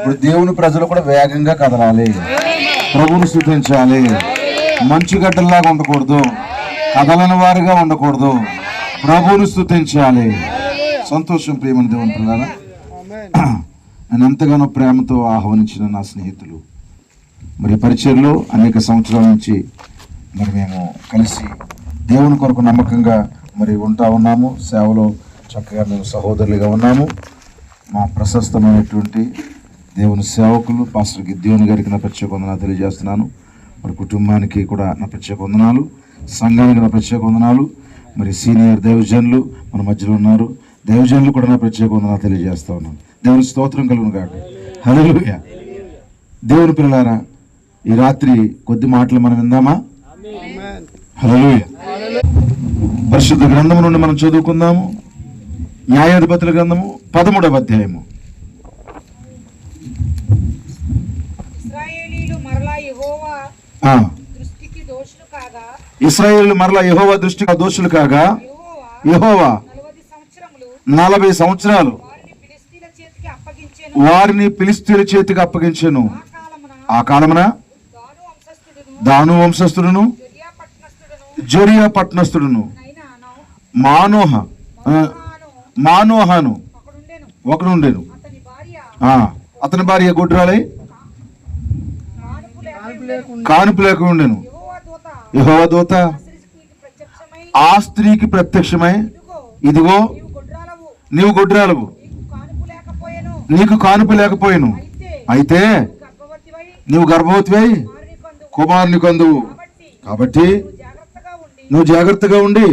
ఇప్పుడు దేవుని ప్రజలు కూడా వేగంగా కదలాలి, ప్రభువుని స్తుతించాలి. మంచుగడ్డల్లాగా ఉండకూడదు, కదలని వారిగా ఉండకూడదు, ప్రభువుని స్తుతించాలి. సంతోషం. ప్రియమైన దేవుని ప్రజలారా, నేను ఎంతగానో ప్రేమతో ఆహ్వానించిన నా స్నేహితులు, మరి పరిచయంలో అనేక సంవత్సరాల నుంచి మరి మేము కలిసి దేవుని కొరకు నమ్మకంగా మరి ఉంటా ఉన్నాము. సేవలో చక్కగా మేము సహోదరులుగా ఉన్నాము. మా ప్రశస్తమైనటువంటి దేవుని సేవకులు పాస్టర్ గిద్యోని గారికి నా ప్రత్యేక వందనాలు తెలియజేస్తున్నాను. మరి కుటుంబానికి కూడా నా ప్రత్యేక వందనాలు, సంఘానికి నా ప్రత్యేక వందనాలు. మరి సీనియర్ దైవజనులు మన మధ్యలో ఉన్నారు, దైవజనులు కూడా నా ప్రత్యేక వందనాలు తెలియజేస్తా ఉన్నాను. దేవుని స్తోత్రం కలుగును గాక. హల్లెలూయా. దేవుని పిల్లలారా, ఈ రాత్రి కొద్ది మాటలు మనం విందామా? హల్లెలూయా. పరిశుద్ధ గ్రంథము నుండి మనం చదువుకుందాము. న్యాయాధిపతుల గ్రంథము 13వ అధ్యాయము. ఇశ్రాయేలీయులు మరలా యెహోవా దృష్టికి దోషులు కాగా యెహోవా 40 సంవత్సరాలు వారిని ఫిలిష్తీయుల చేతికి అప్పగించెను. ఆ కాలమున దాను వంశస్థుడును జొరియా పట్టణస్థుడును మానోహాను ఒకడుండెను. అతని భార్య గొడ్రాలై కానుపు లేక ఉండెను. యెహోవా దూత ఆ స్త్రీకి ప్రత్యక్షమై, ఇదిగో నీవు గొడ్రాలవు, నీకు కానుపు లేకపోయాను, అయితే నీవు గర్భవతివై కుమారుని కందువు. కాబట్టి నువ్వు జాగ్రత్తగా ఉండి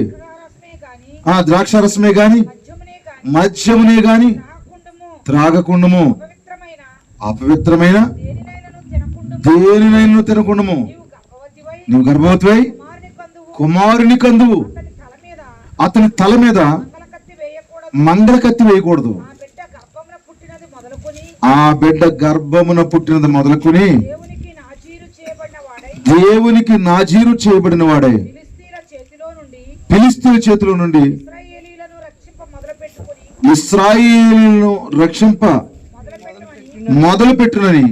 ఆ ద్రాక్షారసమే గాని మద్యమునే గాని త్రాగకుండము, అపవిత్రమైన దేనినైనా తినకుండము. నువ్వు గర్భవతివై కుమారుని కందువు. అతని తల మీద మంగళ కత్తి వేయకూడదు. ఆ బిడ్డ గర్భమున పుట్టినది మొదలుకొని దేవునికి నాజీరు చేయబడిన వాడే ఫిలిష్తీయుల చేతిలో నుండి ఇశ్రాయేలును రక్షింప మొదలు పెట్టునని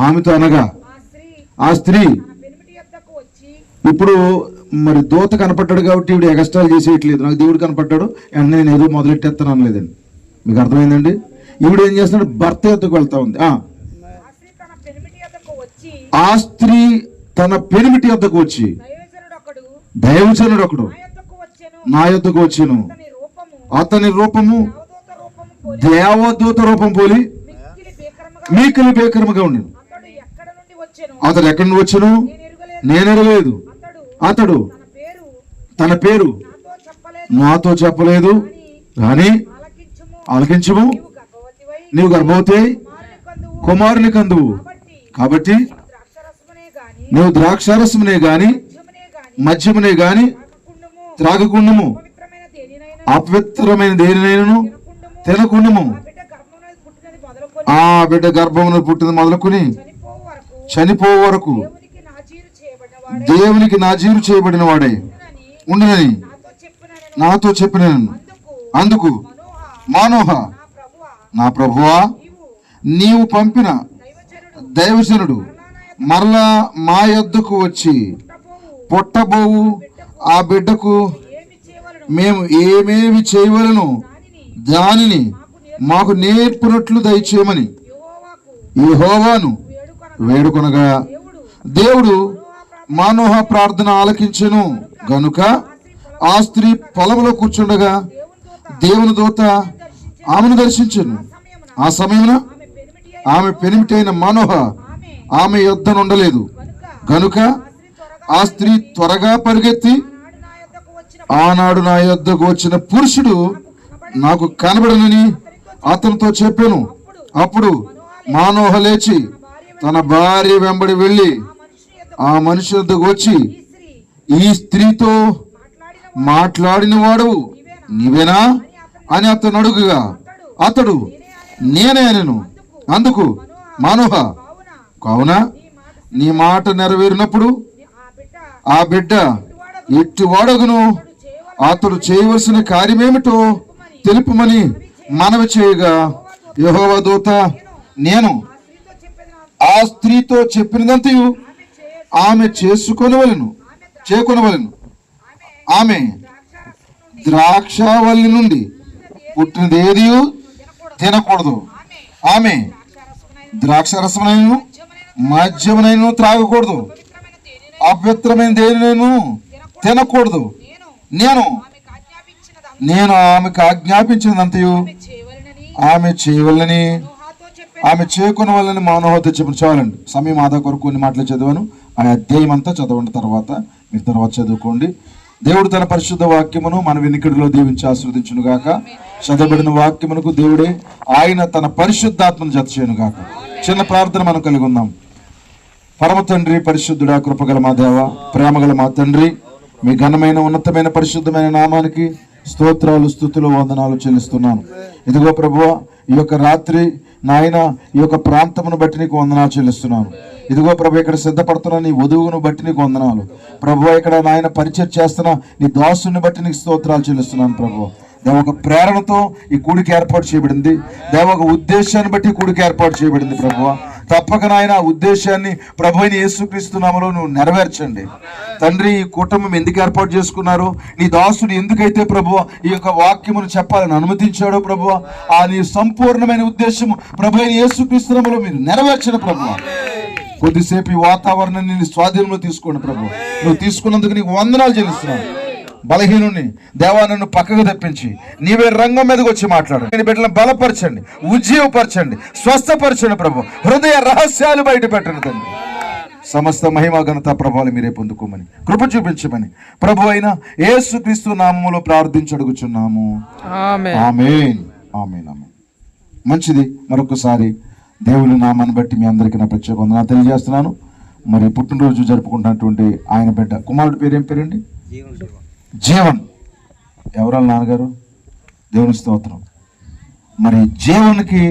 ఆమెతో అనగా, ఆ స్త్రీ ఇప్పుడు మరి దూత కనపడ్డాడు కాబట్టి ఇప్పుడు ఎగస్ట్రాలు చేసేయట్లేదు. నాకు దేవుడు కనపడ్డాడు వెంటనే నేను ఏదో మొదలెట్టేస్తాను అనలేదండి. మీకు అర్థమైందండి? ఇప్పుడు ఏం చేస్తున్నాడు? భర్త యొద్దకు వెళ్తా ఉంది. ఆ స్త్రీ తన పెనిమిటి యొద్దకు వచ్చి, దైవజనుడు ఒకడు నా యొద్దకు వచ్చాను, అతని రూపము దేవదూత రూపం పోలి మీకిలి భీకరముగా ఉండేను. అతడు ఎక్కడి నుండి వచ్చాను నేను ఎరగలేదు. అతడు తన పేరు నాతో చెప్పలేదు, కానీ ఆలకించుము, నీవు గర్భవతి కుమారుని కందువు. కాబట్టి నువ్వు ద్రాక్షారసమునే గాని మద్యమునే గాని త్రాగకుండము, అపవిత్రమైన దేనినైనను తినకుండము. ఆ బిడ్డ గర్భమున పుట్టిన మొదలుకొని చనిపో వరకు దేవునికి నాజీరు చేయబడిన వాడే ఉండునని నాతో చెప్పినాను. అందుకు మానోహ, నా ప్రభువా, నీవు పంపిన దైవజనుడు మరలా మా యొద్దకు వచ్చి పుట్టబోవు ఆ బిడ్డకు మేము ఏమేమి చేయవలను దానిని మాకు నేర్పునట్లు దయచేయమని యెహోవాను వేడుకొనగా, దేవుడు మానోహ ప్రార్థన ఆలకించెను గనుక ఆ స్త్రీ పొలంలో కూర్చుండగా దేవుని దూత ఆమెను దర్శించెను. ఆ సమయమున ఆమె పెనిమిటైన మానోహ ఆమె యొద్ద నుండలేదు గనుక ఆ స్త్రీ త్వరగా పరిగెత్తి, ఆనాడు నా యొద్దకు వచ్చిన పురుషుడు నాకు కనబడనని అతనితో చెప్పాను. అప్పుడు మానోహ లేచి తన భార్య వెంబడి వెళ్ళి ఆ మనిషి వద్దకు వచ్చి, ఈ స్త్రీతో మాట్లాడిన వాడు నీవేనా అని అతను అడుగుగా, అతడు నేనే అనెను. అందుకు మానోహ, కావున నీ మాట నెరవేరినప్పుడు ఆ బిడ్డ ఎట్టి వాడగును, అతడు చేయవలసిన కార్యమేమిటో తెలుపుమని మనవి చేయగా, యెహోవా దూత నేను ఆ స్త్రీతో చెప్పినదంతయు ఆమె చేసుకొనవలెను. ఆమె ద్రాక్షావల్లి నుండి పుట్టినదేది తినకూడదు. ఆమె ద్రాక్షరసమునైనను మద్యమునైనను త్రాగకూడదు. అపవిత్రమైన దేనినైనా తినకూడదు. నేను ఆమెకు ఆజ్ఞాపించినంతయు ఆమె చేయవలనని ఆమె చేయకొనవలని మానవతో చెప్పిన. చాలండి, సమయం ఆదా కొరకు కొన్ని మాటలు చదివాను. ఆ అధ్యాయం అంతా చదవండి, తర్వాత మీరు తర్వాత చదువుకోండి. దేవుడు తన పరిశుద్ధ వాక్యమును మన వినికిడిలో దీవించి ఆశీర్వదించును గాక. చదవబడిన వాక్యమునకు దేవుడే ఆయన తన పరిశుద్ధాత్మను జత చేయను గాక. చిన్న ప్రార్థన మనం కలిగి ఉందాం. పరమ తండ్రి, పరిశుద్ధుడా, కృపగల మా దేవ, ప్రేమగల మా తండ్రి, మీ ఘనమైన ఉన్నతమైన పరిశుద్ధమైన నామానికి స్తోత్రాలు, స్తుతులు, వందనాలు చెల్లిస్తున్నాను. ఇదిగో ప్రభువా, ఈ యొక్క రాత్రి నాయన ఈ యొక్క ప్రాంతమును బట్టి నీకు వందనాలు చెల్లిస్తున్నాను. ఇదిగో ప్రభు, ఇక్కడ సిద్ధపడుతున్న నీ వధువును బట్టి నీకు వందనాలు. ప్రభు, ఇక్కడ నాయన పరిచయం చేస్తున్న నీ దాసుని బట్టి నీకు స్తోత్రాలు చెల్లిస్తున్నాను. ప్రభు, దేవ ఒక ప్రేరణతో ఈ కూడికి ఏర్పాటు చేయబడింది. దేవ ఒక ఉద్దేశాన్ని బట్టి కూడికి ఏర్పాటు చేయబడింది. ప్రభు, తప్పక నాయన ఉద్దేశాన్ని ప్రభు అయిన యేసుక్రీస్తు నామములో నువ్వు నెరవేర్చండి. తండ్రి, ఈ కుటుంబం ఎందుకు ఏర్పాటు చేసుకున్నారో, నీ దాసుడు ఎందుకైతే ప్రభు ఈ యొక్క వాక్యమును చెప్పాలని అనుమతించాడో ప్రభు, ఆ నీ సంపూర్ణమైన ఉద్దేశము ప్రభు అయిన యేసుక్రీస్తు నామములో మీరు నెరవేర్చండి. ప్రభు, కొద్దిసేపు ఈ వాతావరణాన్ని నీ స్వాధీనంలో తీసుకోండి. ప్రభు, నువ్వు తీసుకున్నందుకు నీకు వందనాలు చెల్లిస్తున్నాను. బలహీనుని దేవా నన్ను పక్కకు తెప్పించి నీవే రంగం మీదకి వచ్చి మాట్లాడు. నేను బిడ్డలను బలపరచండి, ఉజ్జీవపరచండి, స్వస్థపరచండి. ప్రభు, హృదయ రహస్యాలు బయట పెట్టండి. తండ్రి, సమస్త మహిమ ఘనత ప్రభావాలు మీరే పొందుకోమని కృప చూపించమని ప్రభు అయిన యేసుక్రీస్తు నామములో ప్రార్థించి అడుగుచున్నాము. ఆమేన్, ఆమేన్, ఆమేన్. మంచిది. మరొకసారి దేవుని నామాన్ని బట్టి మీ అందరికీ నా ప్రత్యేక వందనాలు తెలియజేస్తున్నాను. మరి పుట్టినరోజు జరుపుకుంటున్నటువంటి ఆయన బిడ్డ కుమారుడి పేరు ఏం పేరండి? జీవన్. ఎవరాల నాన్నగారు? దేవుని స్తోత్రం. మరి జీవన్కి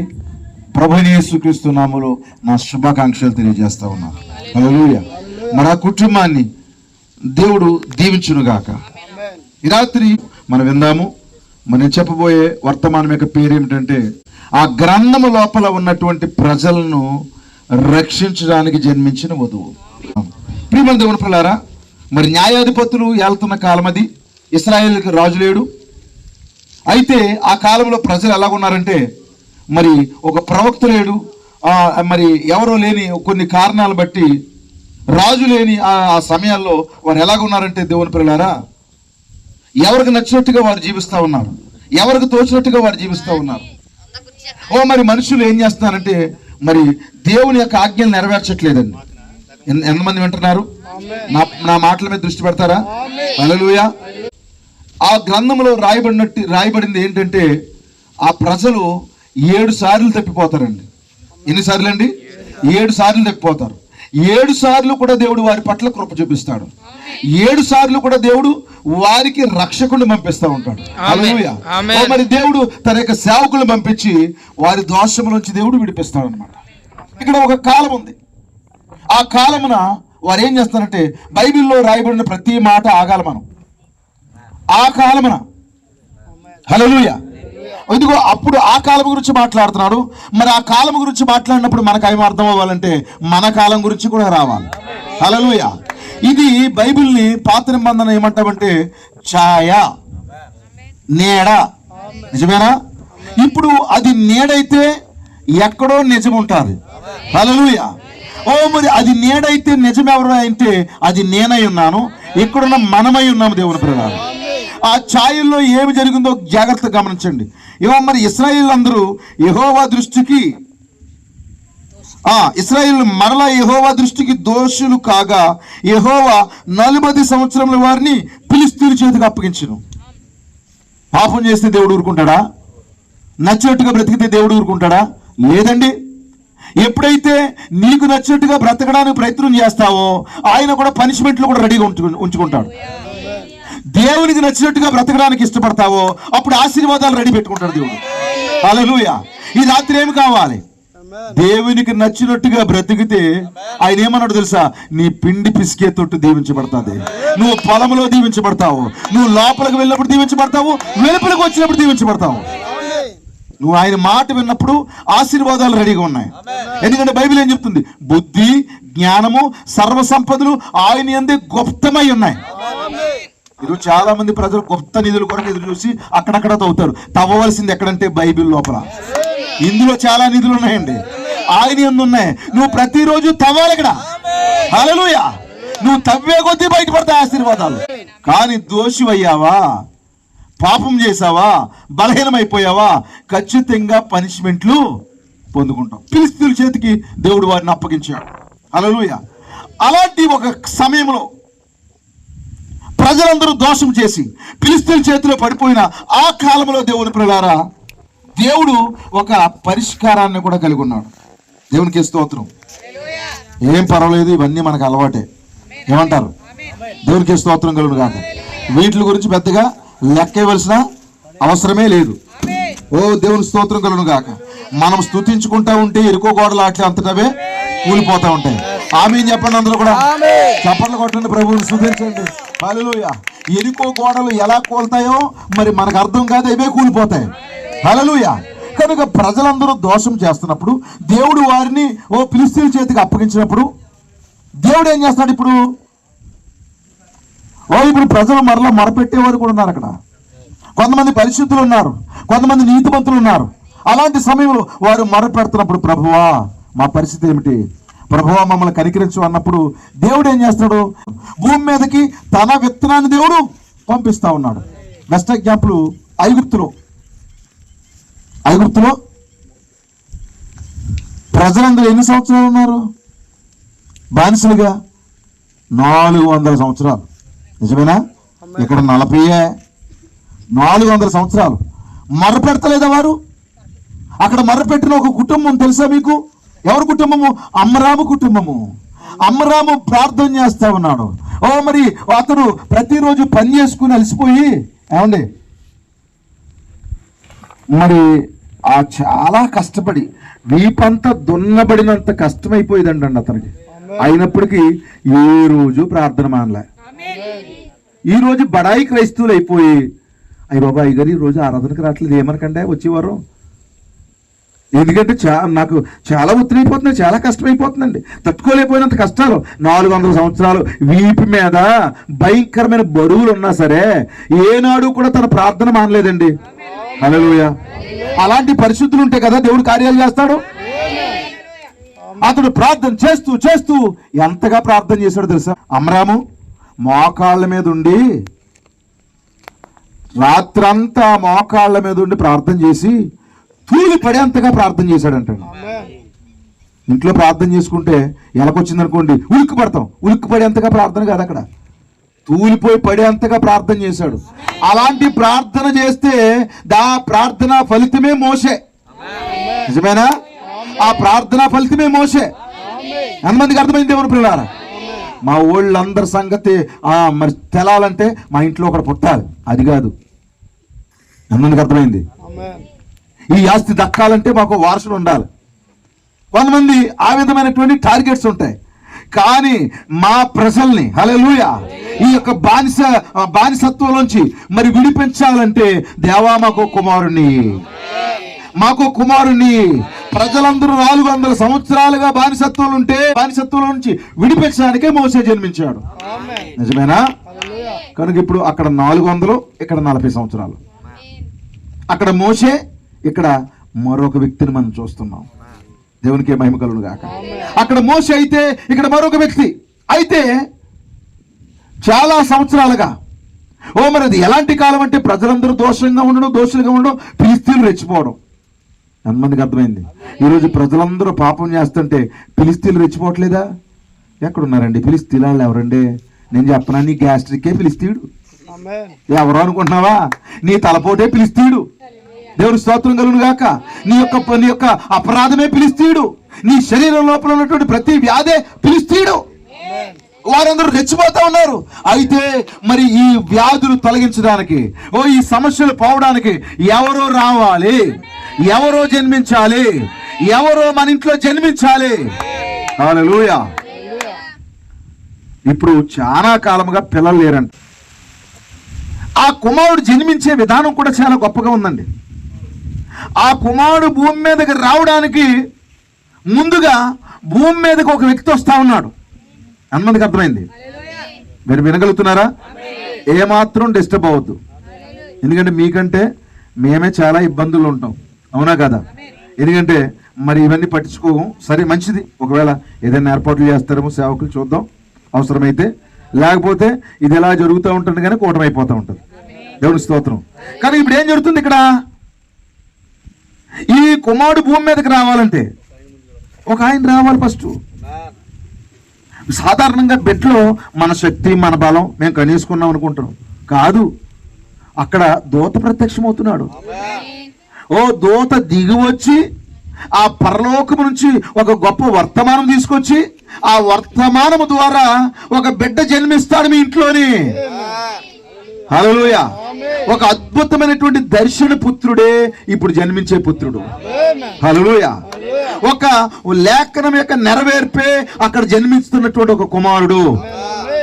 ప్రభువైన యేసుక్రీస్తు నామములో నా శుభాకాంక్షలు తెలియజేస్తా ఉన్నాను. హల్లెలూయా. మన కుటుంబాన్ని దేవుడు దీవించునుగాక. ఈ రాత్రి మనం విందాము. మనం చెప్పబోయే వర్తమానం యొక్క పేరు ఏమిటంటే, ఆ గ్రంథము లోపల ఉన్నటువంటి ప్రజలను రక్షించడానికి జన్మించిన వధువు. ప్రియమైన దేవుని పిల్లారా, మరి న్యాయాధిపతులు ఏళ్తున్న కాలం అది. ఇశ్రాయేలుకి రాజు లేడు. అయితే ఆ కాలంలో ప్రజలు ఎలాగున్నారంటే, మరి ఒక ప్రవక్త లేడు, మరి ఎవరో లేని కొన్ని కారణాలు బట్టి రాజు లేని ఆ సమయాల్లో వారు ఎలాగున్నారంటే, దేవుని పిల్లారా, ఎవరికి నచ్చినట్టుగా వారు జీవిస్తూ ఉన్నారు, ఎవరికి తోచినట్టుగా వారు జీవిస్తూ ఉన్నారు. మరి మనుషులు ఏం చేస్తున్నారంటే, మరి దేవుని యొక్క ఆజ్ఞలు నెరవేర్చట్లేదండి. ఎంతమంది వింటున్నారు? నా మాటల మీద దృష్టి పెడతారా? హల్లెలూయా. ఆ గ్రంథంలో రాయబడింది ఏంటంటే, ఆ ప్రజలు 7 సార్లు తప్పిపోతారండి. ఎన్నిసార్లు అండి? 7 సార్లు తప్పిపోతారు. 7 సార్లు కూడా దేవుడు వారి పట్ల కృప చూపిస్తాడు. 7 సార్లు కూడా దేవుడు వారికి రక్షకుడిని పంపిస్తూ ఉంటాడు. హల్లెలూయా. మరి దేవుడు తన యొక్క సేవకులను పంపించి వారి దోషముల నుంచి దేవుడు విడిపిస్తాడు అనమాట. ఇక్కడ ఒక కాలం ఉంది. ఆ కాలమున వారు ఏం చేస్తారంటే, బైబిల్లో రాయబడిన ప్రతి మాట ఆగాలి మనం. ఆ కాలమున, హల్లెలూయా. ఇదిగో అప్పుడు ఆ కాలం గురించి మాట్లాడుతున్నాడు. మరి ఆ కాలం గురించి మాట్లాడినప్పుడు మనకు ఏం అర్థం అవ్వాలంటే, మన కాలం గురించి కూడా రావాలి. హల్లెలూయా. ఇది బైబిల్ని పాత నిబంధన ఏమంటామంటే ఛాయ, నీడ. నిజమేనా? ఇప్పుడు అది నీడైతే ఎక్కడో నిజం ఉంటుంది. హల్లెలూయా. మరి అది నీడైతే నిజం ఎవరు అంటే అది నేనై ఉన్నాను, ఇక్కడున్న మనమై ఉన్నాము. దేవుని పిల్లలు, ఆ ఛాయల్లో ఏమి జరిగిందో జాగ్రత్తగా గమనించండి. మరి ఇశ్రాయేలు అందరూ యెహోవా దృష్టికి ఇశ్రాయేలు మరలా యెహోవా దృష్టికి దోషులు కాగా, యెహోవా 40 సంవత్సరముల వారిని ఫిలిష్తీయుల చేతికి అప్పగించును. పాపం చేస్తే దేవుడు ఊరుకుంటాడా? నచ్చినట్టుగా బ్రతికితే దేవుడు ఊరుకుంటాడా? లేదండి. ఎప్పుడైతే నీకు నచ్చినట్టుగా బ్రతకడానికి ప్రయత్నం చేస్తావో, ఆయన కూడా పనిష్మెంట్లు కూడా రెడీగా ఉంచుకుంటాడు. దేవునికి నచ్చినట్టుగా బ్రతకడానికి ఇష్టపడతావో, అప్పుడు ఆశీర్వాదాలు రెడీ పెట్టుకుంటాడు దేవుడు. హల్లెలూయా. ఈ రాత్రి ఏమి కావాలి? దేవునికి నచ్చినట్టుగా బ్రతికితే ఆయన ఏమన్నాడు తెలుసా? నీ పిండి పిసికే తొట్టు దీవించబడుతుంది. నువ్వు పొలంలో దీవించబడతావు, నువ్వు లోపలికి వెళ్ళినప్పుడు దీవించబడతావు, వెలుపలికి వచ్చినప్పుడు దీవించబడతావు. నువ్వు ఆయన మాట విన్నప్పుడు ఆశీర్వాదాలు రెడీగా ఉన్నాయి. ఎందుకంటే బైబిల్ ఏం చెప్తుంది? బుద్ధి, జ్ఞానము, సర్వ సంపదలు ఆయన యందే గుప్తమై ఉన్నాయి. ఈరోజు చాలా మంది ప్రజలు గుప్త నిధుల కొరకు ఎదురు చూసి అక్కడక్కడ తవ్వుతారు. తవ్వవలసింది ఎక్కడంటే బైబిల్ లోపల. ఇందులో చాలా నిధులు ఉన్నాయండి, ఆయన యందు ఉన్నాయి. నువ్వు ప్రతిరోజు తవ్వాలి ఇక్కడ. హల్లెలూయా. నువ్వు తవ్వే కొద్దీ బయటపడతాయి ఆశీర్వాదాలు. కానీ దోషివయ్యావా, పాపం చేసావా, బలహీనమైపోయావా, ఖచ్చితంగా పనిష్మెంట్లు పొందుకుంటాం. ఫిలిష్తీయుల చేతికి దేవుడు వారిని అప్పగించాడు. హల్లెలూయా. అలాంటి ఒక సమయంలో ప్రజలందరూ దోషం చేసి ఫిలిష్తీయుల చేతిలో పడిపోయిన ఆ కాలంలో దేవుని ప్రియులారా, దేవుడు ఒక పరిష్కారాన్ని కూడా కలిగి ఉన్నాడు. దేవునికి స్తోత్రం. ఏం పర్వాలేదు, ఇవన్నీ మనకు అలవాటే. ఏమంటారు? దేవునికి స్తోత్రం కలుగును గాక. వీటి గురించి పెద్దగా లెక్క ఇవ్వాల్సిన అవసరమే లేదు. ఓ దేవుని స్తోత్రం కలుగును గాక. మనం స్తుతించుకుంటా ఉంటే ఎరుకో గోడలు అట్లా అంతటవే కూలిపోతా ఉంటాయి. ఆమేన్ చెప్పండి అందరూ కూడా. చప్పట్లు కొట్టండి, ప్రభువుని స్తుతించండి. హల్లెలూయా. ఎరుకో గోడలు ఎలా కూలుతాయో మరి మనకు అర్థం కాదు, అవే కూలిపోతాయి. హల్లెలూయా. కనుక ప్రజలందరూ దోషం చేస్తున్నప్పుడు దేవుడు వారిని ఫిలిష్తీయుల చేతికి అప్పగించినప్పుడు దేవుడు ఏం చేస్తాడు? ఇప్పుడు ప్రజలు మరలా మొరపెట్టేవారు కూడా ఉన్నారు. అక్కడ కొంతమంది పరిశుద్ధులు ఉన్నారు, కొంతమంది నీతిమంతులు ఉన్నారు. అలాంటి సమయంలో వారు మొరపెడుతున్నప్పుడు, ప్రభువా మా పరిస్థితి ఏమిటి, ప్రభువా మమ్మల్ని కనికరించు అన్నప్పుడు దేవుడు ఏం చేస్తాడు? భూమి మీదకి తన విత్తనాన్ని దేవుడు పంపిస్తా ఉన్నాడు. బెస్ట్ ఎగ్జాంపుల్ ఐగుప్తులో ప్రజలందరూ ఎన్ని సంవత్సరాలు ఉన్నారు బానిసలుగా? 400 సంవత్సరాలు. నిజమేనా? ఇక్కడ 40. 400 సంవత్సరాలు మర్రపెడతలేదా వారు? అక్కడ మర్రపెట్టిన ఒక కుటుంబం తెలుసా మీకు? ఎవరి కుటుంబము? అమ్మరాము కుటుంబము. అమ్మరాము ప్రార్థన చేస్తా ఉన్నాడు. మరి అతడు ప్రతిరోజు పని చేసుకుని అలసిపోయి, ఏమండి మరి చాలా కష్టపడి వీపంతా దున్నబడినంత కష్టమైపోయిందండి అతనికి. అయినప్పటికీ ఏ రోజు ప్రార్థన మానలే. ఈ రోజు బడాయి క్రైస్తవులు అయిపోయి, అయ్య బాబా అయ్యగారు ఈ రోజు ఆరాధనకు రావట్లేదు ఏమనకంటే వచ్చేవారు. ఎందుకంటే నాకు చాలా ఒత్తిడి అయిపోతుంది, చాలా కష్టమైపోతుందండి, తట్టుకోలేకపోయినంత కష్టాలు. 400 సంవత్సరాలు వీపు మీద భయంకరమైన బరువులు ఉన్నా సరే ఏనాడు కూడా తన ప్రార్థన మానలేదండి. హల్లెలూయా. అలాంటి పరిస్థితులు ఉంటే కదా దేవుడు కార్యాలు చేస్తాడు. అతడు ప్రార్థన చేస్తూ చేస్తూ ఎంతగా ప్రార్థన చేశాడు తెలుసా? అమ్రాము మోకాళ్ళ మీద ఉండి రాత్రంతా మోకాళ్ళ మీద ఉండి ప్రార్థన చేసి తూలి పడేంతగా ప్రార్థన చేశాడంట. ఇంట్లో ప్రార్థన చేసుకుంటే ఎలాకొచ్చింది అనుకోండి ఉలిక్కి పడతాం. ఉలిక్కి పడేంతగా ప్రార్థన కాదు, అక్కడ తూలిపోయి పడేంతగా ప్రార్థన చేశాడు. అలాంటి ప్రార్థన చేస్తే ఆ ప్రార్థన ఫలితమే మోషే. నిజమేనా? ఆ ప్రార్థన ఫలితమే మోషే. ఎంతమందికి అర్థమైంది దేవుని పిల్లారా? మా ఊళ్ళందరి సంగతి మరి తెలాలంటే మా ఇంట్లో ఒకటి పుట్టాలి, అది కాదు. ఎంతమందికి అర్థమైంది? ఈ ఆస్తి దక్కాలంటే మాకు వారసుడు ఉండాలి. కొంతమంది ఆ విధమైనటువంటి టార్గెట్స్ ఉంటాయి. కానీ మా ప్రజల్ని హల్లెలూయా ఈ యొక్క బానిసత్వంలోంచి మరి విడిపించాలంటే దేవా మాకు కుమారుని ప్రజలందరూ 400 సంవత్సరాలుగా బానిసత్వం నుంచి విడిపించడానికే మోసే జన్మించాడు. నిజమేనా? కనుక ఇప్పుడు అక్కడ 400, ఇక్కడ 40 సంవత్సరాలు. అక్కడ మోసే, ఇక్కడ మరొక వ్యక్తిని మనం చూస్తున్నాం. దేవునికి మహిమ కలుగును గాక. అక్కడ మోసే అయితే ఇక్కడ మరొక వ్యక్తి అయితే చాలా సంవత్సరాలుగా మరి అది ఎలాంటి కాలం అంటే ప్రజలందరూ దోషులుగా ఉండడం, ఫిలిష్తీయులు రెచ్చిపోవడం. ఎంతమందికి అర్థమైంది? ఈరోజు ప్రజలందరూ పాపం చేస్తుంటే ఫిలిష్తీయులు రెచ్చిపోవట్లేదా? ఎక్కడున్నారండి ఫిలిష్తీయులు? వాళ్ళు ఎవరండి? నేను చెప్పనా, నీ గ్యాస్ట్రికే ఫిలిష్తీయుడు. ఎవరు అనుకుంటున్నావా? నీ తలపోటే ఫిలిష్తీయుడు. దేవుని స్తోత్రం కలుగును గాక. నీ యొక్క అపరాధమే ఫిలిష్తీయుడు. నీ శరీరం లోపల ఉన్నటువంటి ప్రతి వ్యాధే ఫిలిష్తీయుడు. వారందరూ రెచ్చిపోతా ఉన్నారు. అయితే మరి ఈ వ్యాధులు తొలగించడానికి, ఈ సమస్యలు పోవడానికి ఎవరో రావాలి, ఎవరో జన్మించాలి, ఎవరో మన ఇంట్లో జన్మించాలి. హల్లెలూయా. ఇప్పుడు చాలా కాలంగా పిల్లలు లేరంట. ఆ కుమారుడు జన్మించే విధానం కూడా చాలా గొప్పగా ఉందండి. ఆ కుమారుడు భూమి మీదకి రావడానికి ముందుగా భూమి మీదకి ఒక వ్యక్తి వస్తా ఉన్నాడు. ఎంతమందికి అర్థమైంది? మీరు వినగలుగుతున్నారా? ఏమాత్రం డిస్టర్బ్ అవ్వద్దు. ఎందుకంటే మీకంటే మేమే చాలా ఇబ్బందులు ఉంటాం, అవునా కదా? ఎందుకంటే మరి ఇవన్నీ పట్టించుకోము. సరే, మంచిది. ఒకవేళ ఏదైనా ఏర్పాట్లు చేస్తారేమో సేవకులు, చూద్దాం అవసరమైతే. లేకపోతే ఇది ఎలా జరుగుతూ ఉంటుంది కానీ కూటమైపోతూ ఉంటుంది. దేవుని స్తోత్రం. కానీ ఇప్పుడు ఏం జరుగుతుంది ఇక్కడ? ఈ కుమారుడు భూమి మీదకి రావాలంటే ఒక ఆయన రావాలి ఫస్ట్. సాధారణంగా బెడ్లో మన శక్తి, మన బలం మేము కనేసుకున్నాం అనుకుంటాం. కాదు, అక్కడ దూత ప్రత్యక్షమవుతున్నాడు. ఓ దూత దిగి వచ్చి ఆ పరలోకము నుంచి ఒక గొప్ప వర్తమానం తీసుకొచ్చి ఆ వర్తమానము ద్వారా ఒక బిడ్డ జన్మిస్తాడు మీ ఇంట్లోని. హల్లెలూయా. ఒక అద్భుతమైనటువంటి దర్శన పుత్రుడే ఇప్పుడు జన్మించే పుత్రుడు. హల్లెలూయా. ఒక లేఖనం యొక్క నెరవేర్పే అక్కడ జన్మిస్తున్నటువంటి ఒక కుమారుడు.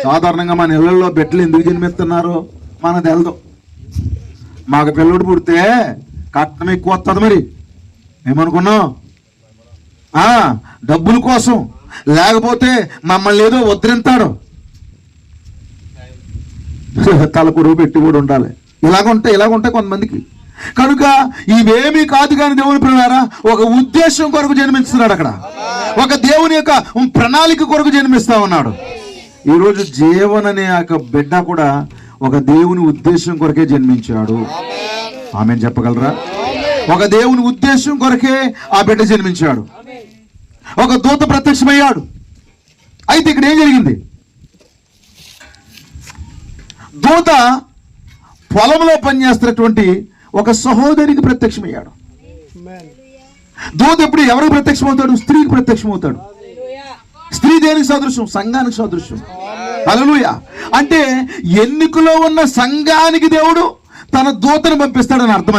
సాధారణంగా మన ఇళ్లలో బిడ్డలు ఎందుకు జన్మిస్తున్నారో మనకు తెలదు. మాకు పిల్లడు పుడితే కట్నం ఎక్కువ వస్తుంది. మరి ఏమనుకున్నాం? డబ్బుల కోసం, లేకపోతే మమ్మల్ని ఏదో వద్రింతాడు, తలకురు పెట్టి కూడా ఉండాలి. ఇలాగుంటాయి కొంతమందికి. కనుక ఇవేమీ కాదు కానీ దేవుని ప్రియులారా, ఒక ఉద్దేశం కొరకు జన్మిస్తున్నాడు అక్కడ. ఒక దేవుని యొక్క ప్రణాళిక కొరకు జన్మిస్తా ఉన్నాడు. ఈరోజు జీవన్ అనే ఒక బిడ్డ కూడా ఒక దేవుని ఉద్దేశం కొరకే జన్మించాడు. ఆమెను చెప్పగలరా? ఒక దేవుని ఉద్దేశం కొరకే ఆ బిడ్డ జన్మించాడు. ఒక దూత ప్రత్యక్షమయ్యాడు. అయితే ఇక్కడ ఏం జరిగింది? దూత పొలంలో పనిచేస్తున్నటువంటి ఒక సహోదరికి ప్రత్యక్షమయ్యాడు. దూత ఎప్పుడు ఎవరికి ప్రత్యక్షమవుతాడు? స్త్రీకి ప్రత్యక్షమవుతాడు. స్త్రీ దేనికి సదృశ్యం? సంఘానికి సదృశ్యం. హల్లెలూయా. అంటే ఎన్నికలో ఉన్న సంఘానికి దేవుడు తన దూతను పంపిస్తాడని అర్థం.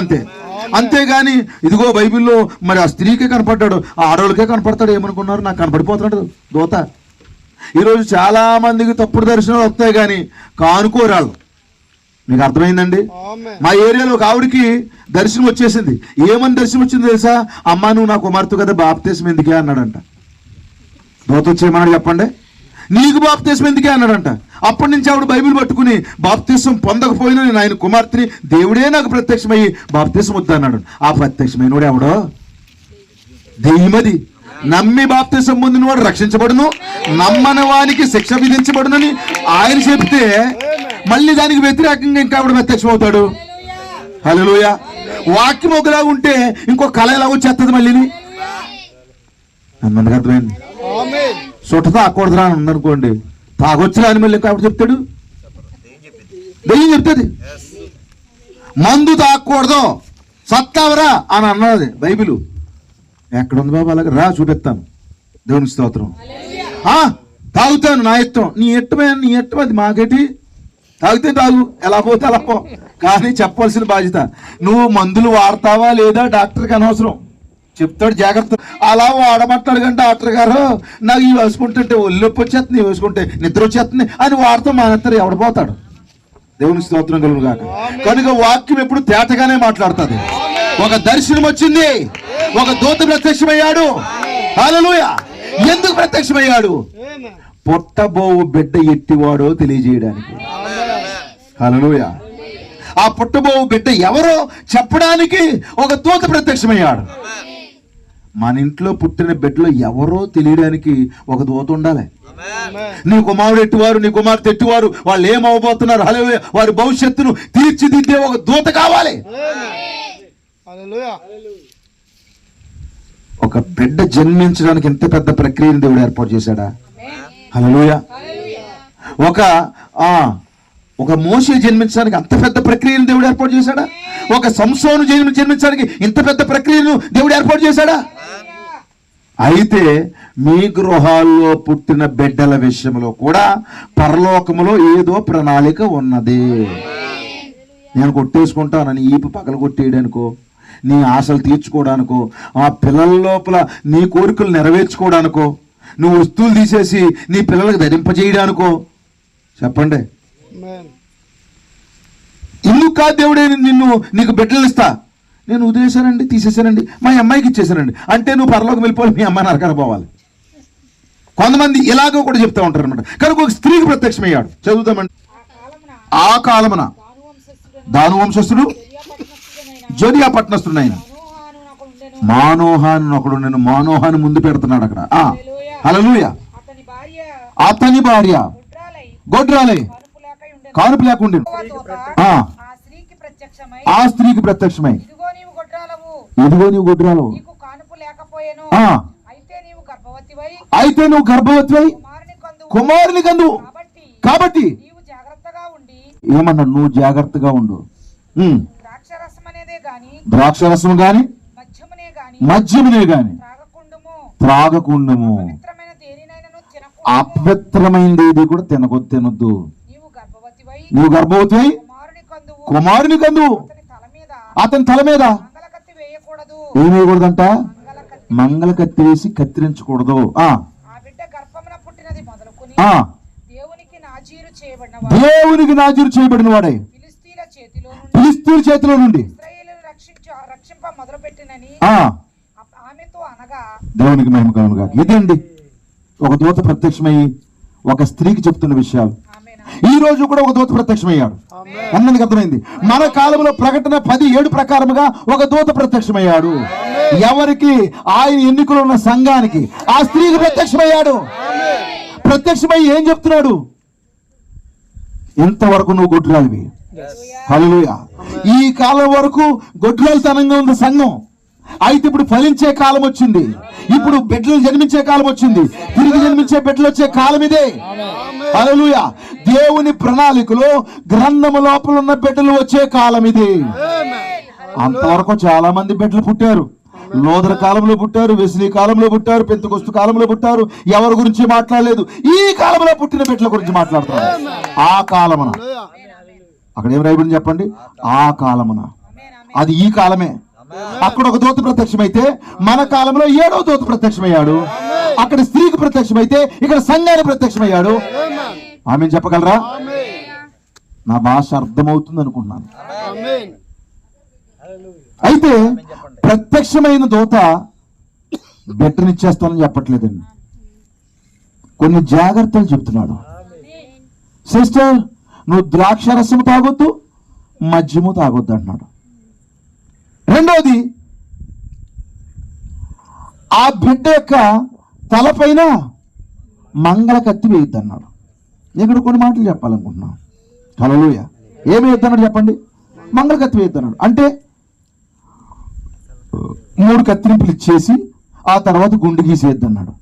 అంతేగాని ఇదిగో బైబిల్లో మరి ఆ స్త్రీకే కనపడ్డాడు, ఆ ఆడవాళ్ళకే కనపడతాడు ఏమనుకున్నారు? నాకు కనపడిపోతున్నాడు దూత. ఈరోజు చాలా మందికి తప్పుడు దర్శనాలు వస్తాయి కానీ కానుకోరాళ్ళు. మీకు అర్థమైందండి? మా ఏరియాలో ఒక ఆవిడికి దర్శనం వచ్చేసింది. ఏమని దర్శనం వచ్చింది తెలుసా? అమ్మా, నువ్వు నా కుమార్తె కదా, బాప్తీసం ఎందుకే అన్నాడంట. దూత వచ్చేయమన్నాడు. చెప్పండి, నీకు బాప్తీసం ఎందుకే అన్నాడంట. అప్పటి నుంచి ఆవిడ బైబిల్ పట్టుకుని బాప్తీసం పొందకపోయినా నేను ఆయన కుమార్తెని, దేవుడే నాకు ప్రత్యక్షమయ్యి బాప్తీసం వద్దన్నాడు. ఆ ప్రత్యక్షమైనవాడు ఎవడో? దెయ్యమది. నమ్మి బాప్తీసం పొందిన వాడు రక్షించబడును, నమ్మని వానికి శిక్ష విధించబడునని ఆయన చెప్తే మళ్ళీ దానికి వ్యతిరేకంగా ఇంకా ఆవిడ ప్రత్యక్షం అవుతాడు. హల్లెలూయా. వాక్యం ఒకలా ఉంటే ఇంకో కళ ఎలా వచ్చేస్తుంది మళ్ళీని. అందరికి అర్థమైంది? సుట్ట తాకూడదురా అని ఉందనుకోండి, తాగొచ్చురా అని మళ్ళీ కాబట్టి చెప్తాడు. దెయ్యం చెప్తుంది. మందు తాగకూడదు, సత్తావరా అని అన్నది బైబిల్. ఎక్కడుంది బాబు? అలాగే రా, చూపిస్తాను. దేవుని స్తోత్రం. తాగుతాను, నా ఇష్టం. నీ ఇష్టం అది మాకేటి. తాగితే తాగు, ఎలా పోతే అలా పో. కానీ చెప్పవలసిన బాధ్యత. నువ్వు మందులు వాడతావా లేదా డాక్టర్కి అనవసరం, చెప్తాడు జాగ్రత్త. అలా వాడమంటాడు కానీ డాక్టర్ గారు నాకు ఇవి వేసుకుంటుంటే ఒళ్ళొప్పి వచ్చేస్తుంది, ఇవి వేసుకుంటే నిద్ర వచ్చేస్తుంది అని వాడతాం మానేస్తారు. ఎవడపోతాడు? దేవుని స్తోత్రం కలుగు గాక. కనుక వాక్యం ఎప్పుడు తేటగానే మాట్లాడుతుంది. ఒక దర్శనం వచ్చింది, ఒక దూత ప్రత్యక్షమయ్యాడు. హల్లెలూయా. ఎందుకు ప్రత్యక్షమయ్యాడు? పుట్టబోవు బిడ్డ ఎట్టివాడో తెలియజేయడానికి. హల్లెలూయా. ఆ పుట్టబోవు బిడ్డ ఎవరో చెప్పడానికి ఒక దూత ప్రత్యక్షమయ్యాడు. మన ఇంట్లో పుట్టిన బిడ్డలో ఎవరో తెలియడానికి ఒక దూత ఉండాలి. నీ కుమారుడు ఎట్టివారు, నీ కుమార్తె ఎట్టివారు, వాళ్ళు ఏమవబోతున్నారు, హల్లెలూయా, వారి భవిష్యత్తును తీర్చిదిద్దే ఒక దూత కావాలి. ఒక బిడ్డ జన్మించడానికి ఎంత పెద్ద ప్రక్రియను దేవుడు ఏర్పాటు చేశాడా? హల్లెలూయా. ఒక మోషే జన్మించడానికి అంత పెద్ద ప్రక్రియను దేవుడు ఏర్పాటు చేశాడా? ఒక సంసోను జన్మించడానికి ఇంత పెద్ద ప్రక్రియను దేవుడు ఏర్పాటు చేశాడా? అయితే మీ గృహాల్లో పుట్టిన బిడ్డల విషయంలో కూడా పరలోకములో ఏదో ప్రణాళిక ఉన్నది. నేను కొట్టేసుకుంటానని ఈపు పగల కొట్టేయడానికో, నీ ఆశలు తీర్చుకోవడానికో, ఆ పిల్లల లోపల నీ కోరికలు నెరవేర్చుకోవడానికో, నువ్వు వస్తువులు తీసేసి నీ పిల్లలకు ధరింపజేయడానికో చెప్పండి. ఇందుకు కాదు దేవుడే నీకు బిడ్డలు ఇస్తా, నేను వదిలేశానండి, తీసేశానండి, మా అమ్మాయికి ఇచ్చేసానండి అంటే నువ్వు పరలోకి వెళ్ళిపోవాలి, మీ అమ్మాయి నరకానికి పోవాలి. కొంతమంది ఇలాగో కూడా చెప్తా ఉంటారు అనమాట. కనుక ఒక స్త్రీకి ప్రత్యక్షమయ్యాడు. చదువుతామండి. ఆ కాలమున దాను వంశస్థుడు జొరియా పట్టణస్థుడు మానోహాను ఒకడు, నేను మానోహాను ముందు పెడుతున్నాడు అక్కడ. హల్లెలూయా. అతని భార్య గొడ్రాలై కానుపు లేకుండెను. ఆ స్త్రీకి ప్రత్యక్షమై ఇదిగో నీవు గొడ్రాలవు, అయితే నువ్వు గర్భవతివై కుమారుని కందు, కాబట్టి ఏమన్నా నువ్వు జాగ్రత్తగా ఉండు. ద్రాక్షరసం గాని మద్యమునే గాని త్రాగకుండము, అపవిత్రమైనది ఏది కూడా తినొద్దు. నువ్వు గర్భవతివై కుమారుని కందు, అతని తల మీద ఏం వేయకూడదంట? మంగళ కత్తి వేసి కత్తిరించకూడదు. దేవునికి నాజీరు చేయబడిన వాడే ఫిలిష్తీయుల చేతిలో నుండి దేవునికి మహిమ కలుగునుగాక. ఇదండి ఒక దూత ప్రత్యక్షమయ్యి ఒక స్త్రీకి చెప్తున్న విషయాలు. ఈ రోజు కూడా ఒక దూత ప్రత్యక్షమయ్యాడు. అందరికి అర్థమైంది. మన కాలంలో ప్రకటన 10:7 ప్రకారముగా ఒక దూత ప్రత్యక్షమయ్యాడు. ఎవరికి? ఆయన ఎన్నికలు ఉన్న సంఘానికి ఆ స్త్రీకి ప్రత్యక్షమయ్యాడు. ప్రత్యక్షమై ఏం చెప్తున్నాడు? ఇంతవరకు నువ్వు గొడ్రాలివి. హల్లెలూయా. ఈ కాలం వరకు గొడ్రాలితనంగా ఉంది సంఘం. అయితే ఇప్పుడు ఫలించే కాలం వచ్చింది. ఇప్పుడు బిడ్డలు జన్మించే కాలం వచ్చింది. తిరిగి జన్మించే బిడ్డలు వచ్చే కాలం ఇదే. హల్లెలూయా. దేవుని ప్రణాళికలో గ్రంథము లోపల ఉన్న బిడ్డలు వచ్చే కాలం ఇది. అంతవరకు చాలా మంది బిడ్డలు పుట్టారు. లోదర కాలంలో పుట్టారు, వెస్లీ కాలంలో పుట్టారు, పెంతెకొస్తు కాలంలో పుట్టారు. ఎవరి గురించి మాట్లాడలేదు. ఈ కాలంలో పుట్టిన బిడ్డల గురించి మాట్లాడుతున్నారు. ఆ కాలమున అక్కడ ఏం రాయబడింది చెప్పండి? ఆ కాలమున. అది ఈ కాలమే. అక్కడ ఒక దూత ప్రత్యక్షమైతే మన కాలంలో 7వ దూత ప్రత్యక్షమయ్యాడు. అక్కడ స్త్రీకి ప్రత్యక్షమైతే ఇక్కడ సంఘానికి ప్రత్యక్షమయ్యాడు. ఆమె చెప్పగలరా? నా భాష అర్థమవుతుంది అనుకుంటున్నాను. అయితే ప్రత్యక్షమైన దూత బెట్టనిచ్చేస్తానని చెప్పట్లేదండి. కొన్ని జాగ్రత్తలు చెప్తున్నాడు. సిస్టర్, నువ్వు ద్రాక్షరసము తాగొద్దు, మద్యము తాగొద్దు అంటున్నాడు. రెండోది, ఆ బిడ్డ యొక్క తలపైన మంగళ కత్తి వేయద్దు అన్నాడు. ఇక్కడ కొన్ని మాటలు చెప్పాలనుకుంటున్నాను. హల్లెలూయా. ఏమి వేయద్దన్నాడు చెప్పండి? మంగళ కత్తి వేయద్దు అన్నాడు. అంటే 3 కత్తిరింపులు ఇచ్చేసి ఆ తర్వాత గుండు గీసేయద్దు అన్నాడు.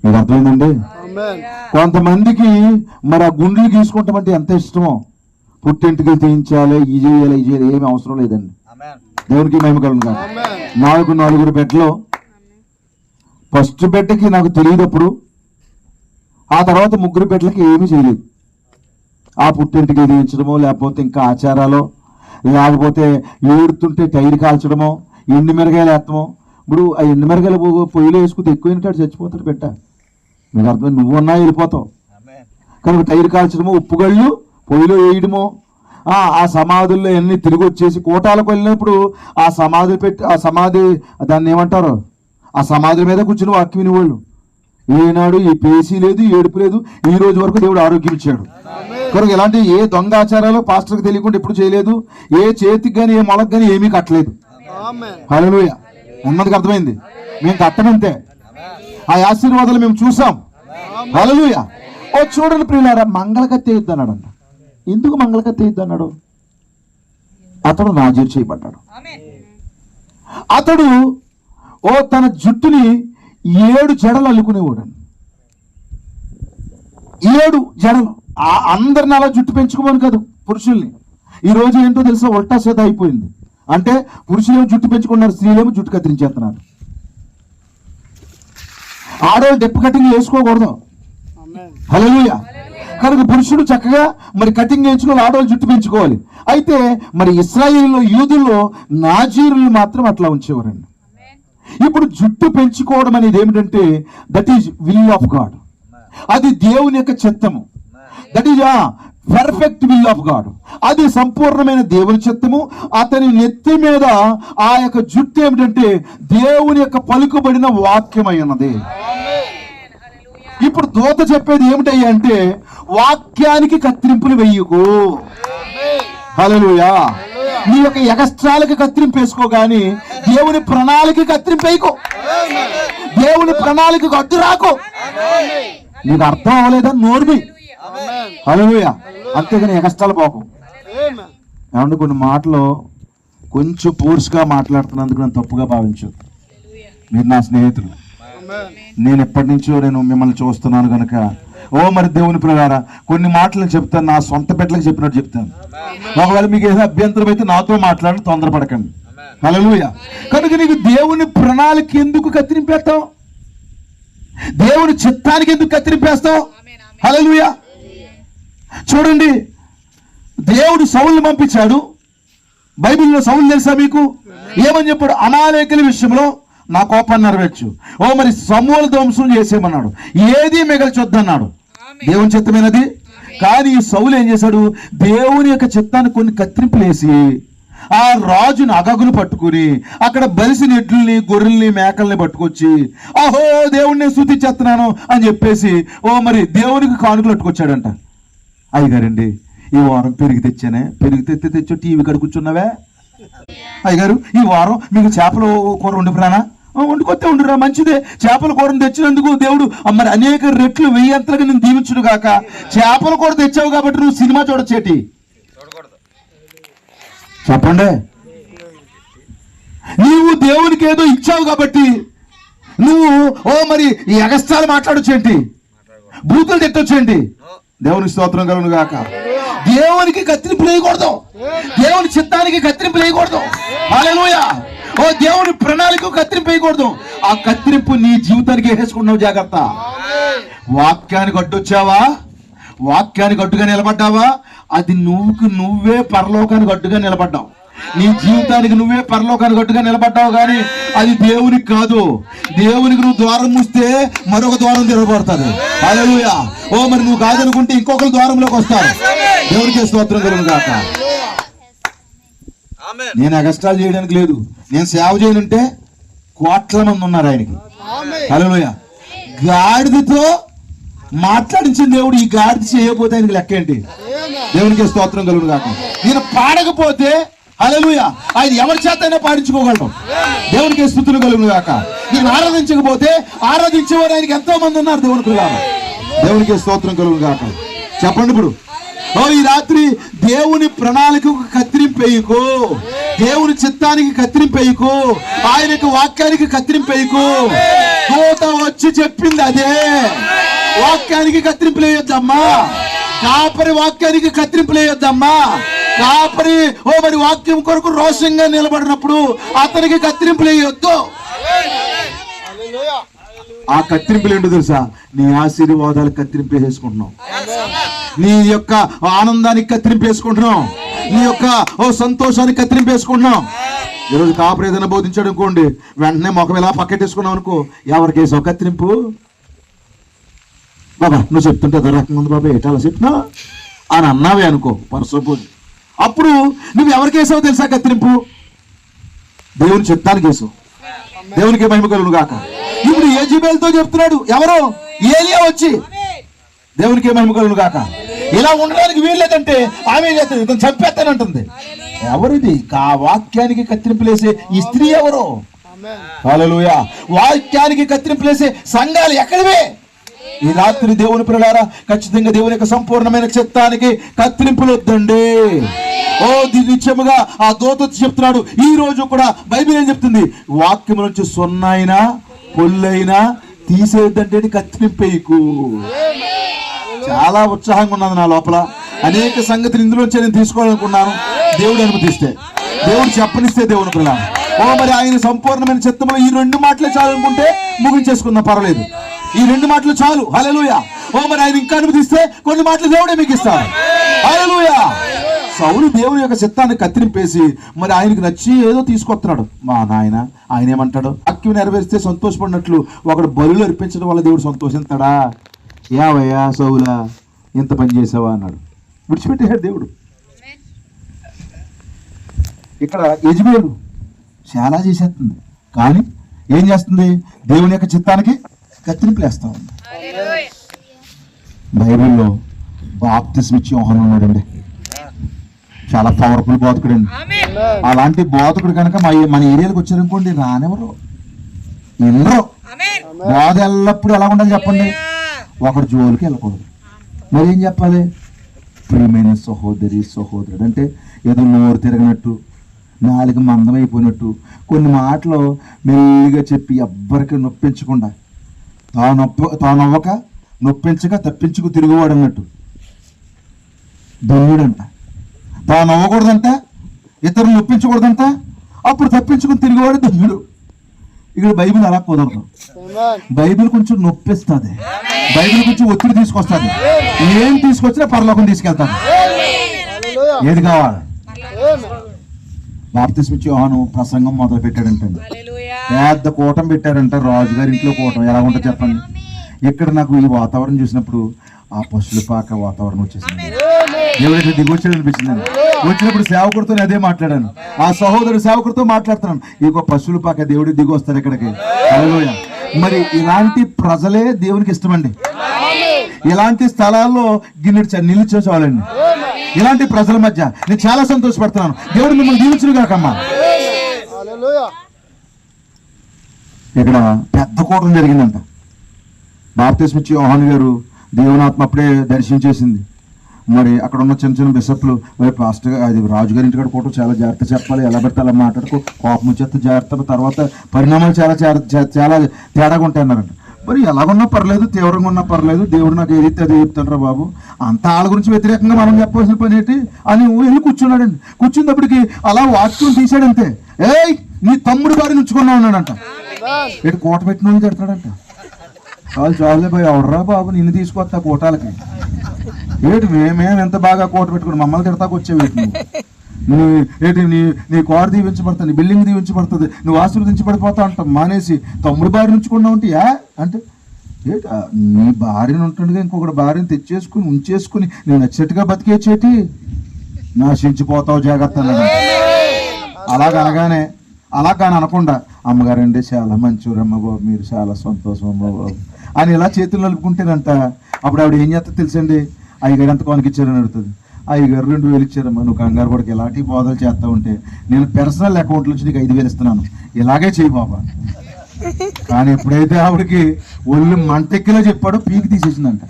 మీకు అర్థమైందండి? కొంతమందికి మరి ఆ గుండ్లు గీసుకుంటామంటే ఎంత ఇష్టమో. పుట్టింటికి తీయించాలి, ఇది చేయాలి, ఇది చేయాలి, ఏమి అవసరం లేదండి. దేవునికి మహిమ కలుగును. 4 బిడ్డలో ఫస్ట్ బిడ్డకి నాకు తెలియదప్పుడు, ఆ తర్వాత 3 బిడ్డలకి ఏమీ చేయలేదు. ఆ పుట్టింటికి తీయించడమో, లేకపోతే ఇంకా ఆచారాలు, లేకపోతే ఏడుతుంటే టైర్ కాల్చడమో, ఎండు మిరగాయలు వేస్తామో. ఇప్పుడు ఆ ఎండు మిరగాయలు పొయ్యిలో వేసుకుంటే ఎక్కువైనట్టు చచ్చిపోతాడు బిడ్డ. మీకు అర్థమైంది? నువ్వు ఉన్నా వెళ్ళిపోతావు. కనుక టైర్ కాల్చడమో, ఉప్పుగళ్ళు పొయ్యిలో వేయడమో, ఆ సమాధుల్లో అన్ని తిరిగి వచ్చేసి కోటాలకు వెళ్ళినప్పుడు ఆ సమాధి పెట్టి, ఆ సమాధి దాన్ని ఏమంటారు, ఆ సమాధుల మీద కూర్చుని వాక్యం వినేవాళ్ళు. ఏనాడు ఈ పేసీ లేదు, ఏడుపు లేదు. ఈ రోజు వరకు దేవుడు ఆరోగ్యం ఇచ్చాడు. కనుక ఇలాంటి ఏ దొంగ ఆచారాలు పాస్టర్కి తెలియకుండా ఎప్పుడు చేయలేదు. ఏ చేతికి కానీ ఏ మొలకు కానీ ఏమీ కట్టలేదు. హల్లెలూయా. ఉన్నదికి అర్థమైంది. మేము కట్టమంతే. ఆ ఆశీర్వాదాలు మేము చూసాం. హల్లెలూయా. ఓ చూడండి ప్రియులారా, మంగళకత్తి వేయద్దు అన్నాడు. ఎందుకు మంగళకత్తి వేయద్దు అన్నాడు? అతడు నాజీరు చేయబడ్డాడు. అతడు తన జుట్టుని 7 జడలు అల్లుకునేవాడు. 7 జడలు. అందరిని అలా జుట్టు పెంచుకోమని కాదు పురుషుల్ని. ఈ రోజు ఏంటో తెలుసా, ఉల్టా సేద అయిపోయింది. అంటే పురుషులేమో జుట్టు పెంచుకున్నారు, స్త్రీలేమో జుట్టు కత్తిరించేస్తున్నారు. ఆడవాళ్ళు డెప్పు కటింగ్ వేసుకోకూడదు. హల్లెలూయా. కనుక పురుషుడు చక్కగా మరి కటింగ్ వేయించుకోవాలి, ఆడవాళ్ళు జుట్టు పెంచుకోవాలి. అయితే మరి ఇశ్రాయేలులో యూదుల్లో నాజీరులు మాత్రం అట్లా ఉంచేవారండి. ఇప్పుడు జుట్టు పెంచుకోవడం అనేది ఏమిటంటే that is will of God. అది దేవుని యొక్క చిత్తము. That is perfect will of God, అది సంపూర్ణమైన దేవుని చిత్తము. అతని నెత్తి మీద ఆ యొక్క జుట్టు ఏమిటంటే దేవుని యొక్క పలుకుబడిన వాక్యమై ఉన్నది. ఇప్పుడు దూత చెప్పేది ఏమిటయ్యా అంటే వాక్యానికి కత్తిరింపులు వెయ్యకు. హల్లెలూయా. నీ యొక్క ఎగస్ట్రాలకి కత్తిరింపు వేసుకో, కానీ దేవుని ప్రణాళిక కత్తిరింపు వేయకు. దేవుని ప్రణాళికకు అడ్డు రాకు. నీకు అర్థం అవ్వలేదా నోర్మి. హల్లెలూయా. అంతేగాని ఎగస్ట్రాలు పోకు. ఏమంటే కొన్ని మాటలు కొంచెం ఫోర్స్గా మాట్లాడుతున్నందుకు నేను తప్పుగా భావించు. మీరు నా స్నేహితులు, నేను ఎప్పటి నుంచో నేను మిమ్మల్ని చూస్తున్నాను కనుక మరి దేవుని ప్రకారం కొన్ని మాటలు చెప్తాను, నా సొంత బిడ్డలకు చెప్పినట్టు చెప్తాను. ఒకవేళ మీకు ఏదో అభ్యంతరం అయితే నాతో మాట్లాడి తొందరపడకండి. హల్లెలూయా. కనుక నీకు దేవుని ప్రణాళిక ఎందుకు కత్తిరింపేస్తావు? దేవుని చిత్తానికి ఎందుకు కత్తిరింపేస్తావు? హల్లెలూయా. చూడండి, దేవుడు సౌలుని పంపించాడు. బైబిల్లో సౌలు తెలుసా మీకు? ఏమని చెప్పాడు? అమాలేకుల విషయంలో నా కోపాన్ని నెరవేర్చు. మరి సమూల ధ్వంసం చేసేయమన్నాడు. ఏది మిగల్చొద్దన్నాడు. దేవుని చిత్తమైనది. కానీ ఈ సౌలు ఏం చేశాడు? దేవుని యొక్క చిత్తాన్ని కొన్ని కత్తిరింపులు వేసి ఆ రాజుని అగగులు పట్టుకుని అక్కడ బలిసిన ఎడ్లని గొర్రెల్ని మేకల్ని పట్టుకొచ్చి అహో దేవుడిని స్తుతించేస్తున్నాను అని చెప్పేసి మరి దేవునికి కానుకలు పట్టుకొచ్చాడంట. అయ్యగారండి, ఈ వారం పెరుగు తెచ్చానే, పెరుగు తెచ్చో టీవీ కాడ కూర్చున్నావే. అయ్యగారు, ఈ వారం మీకు చేపల కూర వండుకురానా? వండుకొస్తే వండురా, మంచిదే. చేపల కూరను తెచ్చినందుకు దేవుడు మరి అనేక రెట్లు 1000 అంతలుగా నేను దీవించుడు గాక. చేపల కూర తెచ్చావు కాబట్టి నువ్వు సినిమా చూడొచ్చేటి చెప్పండి. నీవు దేవునికి ఏదో ఇచ్చావు కాబట్టి నువ్వు మరి ఈ ఎగస్ట్రాలు మాట్లాడొచ్చేంటి, బూతులు తిట్టొచ్చేంటి. దేవునికి స్తోత్రం కలుగును గాక. దేవునికి కత్తిరింపు వేయకూడదు. దేవుని చిత్తానికి కత్తిరింపు వేయకూడదు. హల్లెలూయా. దేవుని ప్రణాళిక కత్తిరింపు వేయకూడదు. ఆ కత్తిరింపు నీ జీవితానికి వేసుకున్నావు. జాగ్రత్త. వాక్యానికి అడ్డొచ్చావా? వాక్యానికి అడ్డుగా నిలబడ్డావా? అది నువ్వే పరలోకానికి అడ్డుగా నిలబడ్డావు. నీ జీవితానికి నువ్వే పరలోకానికి అడ్డుగా నిలబడ్డావు, కానీ అది దేవునికి కాదు. దేవునికి నువ్వు ద్వారం మూస్తే మరొక ద్వారం తెరవబడుతుంది. హల్లెలూయా. మరి నువ్వు కాదనుకుంటే ఇంకొకరు ద్వారంలోకి వస్తారు. దేవునికి స్తోత్రం కలుగును గాక. నేను ఎగస్ట్రాలు చేయడానికి లేదు. నేను సేవ చేయనంటే కోట్ల మంది ఉన్నారు ఆయనకి. హల్లెలూయా. గాడిదతో మాట్లాడించిన దేవుడు ఈ గాడిద చేయకపోతే ఆయనకి లెక్క ఏంటి? దేవునికి స్తోత్రం కలుగును గాక. నేను పాడకపోతే హల్లెలూయా ఆయన ఎవరి చేతైనా పాడించుకోగలరు. దేవునికి స్తుతులు కలుగును గాక. నేను ఆరాధించకపోతే ఆరాధించేవారు ఆయనకి ఎంతో మంది ఉన్నారు. దేవునికి స్తోత్రం కలుగును గాక. చెప్పండి. ఇప్పుడు ఈ రాత్రి దేవుని ప్రణాళికకు కత్తిరింపేయకు, దేవుని చిత్తానికి కత్తిరింపేయకు, ఆయనకు వాక్యానికి కత్తిరింపేయకు. దూత వచ్చి చెప్పింది అదే. వాక్యానికి కత్తిరింపులు వేయొద్దమ్మా. కాపరి వాక్యానికి కత్తిరింపులు వేయొద్దమ్మా. కాపరి మరి వాక్యం కొరకు రోషంగా నిలబడినప్పుడు అతనికి కత్తిరింపులు వేయొద్దు. ఆ కత్తిరింపులు ఏంటో తెలుసా? నీ ఆశీర్వాదాలు కత్తిరింపు వేసుకుంటున్నావు. నీ యొక్క ఆనందానికి కత్తిరింపు వేసుకుంటున్నావు. నీ యొక్క సంతోషానికి కత్తిరింపు వేసుకుంటున్నావు. ఈరోజు కాపరి ఏదైనా బోధించాడు అనుకోండి, వెంటనే మొఖం ఇలా పక్కెట్టేసుకున్నావు అనుకో, ఎవరికి వేసావు కత్తిరింపు? బాబా నువ్వు చెప్తుంటే అదో రకంగా ఉంది బాబా, ఏటాలా చెప్పినా అని అన్నావే అనుకో పరసపోజు. అప్పుడు నువ్వు ఎవరికి వేసావు తెలుసా కత్తిరింపు? దేవుని చిత్తానికి వేసావు. దేవునికి మహిమ కలుగును గాక. ఇప్పుడు యెజబెల్తో చెప్తున్నాడు ఎవరు? ఏలియా వచ్చి దేవునికి మహిమ కలుగును గాక. ఇలా ఉండడానికి వీల్లేదంటే ఆమె ఇతను చంపేస్తానంటుంది. ఎవరిది? ఆ వాక్యానికి కత్తిరింపులేసే ఈ స్త్రీ ఎవరు? హల్లెలూయా. వాక్యానికి కత్తిరింపులేసే సంఘాలు ఎక్కడివే? ఈ రాత్రి దేవుని పిల్లలారా, ఖచ్చితంగా దేవుని యొక్క సంపూర్ణమైన చిత్తానికి కత్తిరింపులు వద్దండి. నిత్యముగా ఆ దూత చెప్తున్నాడు. ఈ రోజు కూడా బైబిల్ ఏం చెప్తుంది? వాక్యం నుంచి సొన్నైనా పొల్లైనా తీసేద్దంటే కత్తిరింపేయకు. చాలా ఉత్సాహంగా ఉన్నది నా లోపల. అనేక సంగతులు ఇందులోంచి నేను తీసుకోవాలనుకున్నాను. దేవుడు అనుమతిస్తే, దేవుడు చెప్పనిస్తే దేవుని పిల్లలారా, మరి ఆయన సంపూర్ణమైన చిత్తములో ఈ 2 మాటలే చాలు అనుకుంటే ముగించేసుకుందాం, పర్వాలేదు. ఈ 2 మాటలు చాలు. హల్లెలూయా. మరి ఆయన ఇంకా అనుమతిస్తే కొన్ని మాటలు దేవుడే మీకు ఇస్తారు. హల్లెలూయా. సౌలు దేవుని యొక్క చిత్తాన్ని కత్తిరింపేసి మరి ఆయనకు నచ్చి ఏదో తీసుకొస్తున్నాడు. మా నాయన ఆయన ఏమంటాడు? వాక్యం నెరవేరిస్తే సంతోషపడినట్లు ఒకడు బలులు అర్పించడం వల్ల దేవుడు సంతోషిస్తాడా? యావయ్యా సౌలా ఇంత పని చేసావా అన్నాడు. విడిచిపెట్టేశాడు దేవుడు. ఇక్కడ యెజబెలు చాలా చేసేస్తుంది, కానీ ఏం చేస్తుంది? దేవుని యొక్క చిత్తానికి కత్తిరింపులు వేస్తా ఉంది. బైబిల్లో బాప్తిస్మ ఇచ్చే యోహాను ఉన్నాడండి, చాలా పవర్ఫుల్ బోధకుడు అండి. అలాంటి బోధకుడు కనుక మన ఏరియాలకు వచ్చారనుకోండి, రానివ్వరు, వినరు. బోధ ఎల్లప్పుడు ఎలా ఉండాలి చెప్పండి? ఒకటి జోలికి వెళ్ళకూడదు. మరి ఏం చెప్పాలి? ప్రియమైన సహోదరి సహోదరుడు అంటే ఏదో నోరు తిరగనట్టు, నాలుగు మందం అయిపోయినట్టు, కొన్ని మాటలు మెల్లిగా చెప్పి ఎవ్వరికి నొప్పించకుండా, తానవ్వక నొప్పించక తప్పించుకు తిరుగువాడు అన్నట్టు ధన్యుడంట. తాను అవ్వకూడదంట, ఇతరులు నొప్పించకూడదంట, అప్పుడు తప్పించుకుని తిరిగేవాడు ధన్యుడు. ఇక్కడ బైబిల్ అలా కుదరదు. బైబిల్ కొంచెం నొప్పిస్తుంది, బైబిల్ కొంచెం ఒత్తిడి తీసుకొస్తుంది. ఏం తీసుకొచ్చినా పరలోకం తీసుకెళ్తాను. ఏది కావాలి? బాప్తిస్మ ఇచ్చే యోహాను ప్రసంగం మొదలు పెట్టాడంటండి. పెద్ద కూటం పెట్టారంట, రాజుగారి ఇంట్లో కూటం. ఎలా ఉంటుంది చెప్పండి? ఇక్కడ నాకు ఈ వాతావరణం చూసినప్పుడు ఆ పశువుల పాక వాతావరణం వచ్చేసింది. దేవుడైతే దిగొచ్చాడు అనిపించిందండి. వచ్చినప్పుడు సేవకుడితో అదే మాట్లాడాను, ఆ సహోదరు సేవకుడితో మాట్లాడుతున్నాను. ఇక పశువుల పాక దేవుడి దిగి వస్తారు ఇక్కడికి. హల్లెలూయా. మరి ఇలాంటి ప్రజలే దేవునికి ఇష్టమండి. ఇలాంటి స్థలాల్లో గిన్నెడు నీళ్ళు చూసేవాళ్ళండి. ఇలాంటి ప్రజల మధ్య నేను చాలా సంతోషపడుతున్నాను. దేవుడు మిమ్మల్ని దీవించును కాకమ్మా. ఇక్కడ పెద్ద కూటం జరిగిందంట. బాప్తిస్మ ఇచ్చే యోహాను గారు దేవునాత్మ అప్పుడే దర్శించేసింది. మరి అక్కడ ఉన్న చిన్న చిన్న బిషప్లు, పాస్టర్ అది రాజుగారి ఇంటికాడ కూటం చాలా జాగ్రత్త చెప్పాలి, ఎలా పడితే అలా మాట్లాడుకో, కోపం వచ్చేస్తే జాగ్రత్త, తర్వాత పరిణామాలు చాలా చాలా తేడాగా ఉంటాయి అన్నారంట. మరి ఎలాగున్నా పర్లేదు, తీవ్రంగా ఉన్నా పర్లేదు, దేవుడు నాకు ఏదైతే అదే చెప్తాడు బాబు, అంత వాళ్ళ గురించి వ్యతిరేకంగా మనం చెప్పాల్సిన పని ఏంటి అని వెళ్ళి కూర్చున్నాడండి. కూర్చున్నప్పటికి అలా వాక్యం తీసాడంతే. ఏయ్ నీ తమ్ముడు బారి నుంచుకున్నా ఉన్నాడంట. ఇటు కూట పెట్టిన వాళ్ళు తిడతాడంట. వాళ్ళు చాలే పోయి ఎవడరా బాబు నిన్ను తీసుకొస్తా కూటాలకి, ఏంటి మేము ఎంత బాగా కోట పెట్టుకుని మమ్మల్ని తిడతాకు వచ్చేవేటి నువ్వు, ఏంటి నీ కారు దీవించబడుతుంది, నీ బిల్డింగ్ దీవించబడుతుంది, నువ్వు ఆశీర్వదించబడిపోతా అంటాం మానేసి తమ్ముడు భార్య ఉంచుకున్నావు అంటే అంటే ఏంటి? నీ భార్యను ఉంటుండగా ఇంకొకటి భార్యను తెచ్చేసుకుని ఉంచేసుకుని నేను నచ్చినట్టుగా బతికేచేటి, నాశించిపోతావు జాగ్రత్త అన్నాడు. అలాగనగానే అలా కానీ అనకుండా, అమ్మగారండి చాలా మంచివారమ్మ బాబు, మీరు చాలా సంతోషం అమ్మ బాబు అని ఇలా చేతులు నలుపుకుంటేనంట. అప్పుడు ఆవిడ ఏం చేస్తా తెలుసండి? అయ్యగారు ఎంత కొనకి ఇచ్చారని అడుగుతుంది. అయ్యగారు 2000 ఇచ్చారమ్మా, నువ్వు కంగారు కూడా ఇలాంటి బోధలు చేస్తా ఉంటే నేను పర్సనల్ అకౌంట్ నుంచి నీకు 5000 ఇస్తున్నాను, ఇలాగే చేయి బాబా. కానీ ఎప్పుడైతే ఆవిడకి ఒళ్ళు మంటెక్కిలో చెప్పాడో పీకి తీసేసిందంట.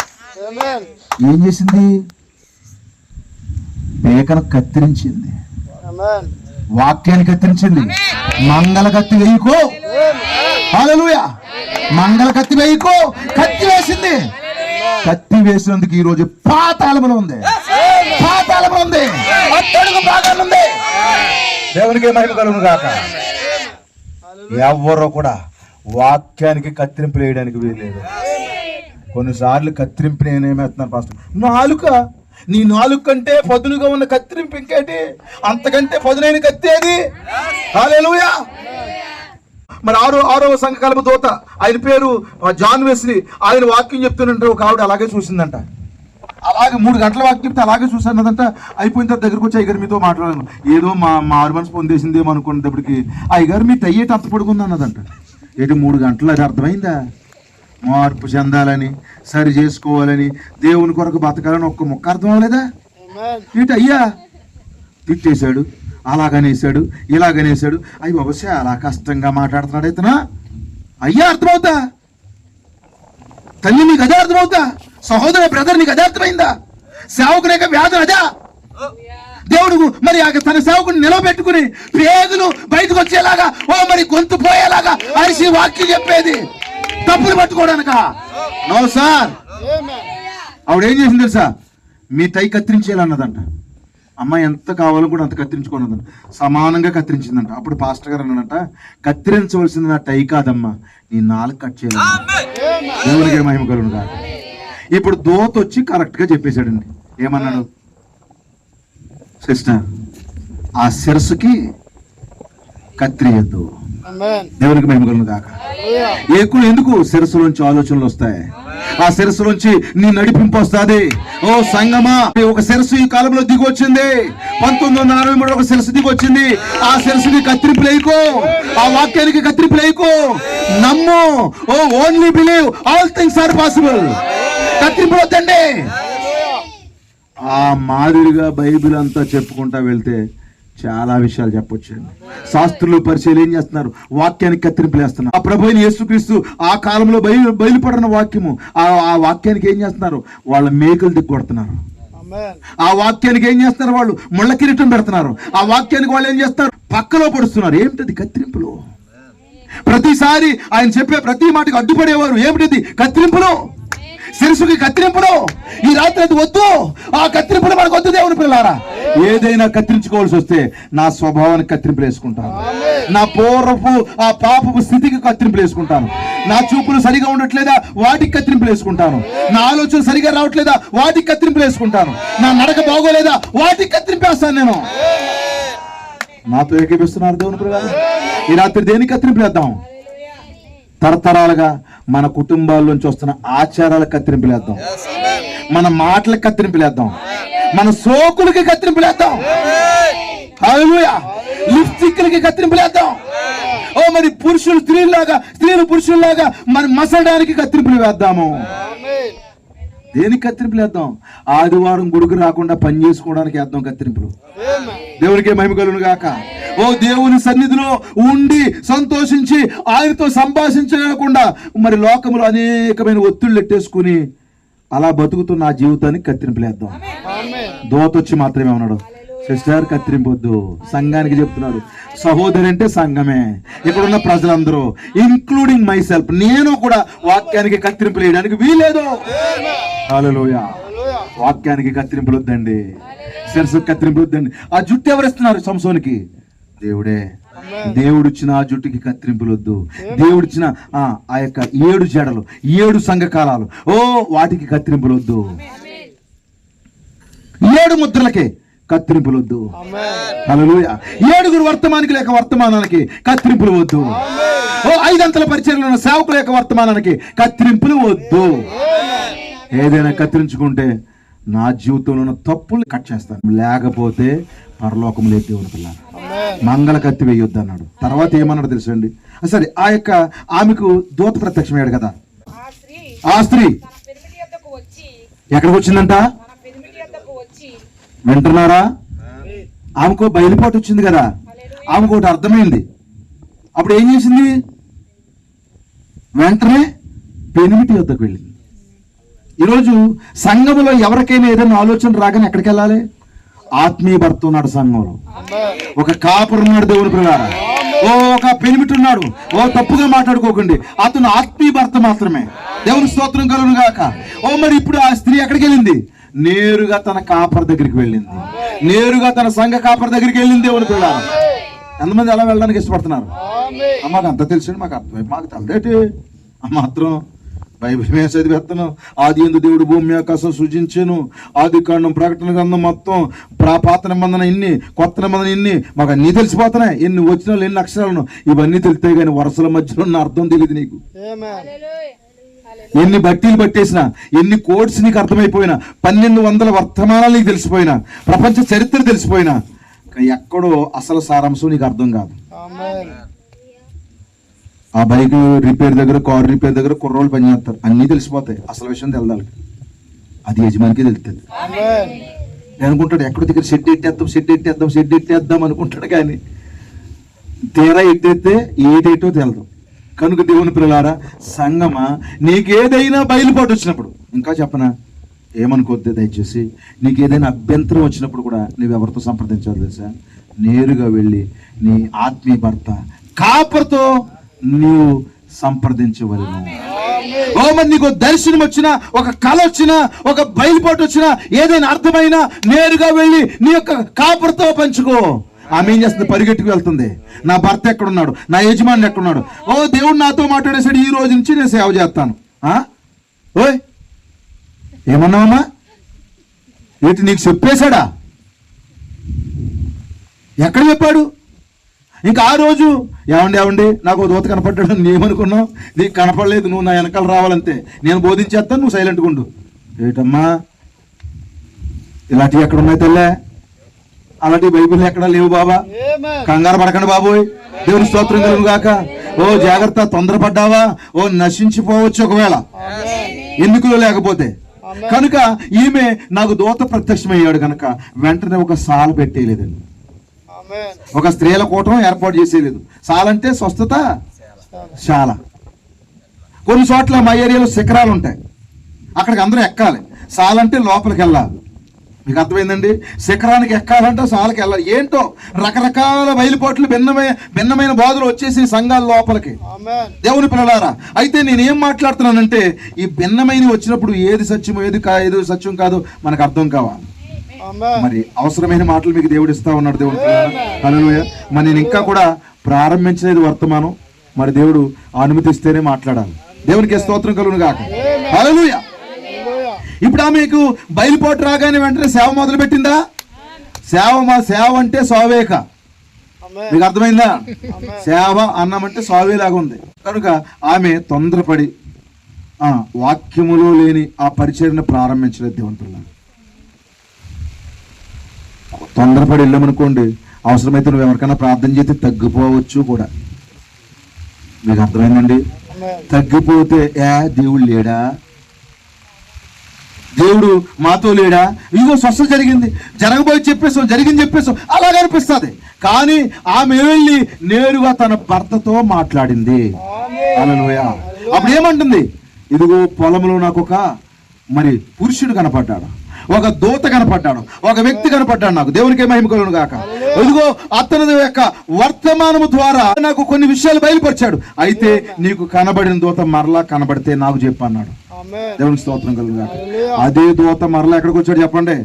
ఏం చేసింది? పేకను కత్తిరించింది, వాక్యాన్ని కత్తిరించింది. మంగళ కత్తి వేయకో, హల్లెలూయా, మంగళ కత్తి వేయకో, కత్తి వేసింది. కత్తి వేసినందుకు ఈ రోజు పాతాళములో ఉంది, పాతాళములో ఉంది, అట్టడుగు భాగాలు ఉంది. దేవునికి మహిమ కలుగును గాక. ఎవరో కూడా వాక్యానికి కత్తిరింపు వేయడానికి వీల్లేదు. కొన్నిసార్లు కత్తిరింపు నేనేమేస్తున్నాను పాస్టర్, నాలుక, నీ నాలుగు కంటే పదునుగా ఉన్న కత్తిరింపు ఇంకేంటి? అంతకంటే పదునైన కత్తి అది. హల్లెలూయా. మరి ఆరో సంఘకాలపు దూత, ఆయన పేరు జాన్ వెస్లీ, ఆయన వాక్యం చెప్తున్నంటే ఒక ఆవిడ అలాగే చూసిందంట. అలాగే 3 గంటల వాక్యం చెప్తే అలాగే చూసానదంట. అయిపోయిన తర్వాత దగ్గరకు వచ్చి అయ్యగారు మీతో మాట్లాడాను, ఏదో మారు మనసు పొందేసిందేమో అనుకునేటప్పటికి అయ్యగారు మీ తయ్యేటి అంత పొడుగుంది అన్నదంట. ఏంటి 3 గంటలు? అది అర్థమైందా? మార్పు చెందాలని, సరి చేసుకోవాలని, దేవుని కొరకు బతకాలని ఒక్క ముక్క అర్థం అవ్వలేదా? ఏంటి అయ్యా తిట్టేశాడు, అలాగనేసాడు, ఇలాగనేసాడు. అయ్యి బాబు చాలా కష్టంగా మాట్లాడుతున్నాడు అయితేనా? అయ్యా అర్థమవుతా? తల్లి నీకు అదే అర్థమవుతా? సహోదర బ్రదర్ నీకు అదే అర్థమైందా? సేవకుని యొక్క వ్యాధి అదా? దేవుడు మరి తన సేవకుని నిలబెట్టుకుని పేగులు బయటకు వచ్చేలాగా, ఓ మరి గొంతు పోయేలాగా అరిసి వాక్యం చెప్పేది తప్పులు పట్టుకోవడానిక? No sir. ఆవిడ ఏం చేసింది తెలుసా? మీ టై కత్తిరించేయాలన్నదంట. అమ్మాయి ఎంత కావాలో కూడా అంత కత్తిరించుకున్నదంట, సమానంగా కత్తిరించిందంట. అప్పుడు పాస్టర్ గారు అన్నాడంట, కత్తిరించవలసింది నా టై కాదమ్మా, నీ నాలుగు కట్ చేయాలి. దేవునికి మహిమ కలుగును గాక. ఇప్పుడు దూత వచ్చి కరెక్ట్ గా చెప్పేశాడండి. ఏమన్నాడు? సిస్టర్, ఆ శిరస్సుకి కత్తిరియద్దు. దేవునికి మహిమ కలుగును గాక. ఎందుకు శిరస్సులోంచి ఆలోచనలు వస్తాయి, ఆ శిరస్సులోంచి నీ నడిపింపు వస్తుంది. ఓ సంగమా, ఒక శిరస్సు ఈ కాలంలో దిగి వచ్చింది. 1943 ఒక శిరస్సు దిగి వచ్చింది. ఆ శిరస్సుకి కత్తిరింపు లేకో, ఆ వాక్యానికి కత్తిరింపు లేకో, నమ్ము. Oh only believe, all things are possible. కత్తిరింపు వద్దండి. ఆ మాదిరిగా బైబిల్ అంతా చెప్పుకుంటా వెళ్తే చాలా విషయాలు చెప్పొచ్చండి. శాస్త్రులు పరిచయం ఏం చేస్తున్నారు, వాక్యానికి కత్తిరింపులు వేస్తున్నారు. ఆ ప్రభు అయిన యేసుక్రీస్తు ఆ కాలంలో బయలుపడిన వాక్యము, ఆ వాక్యానికి ఏం చేస్తున్నారు, వాళ్ళ మేకులు దిక్కొడుతున్నారు. ఆ వాక్యానికి ఏం చేస్తున్నారు, వాళ్ళు ముళ్ళ కిరీటం పెడుతున్నారు. ఆ వాక్యానికి వాళ్ళు ఏం చేస్తున్నారు, పక్కలో పడుస్తున్నారు. ఏమిటది? కత్తిరింపులు. ప్రతిసారి ఆయన చెప్పే ప్రతి మాటకు అడ్డుపడేవారు. ఏమిటది? కత్తిరింపులు. శిరస్సుకి కత్తిరింపులు. ఈ రాత్రి అది వద్దు, ఆ కత్తిరింపులు మనకు వద్దు. దేవుని పిల్లారా, ఏదైనా కత్తిరించుకోవాల్సి వస్తే నా స్వభావానికి కత్తిరింపులు వేసుకుంటాను, నా పూర్వపు ఆ పాపపు స్థితికి కత్తిరింపులు వేసుకుంటాను, నా చూపులు సరిగా ఉండట్లేదా వాటికి కత్తిరింపులు వేసుకుంటాను, నా ఆలోచన సరిగా రావట్లేదా వాటికి కత్తిరింపులు వేసుకుంటాను, నా నడక బాగోలేదా వాటికి కత్తిరింపు వేస్తాను. నేను నాతో ఏకీపిస్తున్నారు దేవుని పిల్లారా. ఈ రాత్రి దేనికి కత్తిరింపులు వేద్దాం? తరతరాలుగా మన కుటుంబాల్లోంచి వస్తున్న ఆచారాలకు కత్తిరింపులేద్దాం, మన మాటలకు కత్తిరింపులేద్దాం, మన సోకులకి కత్తిరింపులేద్దాం, హల్లెలూయా, లిప్స్టిక్లకి కత్తిరింపులేద్దాం. ఓ మరి పురుషులు స్త్రీలాగా, స్త్రీలు పురుషుల్లాగా మరి మసడానికి కత్తిరింపులు వేద్దాము. దేనికి కత్తిరింపులు వేద్దాం? ఆదివారం గుడికి రాకుండా పని చేసుకోవడానికి వేద్దాం కత్తిరింపులు. దేవునికి మహిమ కలుగును గాక. ఓ దేవుని సన్నిధిలో ఉండి సంతోషించి ఆయనతో సంభాషించకుండా మరి లోకములో అనేకమైన ఒత్తిళ్ళు ఎట్టేసుకుని అలా బతుకుతున్న ఆ జీవితానికి కత్తిరింపులేద్దాం. దోతొచ్చి మాత్రమే ఉన్నాడు, సిస్టర్ కత్తిరింపొద్దు. సంఘానికి చెప్తున్నాడు. సహోదరి అంటే సంఘమే, ఇక్కడున్న ప్రజలందరూ ఇంక్లూడింగ్ మై సెల్ఫ్, నేను కూడా వాక్యానికి కత్తిరింపులు వేయడానికి వీలేదు. హల్లెలూయా. వాక్యానికి కత్తిరింపులు వద్దండి, శిరస్సుకు కత్తిరింపులు వద్దండి. ఆ జుట్టు ఎవరిస్తున్నారు సంసోనికి? దేవుడే. దేవుడిచ్చిన ఆ జుట్టుకి కత్తిరింపులు వద్దు. దేవుడిచ్చిన ఆ యొక్క 7 జడలు, 7 సంఘకాలాలు, ఓ వాటికి కత్తిరింపులు వద్దు. 7 ముద్రలకే కత్తిరింపులు వద్దు. హల్లెలూయా. 7 వర్తమానికి లేక వర్తమానానికి కత్తిరింపులు వద్దు. ఓ 5 అంతల పరిచర్యలో ఉన్న సేవకుల యొక్క వర్తమానానికి కత్తిరింపులు వద్దు. ఏదైనా కత్తిరించుకుంటే నా జీవితంలో ఉన్న తప్పులు కట్ చేస్తాను, లేకపోతే పరలోకం లేదు. దేవుని పిల్లలు, మంగళ కత్తి వేయొద్దు అన్నాడు. తర్వాత ఏమన్నాడు తెలుసండి? సరే, ఆ యొక్క ఆమెకు దూత ప్రత్యక్షమయ్యాడు కదా. ఆ స్త్రీ ఎక్కడికి వచ్చిందంట? వింటున్నారా? ఆమెకు బయలుపాటు వచ్చింది కదా. ఆమెకు ఒకటి అర్థమైంది. అప్పుడు ఏం చేసింది? వెంటనే పెనిమిటి వద్దకు వెళ్ళింది. ఈరోజు సంఘములో ఎవరికైనా ఏదైనా ఆలోచన రాగానే ఎక్కడికి వెళ్ళాలి? ఆత్మీయ భర్త ఉన్నాడు సంఘంలో, ఒక కాపురు ఉన్నాడు. దేవుని పిల్లారా, ఓ ఒక పెనిమిటి ఉన్నాడు. ఓ తప్పుగా మాట్లాడుకోకండి, అతను ఆత్మీయ భర్త మాత్రమే. దేవుని స్తోత్రం కలుగును గాక. ఓ మరి ఇప్పుడు ఆ స్త్రీ ఎక్కడికి వెళ్ళింది? నేరుగా తన కాపర్ దగ్గరికి వెళ్ళింది, నేరుగా తన సంఘ కాపర్ దగ్గరికి వెళ్ళింది. దేవుని పిల్లారా, ఎంతమంది అలా వెళ్ళడానికి ఇష్టపడుతున్నారు? మాకు అంత తెలిసి మాకు అర్థమైపు మాకు తెలదేటి మాత్రం బైబిల్ మేము చదివేస్తున్నాం. ఆది యందు దేవుడు భూమి ఆకాశం సృజించాను, ఆది కాండం ప్రకటన గ్రంథం మొత్తం పాత నిబంధన ఇన్ని, కొత్త నిబంధన ఇన్ని, మాకు అన్ని తెలిసిపోతున్నాయి. ఎన్ని వచనాలు, ఎన్ని అక్షరాలను, ఇవన్నీ తెలుస్తాయి కానీ వరుసల మధ్యలో ఉన్న అర్థం తెలియదు నీకు. ఎన్ని బట్టీలు పట్టేసినా, ఎన్ని కోడ్స్ నీకు అర్థమైపోయినా, 1200 వర్తమానాలు నీకు తెలిసిపోయినా, ప్రపంచ చరిత్ర తెలిసిపోయినా, ఎక్కడో అసలు సారాంశం నీకు అర్థం కాదు. ఆ బైక్ రిపేర్ దగ్గర, కార్ రిపేర్ దగ్గర కుర్రోళ్ళు పనిచేస్తారు, అన్నీ తెలిసిపోతాయి. అసలు విషయం తెలదాలి, అది యజమానికి తెలుస్తుంది. అనుకుంటాడు ఎక్కడో దగ్గర షెడ్ ఎట్టేద్దాం అనుకుంటాడు, కానీ తీరా ఎట్టేస్తే ఏటేటో తెలదు. కనుక దేవుని పిల్లలారా, సంగమా, నీకేదైనా బయలుపాటు వచ్చినప్పుడు, ఇంకా చెప్పనా, ఏమనుకోద్దే దయచేసి, నీకు ఏదైనా అభ్యంతరం వచ్చినప్పుడు కూడా నువ్వెవరితో సంప్రదించాలి తెలుసా? నేరుగా వెళ్ళి నీ ఆత్మీయ భర్త కాపర్తో నీవు సంప్రదించవలను. ఓ మరి నీకు దర్శనం వచ్చినా, ఒక కళ వచ్చినా, ఒక బయలుపాటు వచ్చినా, ఏదైనా అర్థమైనా నేరుగా వెళ్ళి నీ యొక్క కాపర్తో పంచుకో. ఆమె ఏం చేస్తుంది? పరిగెట్టుకు వెళ్తుంది. నా భర్త ఎక్కడున్నాడు, నా యజమాని ఎక్కడున్నాడు? ఓ దేవుడు నాతో మాట్లాడేసాడు, ఈ రోజు నుంచి నేను సేవ చేస్తాను. ఓయ్ ఏమన్నావమ్మా? ఏంటి నీకు చెప్పేశాడా? ఎక్కడ చెప్పాడు? ఇంకా ఆ రోజు ఏమండి నాకు ఓ దూత కనపడ్డాడు, నేనేమనుకున్నావు, నీకు కనపడలేదు, నువ్వు నా వెనకాల రావాలంతే, నేను బోధించేస్తాను, నువ్వు సైలెంట్గా ఉండు. ఏటమ్మా ఇలాంటివి ఎక్కడ ఉన్నాయి తెల్లే? అలాంటి బైబిల్ ఎక్కడా లేవు బాబా. కంగారు పడకండి బాబోయ్, దేవుని స్తోత్రం కలుగును గాక. ఓ జాగ్రత్త, తొందరపడ్డావా ఓ నశించిపోవచ్చు ఒకవేళ, ఎన్నికలు లేకపోతే. కనుక ఈమె నాకు దూత ప్రత్యక్షమయ్యాడు కనుక వెంటనే ఒక సాల పెట్టేయలేదండి, ఒక స్త్రీల కూటం ఏర్పాటు చేసేయలేదు. సాలంటే స్వస్థత శాల. కొన్ని చోట్ల మా ఏరియాలో శిఖరాలు ఉంటాయి, అక్కడికి అందరూ ఎక్కాలి. సాలంటే లోపలికి వెళ్ళాలి. మీకు అర్థమైందండి? శిఖరానికి ఎక్కాలంటే సాలకి వెళ్ళాలి. ఏంటో రకరకాల బయలుపాట్లు భిన్నమైన బాధలు వచ్చేసి సంఘాల లోపలికి. దేవుని పిల్లలారా, అయితే నేనేం మాట్లాడుతున్నానంటే ఈ భిన్నమైన వచ్చినప్పుడు ఏది సత్యం ఏది సత్యం కాదు మనకు అర్థం కావాలి. మరి అవసరమైన మాటలు మీకు దేవుడు ఇస్తా ఉన్నాడు. దేవుని పిల్లలారా, హల్లెలూయా. మరి నేను ఇంకా కూడా ప్రారంభించలేదు వర్తమానం, మరి దేవుడు అనుమతిస్తేనే మాట్లాడాలి. దేవునికి స్తోత్రం కలుగును గాక. హల్లెలూయా. ఇప్పుడు ఆమెకు బయలుపాటు రాగానే వెంటనే సేవ మొదలు పెట్టిందా? సేవ అంటే సావేక. మీకు అర్థమైందా? సేవ అన్నమంటే సావేలాగా ఉంది. కనుక ఆమె తొందరపడి వాక్యములో లేని ఆ పరిచర్యను ప్రారంభించలేదు. దేవుని తొందరపడి వెళ్ళామనుకోండి, అవసరమైతే నువ్వు ఎవరికైనా ప్రార్థన చేస్తే తగ్గిపోవచ్చు కూడా. మీకు అర్థమైందండి? తగ్గిపోతే దేవుడు లేడా, దేవుడు మాతో లేడా, ఇదిగో స్వస్థత జరగబోయి చెప్పేసాం, జరిగింది చెప్పేసాం, అలాగే అనిపిస్తుంది. కానీ ఆమె వెళ్ళి నేరుగా తన భర్తతో మాట్లాడింది. హల్లెలూయా. అప్పుడు ఏమంటుంది? ఇదిగో పొలంలో నాకు ఒక మరి పురుషుడు కనపడ్డాడు, ఒక దూత కనపడ్డాడు, ఒక వ్యక్తి కనపడ్డాడు, నాకు దేవునికే మహిమ కలుగును గాక. ఇదిగో అతని యొక్క వర్తమానము ద్వారా నాకు కొన్ని విషయాలు బయలుపరిచాడు. అయితే నీకు కనబడిన దూత మరలా కనబడితే నాకు చెప్పన్నాడు. దేవునికి స్తోత్రం కలుగును గాక. అదే దూత మరలా ఎక్కడికి వచ్చాడు చెప్పండి?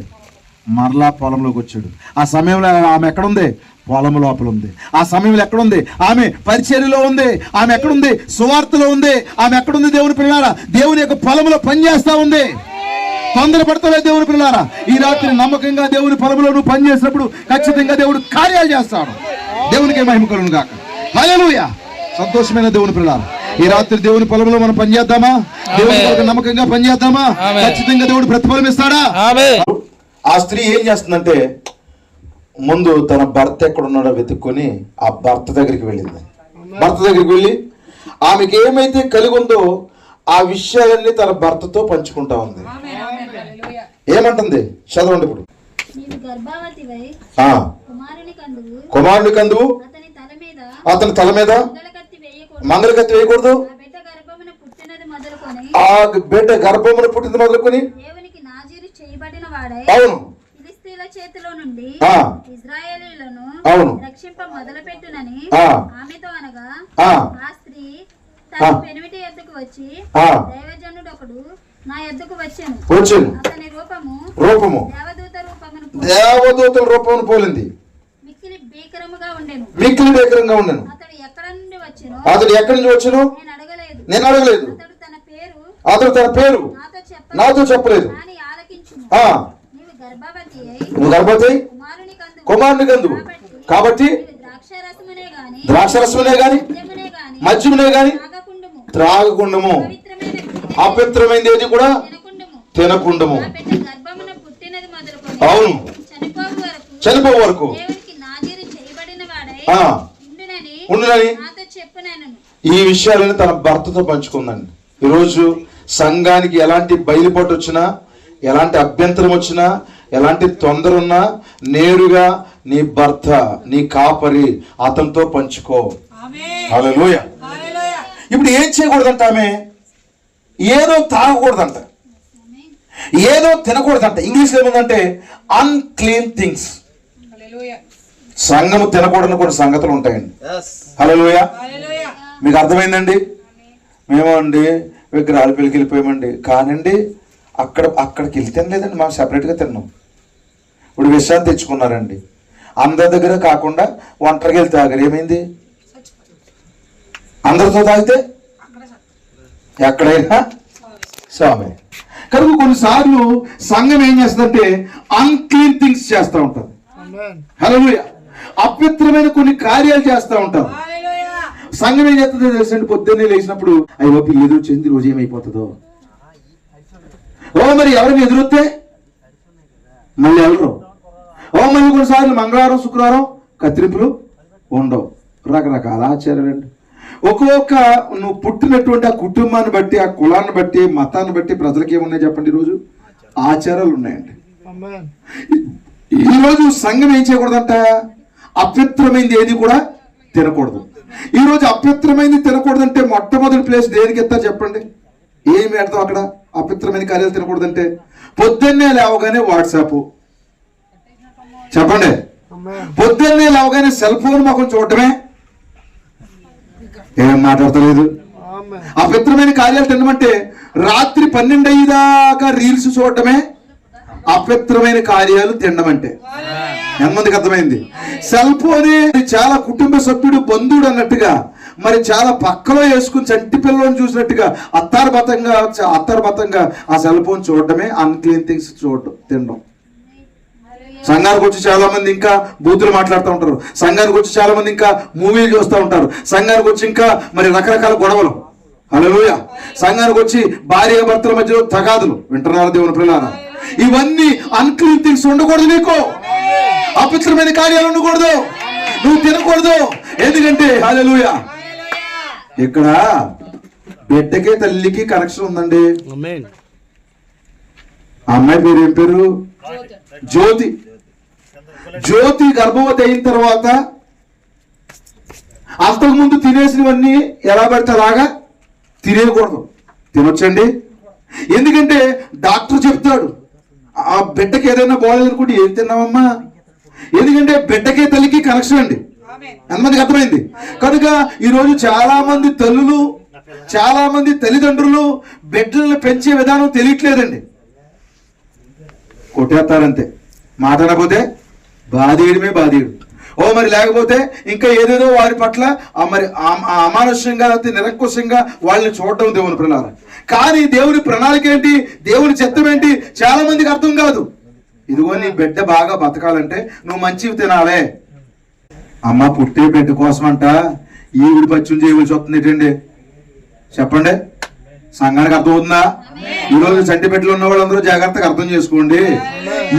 మరలా పొలంలోకి వచ్చాడు. ఆ సమయంలో ఆమె ఎక్కడుంది? పొలం లోపల ఉంది. ఆ సమయంలో ఎక్కడుంది? ఆమె పరిచర్యలో ఉంది. ఆమె ఎక్కడుంది? సువార్తలో ఉంది. ఆమె ఎక్కడుంది? దేవుని పిల్లారా, దేవుని యొక్క పొలంలో పనిచేస్తా ఉంది. తొందరపడతలే దేవుని పిల్లారా. ఈ రాత్రి నమ్మకంగా దేవుని పొలంలో నువ్వు పనిచేసినప్పుడు ఖచ్చితంగా దేవుడు కార్యాలు చేస్తాడు. దేవునికి మహిమ కలుగును గాక. హల్లెలూయా. సంతోషమైన దేవుని పిల్లారా, ఈ రాత్రి దేవుని పొలంలో మనం పనిచేద్దామా? దేవుని నమ్మకంగా పనిచేద్దామా? ఖచ్చితంగా దేవుడు ప్రతిఫలం ఇస్తాడా? ఆ స్త్రీ ఏం చేస్తుందంటే ముందు తన భర్త ఎక్కడున్నాడో వెతుక్కొని ఆ భర్త దగ్గరికి వెళ్ళింది. భర్త దగ్గరికి వెళ్ళి ఆమెకి ఏమైతే కలిగి ఉందో ఆ విషయాలన్నీ తన భర్తతో పంచుకుంటా ఉంది. ఏమంటుంది చదవండి. ఇప్పుడు కుమారుని కందువు, అతని తల మీద మంగళకత్తి వేయకూడదు, ఆ బిడ్డ గర్భమున పుట్టింది మొదలుకొని అవును చేతిలో నుండి ఇశ్రాయేలీయులను రక్షింప మొదలుపెట్టునని ఆమెతో అనగా ఆ స్త్రీ తన పెనిమిటి ఎద్దుకు వచ్చి దైవజనుడు ఒకడు నా ఎద్దుకు వచ్చాను, అతని రూపము దేవదూతల రూపమును పోలింది, మిక్కిలి భీకరంగా ఉండెను. అతడు ఎక్కడి నుంచి వచ్చాను నేను అడగలేదు. అతడు తన పేరు నాతో చెప్పలేదు. నువ్వు గర్భవతి కుమారుని కందు కాబట్టి ద్రాక్షరసమునే గాని మద్యమునే గాని త్రాగకుండము, అపవిత్రమైనది ఏది కూడా తినకుండము. అవును, చనిపో వరకు ఉండునని ఈ విషయాలను తన భర్తతో పంచుకుందండి. ఈరోజు సంఘానికి ఎలాంటి బయలుపాటు వచ్చినా, ఎలాంటి అభ్యంతరం వచ్చినా, ఎలాంటి తొందర ఉన్నా నేరుగా నీ భర్త, నీ కాపరి అతనితో పంచుకో. హల్లెలూయా. ఇప్పుడు ఏం చేయకూడదంట? ఆమె ఏదో తాగకూడదంట, ఏదో తినకూడదంట. ఇంగ్లీష్ ఏముందంటే అన్క్లీన్ థింగ్స్. సంఘము తినకూడని కొన్ని సంగతులు ఉంటాయండి. హల్లెలూయా. మీకు అర్థమైందండి? మేము అండి విగ్రహాలు పెళ్ళికి వెళ్ళిపోయామండి, కానండి అక్కడికి వెళ్ళి తినలేదండి, మనం సెపరేట్గా తిన్నాం. ఇప్పుడు విషయాన్ని తెచ్చుకున్నారండి, అందరి దగ్గర కాకుండా ఒంటరిగా వెళ్తే తాగారు. ఏమైంది? అందరితో తాగితే ఎక్కడైనా స్వామి. కనుక కొన్నిసార్లు సంఘం ఏం చేస్తుందంటే అన్క్లీన్ థింగ్స్ చేస్తూ ఉంటుంది. హల్లెలూయా. అపవిత్రమైన కొన్ని కార్యాలు చేస్తూ ఉంటారు. సంఘం ఏం చేస్తుందో తెలుసండి, పొద్దున్నే లేచినప్పుడు అయ్యో పిల్లి ఎదురు వచ్చింది, రోజు ఏమైపోతుందో. మరి ఎవరిని ఎదురొస్తే మళ్ళీ వెళ్ళరు. మళ్ళీ కొన్నిసార్లు మంగళవారం శుక్రవారం కత్తిరింపులు ఉండవు. రకరకాల ఆచారాలండి. ఒక్కొక్క నువ్వు పుట్టినటువంటి ఆ కుటుంబాన్ని బట్టి, ఆ కులాన్ని బట్టి, మతాన్ని బట్టి ప్రజలకి ఏమున్నాయి చెప్పండి, ఈరోజు ఆచారాలు ఉన్నాయండి. ఈరోజు సంఘం ఏం చేయకూడదంట, అపవిత్రమైనది ఏది కూడా తినకూడదు. ఈరోజు అపవిత్రమైనది తినకూడదంటే మొట్టమొదటి ప్లేస్ దేనికి ఎత్తారు చెప్పండి? ఏమి పెడతావు అక్కడ? అపవిత్రమైన కార్యాలు తినకూడదంటే పొద్దున్నే లేవగానే వాట్సాప్ చెప్పండి, పొద్దున్నే లేవగానే సెల్ ఫోన్ మొఖం చూడటమే, ఏం మాట్లాడతలేదు. అపవిత్రమైన కార్యాలు తినమంటే రాత్రి 12 అయ్యేదాకా రీల్స్ చూడటమే అపవిత్రమైన కార్యాలు తినమంటే. ఎంతమందికి అర్థమైంది? సెల్ ఫోనే చాలా కుటుంబ సభ్యుడు, బంధువుడు అన్నట్టుగా, మరి చాలా పక్కలో వేసుకుని చంటి పిల్లని చూసినట్టుగా అత్తర్బతంగా ఆ సెల్ ఫోన్ చూడటమే అన్క్లీన్ థింగ్స్ చూడటం, తినడం. సంఘానికి వచ్చి చాలా మంది ఇంకా బూతులు మాట్లాడుతూ ఉంటారు. సంఘానికి వచ్చి చాలా మంది ఇంకా మూవీలు చూస్తూ ఉంటారు. సంఘానికి వచ్చి ఇంకా మరి రకరకాల గొడవలు. హల్లెలూయా. సంఘానికి వచ్చి భార్య భర్తల మధ్యలో తగాదులు. వింటున్నారా దేవుని పిల్లలారా? ఇవన్నీ అన్క్లీన్ థింగ్స్ ఉండకూడదు. నీకు అపవిత్రమైన కార్యాలు ఉండకూడదు, నువ్వు తినకూడదు. ఎందుకంటే హల్లెలూయా, ఇక్కడ బిడ్డకి తల్లికి కనెక్షన్ ఉందండి. ఆ అమ్మాయి పేరు ఏం పేరు? జ్యోతి. జ్యోతి గర్భవతి అయిన తర్వాత అంతకుముందు తినేసినవన్నీ ఎలా పడితే అలాగా తినేయకూడదు. తినొచ్చండి. ఎందుకంటే డాక్టర్ చెప్తాడు, ఆ బిడ్డకి ఏదైనా బాగాలేదనుకుంటే ఏం తిన్నావమ్మా. ఎందుకంటే బిడ్డకే తల్లికి కనెక్షన్ అండి. ఎంతమందికి అర్థమైంది? కనుక ఈరోజు చాలా మంది తల్లులు, చాలా మంది తల్లిదండ్రులు బిడ్డలను పెంచే విధానం తెలియట్లేదండి. కొట్టేస్తారంతే, మాట్లాడకపోతే బాధేయడమే బాధేయడు. మరి లేకపోతే ఇంకా ఏదేదో వారి పట్ల మరి అమానుష్యంగా, నిరంకుశంగా వాళ్ళని చూడటం దేవుని ప్రణాళిక. కానీ దేవుని ప్రణాళిక ఏంటి, దేవుని చిత్తం ఏంటి చాలా మందికి అర్థం కాదు. ఇదిగో నీ బిడ్డ బాగా బతకాలంటే నువ్వు మంచివి తినాలే. అమ్మ పుట్టే బిడ్డ కోసమంట ఈవిడి పచ్చులు చేయవలసి వస్తుంది ఏంటండి చెప్పండి? సంఘానికి అర్థమవుతుందా? ఈరోజు చంటి బిడ్డలు ఉన్న వాళ్ళందరూ జాగ్రత్తగా అర్థం చేసుకోండి.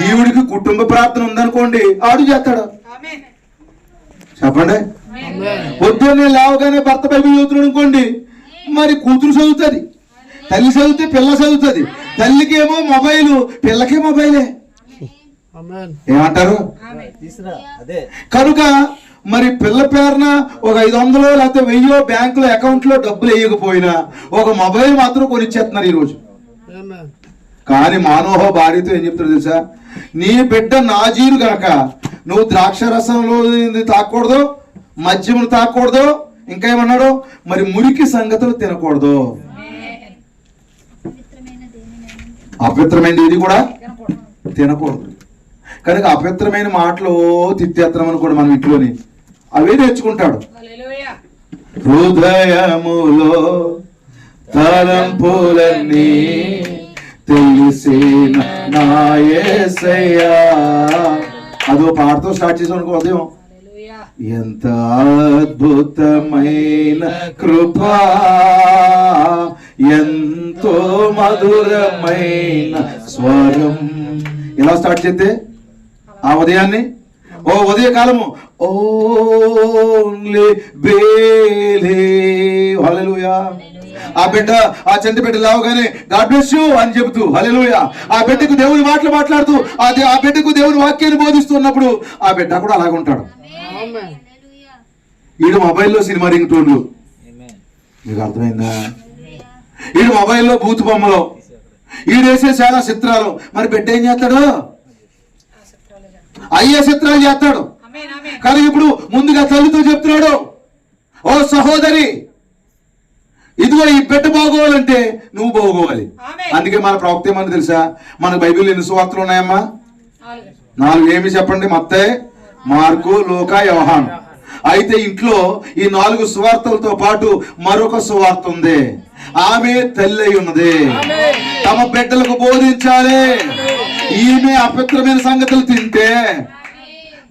ఈవిడికి కుటుంబ ప్రార్థన ఉందనుకోండి, ఆడు చేస్తాడు. చెప్పండి. పొద్దున్నే లేవగానే భర్త బైబిల్ చదువుతున్నాడు అనుకోండి, మరి కూతురు చదువుతుంది, తల్లి చదివితే పిల్ల చదువుతుంది. తల్లికి ఏమో మొబైల్, పిల్లకే మొబైలే. ఏమంటారు? కనుక మరి పిల్ల పేరున ఒక 500 లేకపోతే 1000 బ్యాంకులో అకౌంట్ లో డబ్బులు వేయకపోయినా ఒక మొబైల్ మాత్రం కొనిచ్చేస్తున్నారు ఈరోజు. కానీ మానోహో భార్యతో ఏం చెప్తారు తెలుసా? నీ బిడ్డ నాజీరు గనక నువ్వు ద్రాక్ష రసంలో తాకూడదు, మద్యమును తాకూడదు, ఇంకా ఏమన్నాడు మరి మురికి సంగతులు తినకూడదు. అపవిత్రమైనది ఇది కూడా తినకూడదు. కనుక అపవిత్రమైన మాటలు తిట్టేస్తున్నాం అనుకోండి మనం ఇంట్లోని, అవే నేర్చుకుంటాడు. హృదయములో తలంపులన్నీ తెలిసిన నా యేసయ్యా. అదో పాటతో స్టార్ట్ చేసాం అనుకో ఉదయం. ఎంత అద్భుతమైన కృపా, ఎంతో మధురమైన స్వరం. ఇలా స్టార్ట్ చేస్తే ఆ ఉదయాన్ని, ఓ ఉదయకాలము ఓన్లీ బేలే. హల్లెలూయా. ఆ బిడ్డ, ఆ చంటి బిడ్డ లేవగానే గాడ్ బ్లెస్ యు అని చెబుతూ హల్లెలూయా, ఆ బిడ్డకు దేవుని మాటలు మాట్లాడుతూ ఆ బిడ్డకు దేవుని వాక్యాన్ని బోధిస్తున్నప్పుడు ఆ బిడ్డ కూడా అలాగే ఉంటాడు. ఈడు మొబైల్లో సినిమా రింగ్ టోన్లు, మీకు అర్థమైందా? ఈడు మొబైల్లో బూతు బొమ్మలు, ఈడేసే చాలా చిత్రాలు. మరి బిడ్డ ఏం చేస్తాడు? అయ్యే చిత్రాలు చేస్తాడు. కానీ ఇప్పుడు ముందుగా తల్లితో చెప్తున్నాడు, ఓ సహోదరి, ఇదిగో ఈ బిడ్డ బాగోవాలంటే నువ్వు బాగోవాలి. అందుకే మన ప్రవక్త ఏమని తెలుసా? మన బైబిల్ ఎన్ని సువార్తలు ఉన్నాయమ్మా? 4. ఏమి చెప్పండి? మత్తయి, మార్కు, లూకా, యోహాను. అయితే ఇంట్లో ఈ 4 సువార్తలతో పాటు మరొక సువార్త ఉంది. ఆమె తల్లి అయి ఉన్నది, తమ బిడ్డలకు బోధించాలి. ఈమె అపవిత్రమైన సంగతులు తింటే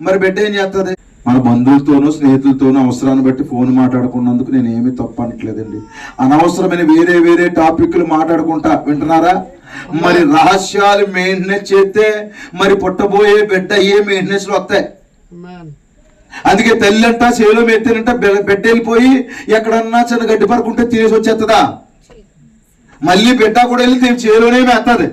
మరి బిడ్డ ఏం చేస్తుంది? మన బంధువులతోనూ స్నేహితులతోనూ అవసరాన్ని బట్టి ఫోన్ మాట్లాడుకున్నందుకు నేను ఏమీ తప్పు అనట్లేదండి. అనవసరమైన వేరే వేరే టాపిక్లు మాట్లాడుకుంటా వింటున్నారా? మరి రహస్యాలు మెయింటెనెన్స్ చేస్తే మరి పుట్టబోయే బిడ్డ ఏ మెయింటెనెన్స్లు వస్తాయి. అందుకే తల్లి అంట చేలో మెత్తనంట బిడ్డ వెళ్ళిపోయి ఎక్కడన్నా చిన్న గడ్డి పరుకుంటే తినేసి వచ్చేస్తుందా? మళ్ళీ బిడ్డ కూడా వెళ్ళి చేలోనే మెత్తది.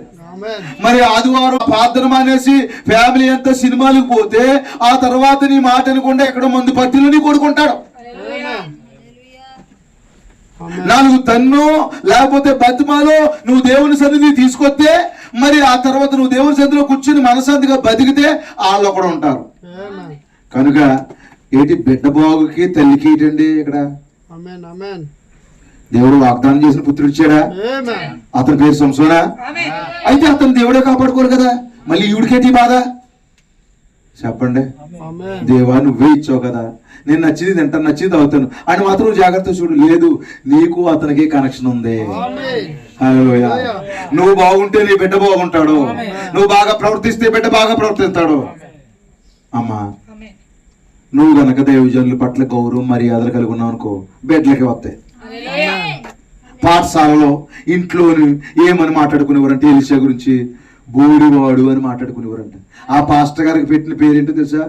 మరి ఆదివారం ప్రార్థన మానేసి ఫ్యామిలీ అంతా సినిమాలకు పోతే ఆ తర్వాత నీ మాట అనుకుంటే ఎక్కడ మందు పత్తిలో నీ కొడుకుంటాడు. నాలుగు తన్ను లేకపోతే బతిమాలో నువ్వు దేవుని సన్నిధి తీసుకొస్తే మరి ఆ తర్వాత నువ్వు దేవుని సన్నిధిలో కూర్చుని మనశాంతిగా బతికితే వాళ్ళు కూడా ఉంటారు. కనుక ఏంటి బిడ్డ బాగుకి తల్లికి ఏంటండి ఇక్కడ? దేవుడు వాగ్దానం చేసిన పుత్రుడు ఇచ్చాడా? అతని పేరు సంసోనా? అయితే అతను దేవుడే కాపాడుకోరు కదా, మళ్ళీ ఈవిడికేంటి బాధ చెప్పండి? దేవా నువ్వే ఇచ్చావు కదా, నేను నచ్చింది తింటాను, నచ్చింది అవుతాను అని మాత్రం నువ్వు జాగ్రత్త చూడు. లేదు, నీకు అతనికి కనెక్షన్ ఉంది. హల్లెలూయా. నువ్వు బాగుంటే నీ బిడ్డ బాగుంటాడు, నువ్వు బాగా ప్రవర్తిస్తే బిడ్డ బాగా ప్రవర్తిస్తాడు. అమ్మా నువ్వు గనక దైవజనుల పట్ల గౌరవం మర్యాదలు కలిగి ఉన్నావు అనుకో, బిడ్డలకి వస్తాయి. పాఠశాలలో ఇంట్లోని ఏమని మాట్లాడుకునేవారంటే ఎలీషా గురించి బోడివాడు అని మాట్లాడుకునేవారంట. ఆ పాస్టర్ గారికి పెట్టిన పేరేంటో తెలుసా?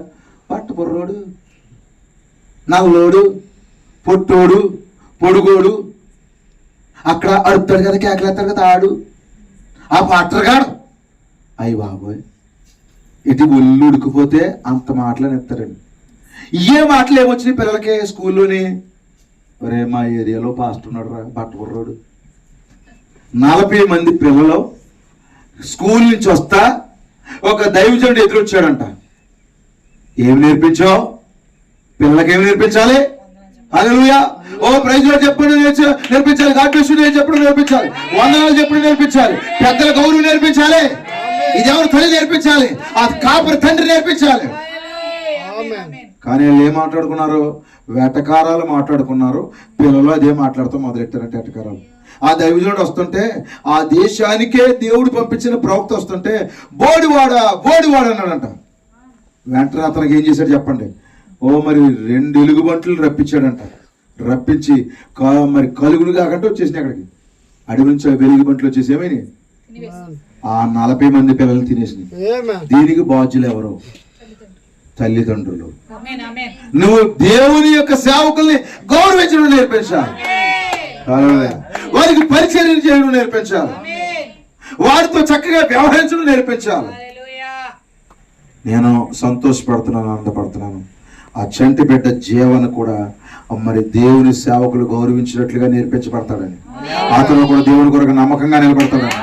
పట్టబుర్రోడు, నవ్వులోడు, పొట్టోడు, పొడుగోడు. అక్కడ అడుగుతాడు కదా, కేకలేస్తాడు కదా ఆడు, ఆ పాస్టర్ గాడు. అయ్యి బాబోయ్, ఇది ఒళ్ళు ఉడికిపోతే అంత మాటలని ఎత్తారండి. ఏ మాటలు ఏమొచ్చినాయి పిల్లలకి స్కూల్లోని? ఒరే మా ఏరియాలో పాస్టర్ ఉన్నాడు రా బట్టబుర్రోడు. 40 మంది పిల్లలు స్కూల్ నుంచి వస్తా ఒక దైవజనుడు ఎదురొచ్చాడంట. ఏమి నేర్పించావు పిల్లలకి? ఏమి నేర్పించాలి? హల్లెలూయా. ఓ ప్రైజ్ లార్డ్ చెప్పడం నేర్పించాలి, గాడ్ బ్లెస్ యు చెప్పడం నేర్పించాలి, వందనాలు చెప్పడం నేర్పించాలి, పెద్దల గౌరవం నేర్పించాలి. ఇది ఎవరు తల్లి నేర్పించాలి, ఆ కాపరి తండ్రి నేర్పించాలి. కానీ వాళ్ళు ఏం మాట్లాడుకున్నారు? వేటకారాలు మాట్లాడుకున్నారు. పిల్లలు అదే మాట్లాడుతూ మొదలెట్టారంటే వేటకారాలు. ఆ దైవజనుడు వస్తుంటే, ఆ దేశానికే దేవుడు పంపించిన ప్రవక్త వస్తుంటే బోడివాడా బోడివాడు అన్నాడంట. వెంటనే అతనికి ఏం చేశాడు చెప్పండి? మరి 2 ఎలుగుబంట్లు రప్పించాడంట. రప్పించి మరి కలుగులు కాకుండా వచ్చేసినాయి అక్కడికి. అడవి నుంచి వెలుగుబంట్లు వచ్చేసి ఏమైనా ఆ 40 మంది పిల్లలు తినేసినాయి. దీనికి బాధ్యులు ఎవరు? తల్లిదండ్రులు. నువ్వు దేవుని యొక్క సేవకుల్ని గౌరవించడం నేర్పించాలి, వారికి పరిచర్య చేయడం నేర్పించాలి, వారితో చక్కగా వ్యవహరించడం నేర్పించాలి. నేను సంతోషపడుతున్నాను, ఆనందపడుతున్నాను. ఆ చంటి బిడ్డ జీవన కూడా మరి దేవుని సేవకులు గౌరవించినట్లుగా నేర్పించబడతాడని, అతను కూడా దేవుని కొరకు నమ్మకంగా నిలబడతాడని,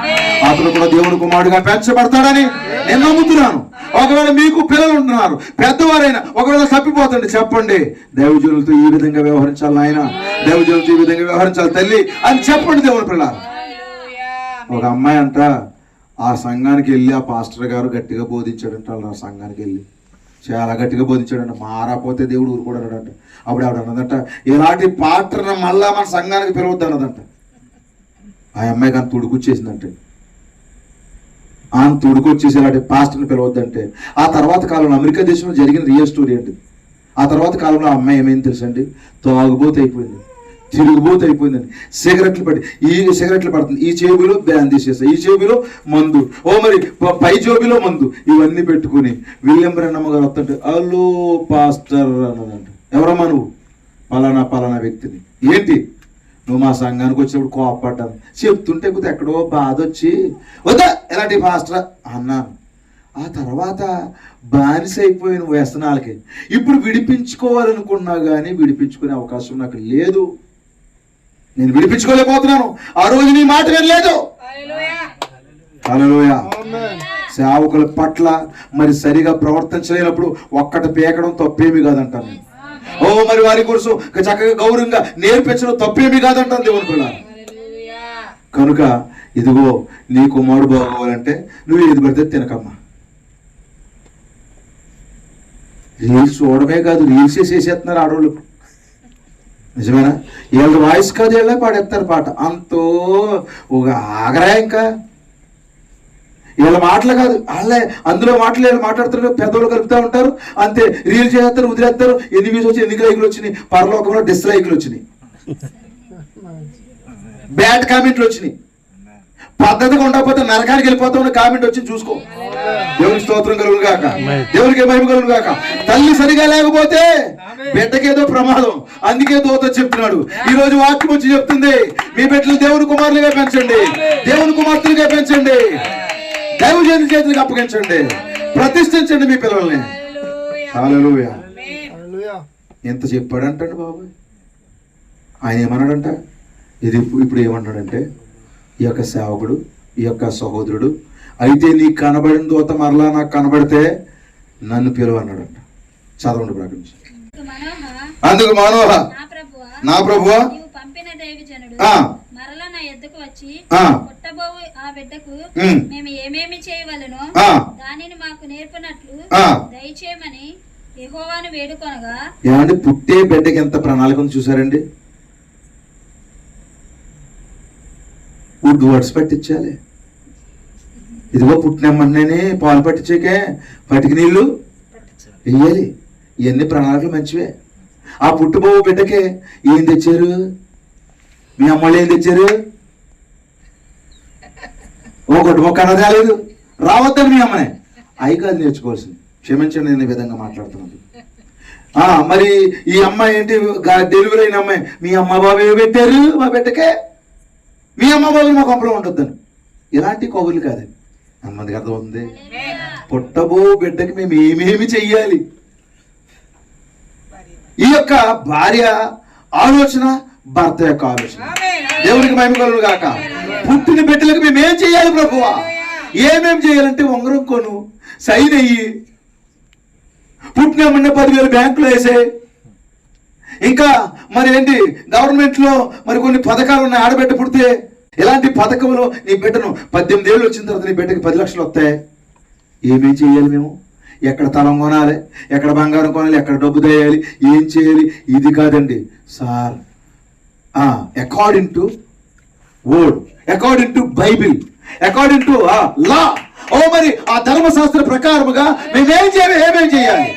అతను కూడా దేవుని కుమారుడిగా పెంచబడతాడని నేను నమ్ముతున్నాను. ఒకవేళ మీకు పిల్లలు ఉంటున్నారు, పెద్దవారైనా ఒకవేళ తప్పిపోతండి, చెప్పండి దైవజనులతో ఈ విధంగా వ్యవహరించాలి నాయన, దైవజనులతో ఈ విధంగా వ్యవహరించాలి తల్లి అని చెప్పండి దేవుని పిల్లలు. ఒక అమ్మాయి అంట ఆ సంఘానికి వెళ్ళి ఆ పాస్టర్ గారు గట్టిగా బోధించాడంట. ఆ సంఘానికి వెళ్ళి చాలా గట్టిగా బోధించాడంట. మారాపోతే దేవుడు ఊరుకోడన్నాడంట. అప్పుడు ఆవిడ అన్నదంట, ఇలాంటి పాత్రను మళ్ళా మన సంఘానికి పిలవద్దు అన్నదంట. ఆ అమ్మాయికి అంత తుడుకొచ్చేసిందంటే, అంత తుడుకొచ్చేసి ఇలాంటి పాస్టర్ని పిలవద్దంటే. ఆ తర్వాత కాలంలో అమెరికా దేశంలో జరిగిన రియల్ స్టోరీ అండి. ఆ తర్వాత కాలంలో ఆ అమ్మాయి ఏమైంది తెలుసండి? తాగుబోతు అయిపోయింది, తిరుగుబోతు అయిపోయిందండి. సిగరెట్లు పడుతుంది, ఈ జేబులో బ్యాన్ తీసేస్తా, ఈ జేబులో మందు, మరి పై జేబులో మందు, ఇవన్నీ పెట్టుకుని విలియం బ్రెన్నమ్మ గారు వస్తుంటే, అల్లో పాస్టర్ అన్నదంట. ఎవరమ్మా నువ్వు? పలానా వ్యక్తిని. ఏంటి? నువ్వు మా సంఘానికి వచ్చినప్పుడు కోపడ్డాను, చెప్తుంటే కొద్దిగా ఎక్కడో బాధ వచ్చి వద్దా ఎలాంటి పాస్టర్ అన్నాను. ఆ తర్వాత బానిస అయిపోయిన వ్యసనాలకి ఇప్పుడు విడిపించుకోవాలనుకున్నా కానీ విడిపించుకునే అవకాశం నాకు లేదు. నేను విడిపించుకోలేకపోతున్నాను. ఆ రోజు నీ మాట వినలేదు. హల్లెలూయా. సేవకుల పట్ల మరి సరిగా ప్రవర్తించలేనప్పుడు ఒక్కటి పీకడం తప్పేమి కాదంటాను. మరి వారి కోసం చక్కగా గౌరవంగా నేర్పించడం తప్పేమి కాదంటాను దేవుని పిల్లలు. కనుక ఇదిగో నీ కుమారుడు బాగోవాలంటే నువ్వు ఏది పడితే తినకమ్మా. రీల్స్ చూడమే కాదు, రీల్సే చేసేస్తున్నారు ఆడవాళ్ళు. నిజమేనా? వీళ్ళ వాయిస్ కాదు, వీళ్ళే పాడేస్తారు పాట. అంతో ఒక ఆగరా. ఇంకా వీళ్ళ మాటలు కాదు, వాళ్ళే అందులో మాటలు వీళ్ళు మాట్లాడుతారు, పెద్దోళ్ళు కలుపుతూ ఉంటారు, అంతే. రీల్ చేస్తారు, వదిలేస్తారు. ఎన్ని వ్యూస్ వచ్చి ఎన్ని లైకులు వచ్చినాయి, పరలోకంలో డిస్లైకులు వచ్చినాయి, బ్యాడ్ కామెంట్లు వచ్చినాయి. పద్ధతిగా ఉండకపోతే నరకానికి వెళ్ళిపోతామని కామెంట్ వచ్చి చూసుకో. దేవునికి స్తోత్రం కలుగును గాక, దేవునికి మహిమ కలుగును గాక. తల్లి సరిగా లేకపోతే బిడ్డకేదో ప్రమాదం, అందుకే దూత చెప్తున్నాడు. ఈ రోజు వాక్యం వచ్చి చెప్తుంది, మీ బిడ్డలు దేవుని కుమారులుగా పెంచండి, దేవుని కుమార్తెలుగా పెంచండి, దైవజనుల చేతులకు అప్పగించండి, ప్రతిష్ఠించండి మీ పిల్లల్ని. హల్లెలూయా. ఎంత చెప్పాడంటండి బాబాయ్. ఆయన ఏమన్నాడంట, ఇది ఇప్పుడు ఏమన్నాడంటే, ఈ యొక్క సేవకుడు, ఈ యొక్క సహోదరుడు, అయితే నీకు కనబడిన దూత మరలా నాకు కనబడితే నన్ను పిలువ అన్నాడంట. చదవండి ప్రకటించి. అందుకు మనోహ, నా ప్రభువా, పంపిన దైవజనుడు మరలా నా యొద్దకు వచ్చి పుట్టబోవు ఆ బిడ్డకు మేము ఏమేమి చేయవలెనో దానిని మాకు నేర్పినట్లు దయచేయమని యెహోవాను వేడుకొనగా. ఏమంటే పుట్టే బిడ్డకి ఎంత ప్రణాళిక ఉంది చూసారండి. గుడ్ వర్డ్స్ పట్టించాలి. ఇదిగో పుట్టినమ్మనే పాలు పట్టించాకే పటికి నీళ్ళు వెయ్యాలి. ఇవన్నీ ప్రణాళికలు మంచివే. ఆ పుట్టుబోవు బిడ్డకే ఏం తెచ్చారు, మీ అమ్మోళ్ళు ఏం తెచ్చారు? ఓ గొడ్డు మొక్క అన్నది రాలేదు, రావద్దని మీ అమ్మనే. అవి కాదు నేర్చుకోవాల్సింది. క్షమించండి నేను ఈ విధంగా మాట్లాడుతున్నాను. మరి ఈ అమ్మాయి ఏంటి, డెలివరీ అయిన అమ్మాయి, మీ అమ్మ బాబు ఏమి పెట్టారు మా బిడ్డకే, మీ అమ్మ బాబులు మా కొంపలో ఉండొద్దని. ఇలాంటి కబుర్లు కాదండి. అమ్మదికి అర్థం ఉంది. పుట్టబో బిడ్డకి మేము ఏమేమి చెయ్యాలి, ఈ యొక్క భార్య ఆలోచన, భర్త యొక్క ఆలోచన. దేవునికి మహిమ కలుగును గాక. పుట్టిన బిడ్డలకు మేము ఏం చేయాలి ప్రభువా, ఏమేం చేయాలంటే ఉంగరం కొను, సైన్ అయ్యి, పుట్టినమ్మన్న 10,000 బ్యాంకులో వేసే, ఇంకా మరి ఏంటి గవర్నమెంట్ లో మరి కొన్ని పథకాలు ఉన్నాయి. ఆడబిడ్డ పుడితే ఇలాంటి పథకంలో నీ బిడ్డను 18 ఏళ్ళు వచ్చిన తర్వాత నీ బిడ్డకి 10 లక్షలు వస్తాయి. ఏమేం చేయాలి మేము, ఎక్కడ తలం కొనాలి, ఎక్కడ బంగారం కొనాలి, ఎక్కడ డబ్బు వేయాలి, ఏం చేయాలి, ఇది కాదండి sir. According to word, according to Bible, according to law. మరి ఆ ధర్మశాస్త్ర ప్రకారముగా మేమేం చేయాలి, ఏమేం చేయాలి,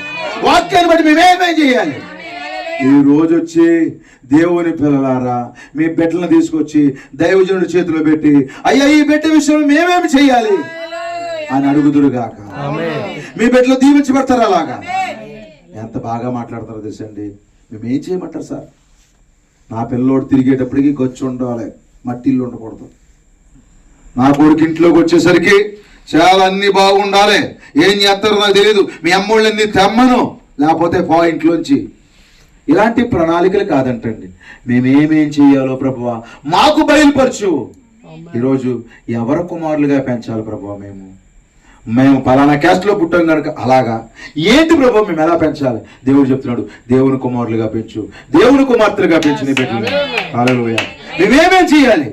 వాక్యాన్ని బట్టి మేమేమేం చేయాలి. ఈ రోజు వచ్చి దేవుని పిల్లలారా మీ బిడ్డలను తీసుకొచ్చి దైవజనుడి చేతిలో పెట్టి, అయ్యా ఈ బిడ్డ విషయంలో మేమేమి చేయాలి అని అడుగుదురు గాక. మీ బిడ్డలు దీవించబడతారు. అలాగా ఎంత బాగా మాట్లాడతారో తెలుసండి. మేమేం చేయమంటారు సార్, నా పిల్లోడు తిరిగేటప్పటికి గచ్చు ఉండాలి, మట్టిల్లు ఉండకూడదు. నా కొడుకు ఇంట్లోకి వచ్చేసరికి చాలా అన్ని బాగుండాలి. ఏం చేస్తారో నాకు తెలియదు, మీ అమ్మోళ్ళని తెమ్మను, లేకపోతే పాయింట్లోంచి. ఇలాంటి ప్రణాళికలు కాదంటండి. మేమేమేం చేయాలో ప్రభువా మాకు బయలుపరచు. ఈరోజు ఎవరి కుమారులుగా పెంచాలి ప్రభువా, మేము పలానా క్యాస్ట్లో పుట్టాం కనుక అలాగా ఏంటి ప్రభు మేము ఎలా పెంచాలి? దేవుడు చెప్తున్నాడు, దేవుని కుమారులుగా పెంచు, దేవుని కుమార్తెలుగా పెంచు నీ బిడ్డలు. హల్లెలూయా. మేమేమేం చేయాలి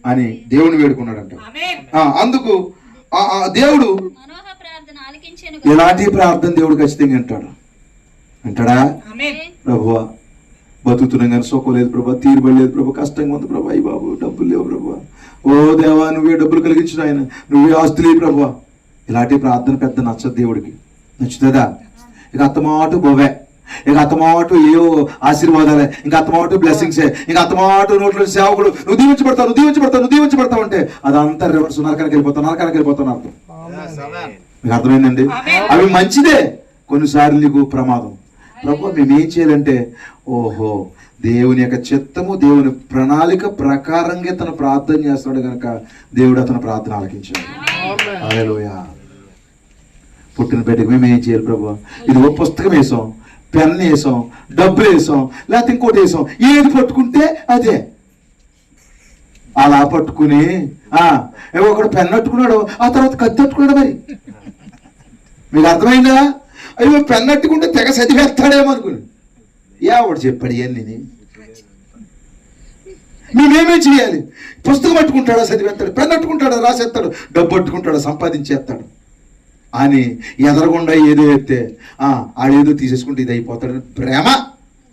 అని దేవుని వేడుకున్నాడంట. అందుకు దేవుడు ఎలాంటి ప్రార్థన దేవుడు ఖచ్చితంగా అంటాడా? ప్రభువా బతుకుతున్నాం కానీ సుఖం లేదు ప్రభా, తీరుబడలేదు ప్రభా, కష్టంగా ఉంది ప్రభా, అయ్యి బాబు డబ్బులు లేవు ప్రభా, ఓ దేవా నువ్వే డబ్బులు కలిగించిన ఆయన, నువ్వే ఆస్తులే ప్రభా. ఇలాంటి ప్రార్థన పెద్ద నచ్చదు దేవుడికి. నచ్చుతుందా? ఇక అత్తమాటు బొవే, ఇక అత్తమాటు ఏవో ఆశీర్వాదాలే, ఇంకా అత్తమాటు బ్లెస్సింగ్సే, ఇంకా అత్తమాటు నోట్లో సేవకుడు నువ్వు దీవించబడతావు అంటే అదంతా రివర్స్, నరకానికి వెళ్ళిపోతావు అర్థం. మీకు అర్థమైందండి? అవి మంచిదే, కొన్నిసార్లు నీకు ప్రమాదం. ప్రభు మేమేం చేయాలంటే, ఓహో దేవుని యొక్క చిత్తము, దేవుని ప్రణాళిక ప్రకారంగా తను ప్రార్థన చేస్తున్నాడు కనుక దేవుడు అతను ప్రార్థన ఆలకించాడు. హల్లెలూయా. పుట్టిన బిడ్డకి మేము ఏం చేయాలి ప్రభు? ఇది ఒక పుస్తకం వేసాం, పెన్ వేసాం, డబ్బులు వేసాం, లేకపోతే ఇంకోటి వేసాం, ఏది పట్టుకుంటే అదే. అలా పట్టుకుని ఒకడు పెన్ పట్టుకున్నాడు, ఆ తర్వాత కత్తి పట్టుకున్నాడు. మరి మీకు అర్థమైందా? అయ్యో పెన్నట్టుకుంటే తెగ చదివేస్తాడేమో అనుకుని ఎవడు చెప్పాడు ఇవన్నీ. మేమేమేం చేయాలి? పుస్తకం పట్టుకుంటాడా చదివేస్తాడు, పెన్నట్టుకుంటాడా రాసేస్తాడు, డబ్బు పట్టుకుంటాడా సంపాదించేస్తాడు అని ఎదరకుండా ఏదో ఎత్తే ఆడేదో తీసేసుకుంటే ఇది అయిపోతాడు. ప్రేమ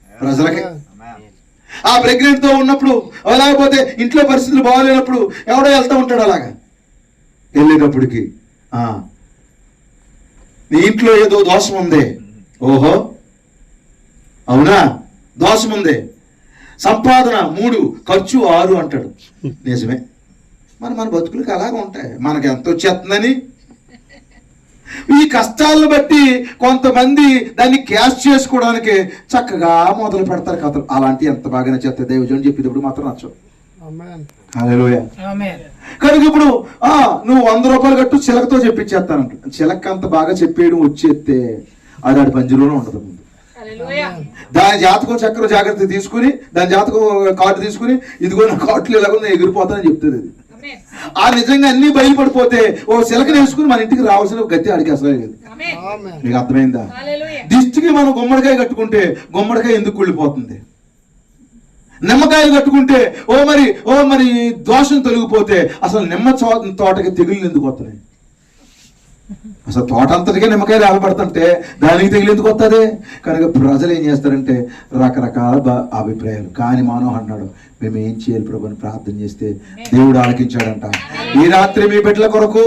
ప్రజలకి. ఆ ప్రెగ్నెంట్తో ఉన్నప్పుడు, లేకపోతే ఇంట్లో పరిస్థితులు బాగాలేనప్పుడు ఎవడో వెళ్తూ ఉంటాడు అలాగా. వెళ్ళేటప్పటికి నీ ఇంట్లో ఏదో దోషం ఉంది. ఓహో అవునా, దోషం ఉంది. సంపాదన 3, ఖర్చు 6 అంటాడు. నిజమే, మన బతుకులకి అలాగే ఉంటాయి. మనకి ఎంత వచ్చేస్తుందని ఈ కష్టాలను బట్టి కొంతమంది దాన్ని క్యాష్ చేసుకోవడానికి చక్కగా మొదలు పెడతారు కథలు. అలాంటి ఎంత బాగా నచ్చేస్తాయి దైవజనుడు చెప్పేటప్పుడు మాత్రం నచ్చవు. హల్లెలూయా. కనుక ఇప్పుడు నువ్వు 100 రూపాయలు కట్టు, చిలకతో చెప్పించేస్తానంట. చిలక అంత బాగా చెప్పేయడం వచ్చేస్తే అది ఆడి పంజులోనే ఉండదు. ముందు దాని జాతకం చక్రం జాగ్రత్త తీసుకుని, దాని జాతకం కార్డు తీసుకుని, ఇదిగో నా కార్డులు ఎలాగో ఎగిరిపోతానని చెప్తుంది. అది ఆ నిజంగా అన్ని బయలుపడిపోతే ఓ చిలక వేసుకుని మన ఇంటికి రావాల్సిన గట్టి అడిగి అసలు లేదు. మీకు అర్థమైందా? దిష్టికి మనం గుమ్మడికాయ కట్టుకుంటే గుమ్మడికాయ ఎందుకు కుళ్ళిపోతుంది? నిమ్మకాయలు కట్టుకుంటే ఓ మరి దోషం తొలగిపోతే అసలు నిమ్మ తోటకి తెగులు ఎందుకు వస్తున్నాయి? అసలు తోట అంతటికే నిమ్మకాయలు ఆగబడుతుంటే దానికి తెగులు ఎందుకు వస్తుంది? కనుక ప్రజలు ఏం చేస్తారంటే రకరకాల అభిప్రాయాలు. కానీ మానవ అన్నాడు, మేము ఏం చేయాలి ప్రభు అని ప్రార్థన చేస్తే దేవుడు ఆలకించాడంట. ఈ రాత్రి మీ బిడ్డల కొరకు,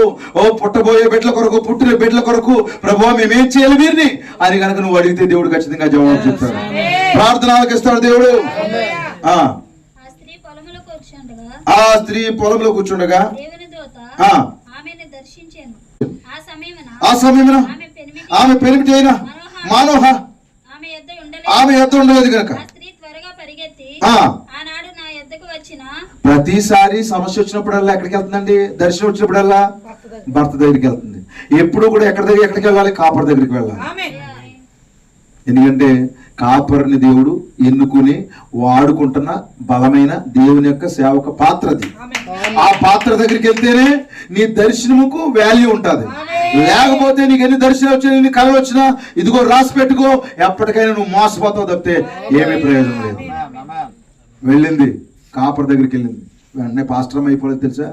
పుట్టబోయే బిడ్డల కొరకు, పుట్టిన బిడ్డల కొరకు ప్రభు మేమేం చేయాలి వీరిని అని కనుక నువ్వు అడిగితే దేవుడు ఖచ్చితంగా జవాబు చెప్తాడు. ప్రార్థన ఆలకిస్తాడు దేవుడు. ఆ స్త్రీ పొలంలో కూర్చుండగా ఆ సమయమున ఆమె పెనిమిటి అయిన మానోహ ఆమె యొద్ద ఉండలేదు కనుక ప్రతిసారి సమస్య వచ్చినప్పుడల్లా ఎక్కడికి వెళ్తుందండి? దర్శనం వచ్చినప్పుడల్లా భర్త దగ్గరికి వెళ్తుంది. ఎప్పుడు కూడా ఎక్కడికి వెళ్ళాలి? కాపర్ దగ్గరికి వెళ్ళాలి. ఎందుకంటే కాపర్ని దేవుడు ఎన్నుకుని వాడుకుంటున్న బలమైన దేవుని యొక్క సేవక పాత్రది. ఆ పాత్ర దగ్గరికి వెళ్తేనే నీ దర్శనముకు వాల్యూ ఉంటుంది. లేకపోతే నీకు ఎన్ని దర్శనం వచ్చినా, ఎన్ని కళలు వచ్చినా ఇదిగో రాసి పెట్టుకో, ఎప్పటికైనా నువ్వు మోసపోతావు తప్పితే ఏమీ ప్రయోజనం లేదు. వెళ్ళింది, కాపర్ దగ్గరికి వెళ్ళింది. వెంటనే పాస్టర్ అయిపోలేదు తెలుసా?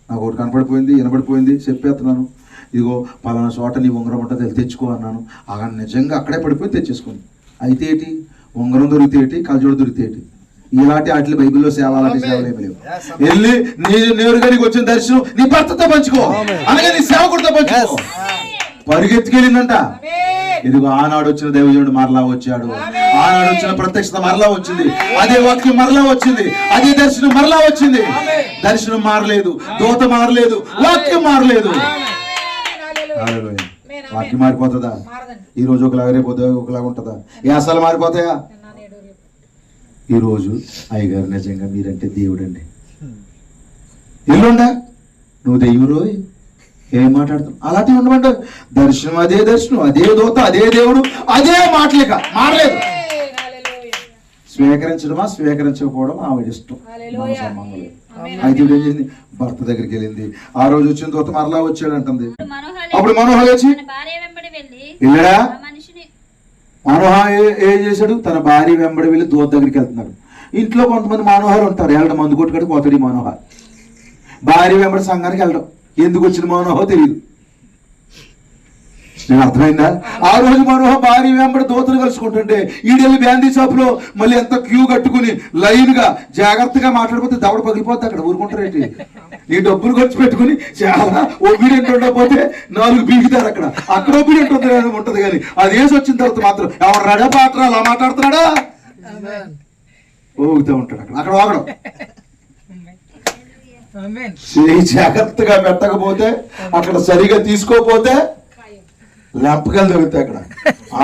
నాకు ఒకటి కనపడిపోయింది, వినబడిపోయింది, చెప్పేస్తున్నాను. ఇదిగో పలానా చోట నీ ఉంగరం ఉంటుంది తెచ్చుకో అన్నాను. నిజంగా అక్కడే పడిపోయి తెచ్చేసుకోండి. అయితే ఏంటి? ఉంగరం దొరికితే ఏంటి, కలజోడు దొరికితే ఏంటి? ఇలాంటి వాటి బైబిల్లో అలాంటి సేవలు ఏమి లేవు. వెళ్ళి నేరుగా నీకు వచ్చిన దర్శనం నీ భర్తతో పంచుకో, అలాగే నీ సేవకుడితో పంచుకో. పరిగెత్తుకెళ్ళిందంట. ఇదిగో ఆనాడు వచ్చిన దైవజనుడు మరలా వచ్చాడు. ఆనాడు వచ్చిన ప్రత్యక్షత మరలా వచ్చింది. అదే వాక్యం మరలా వచ్చింది. అదే దర్శనం మరలా వచ్చింది. దర్శనం మారలేదు, దూత మారలేదు, వాక్యం మారలేదు. వాక్యం మారిపోతుందా? ఈ రోజు ఒకలాగా, రేపు ఒకలాగా ఉంటుందా? అసలు మారిపోతాయా? ఈ రోజు అయ్యగారు నిజంగా మీరంటే దేవుడండి, ఎల్లుండా నువ్వు దెయ్యం రోయ్ ఏం మాట్లాడుతావు? అలాంటివి ఉండమంటారు. దర్శనం అదే దర్శనం, అదే దూత, అదే దేవుడు, అదే మాటలిక మారలేదు. స్వీకరించడమా స్వీకరించకపోవడం ఆవిడ ఇష్టం, మన సంబంధం లేదు. అయితే ఏం చేసింది? భర్త దగ్గరికి వెళ్ళింది. ఆ రోజు వచ్చిన దూత మరలా వచ్చాడు అంటుంది. అప్పుడు మనోహ వచ్చి వెళ్ళాడా? మనోహ ఏం చేశాడు? తన భార్య వెంబడి వెళ్ళి దూత దగ్గరికి వెళ్తున్నాడు. ఇంట్లో కొంతమంది మనోహలు ఉంటారు, వెళ్ళడం మందు కొట్టుకట్టి పోతాడు. ఈ మనోహ భార్య వెంబడి సంఘానికి వెళ్ళడం. ఎందుకు వచ్చిన మనోహో తెలియదు. నేను అర్థమైందా? ఆ రోజు మనోహ భార్య వెంబడి దూతను కలుసుకుంటుంటే ఈడెళ్ళి బ్యాండీ షాప్ లో మళ్ళీ ఎంత క్యూ కట్టుకుని లైన్ గా జాగ్రత్తగా మాట్లాడిపోతే దవడ పగిలిపోతే అక్కడ ఊరుకుంటారేంటి? నీ డబ్బులు ఖర్చు పెట్టుకుని చాలా ఒబీడియంట్ ఉండకపోతే 4 బీగుతారు. అక్కడ ఒబీడియంట్ ఉంటది కానీ అది వేసి వచ్చిన తర్వాత మాత్రం ఎవరు రాడా పాత్ర అలా మాట్లాడుతున్నాడా ఊగుతూ ఉంటాడు. అక్కడ వాగడం జాగ్రత్తగా పెట్టకపోతే, అక్కడ సరిగా తీసుకోపోతే లెంపకాయలు దొరుకుతాయి. అక్కడ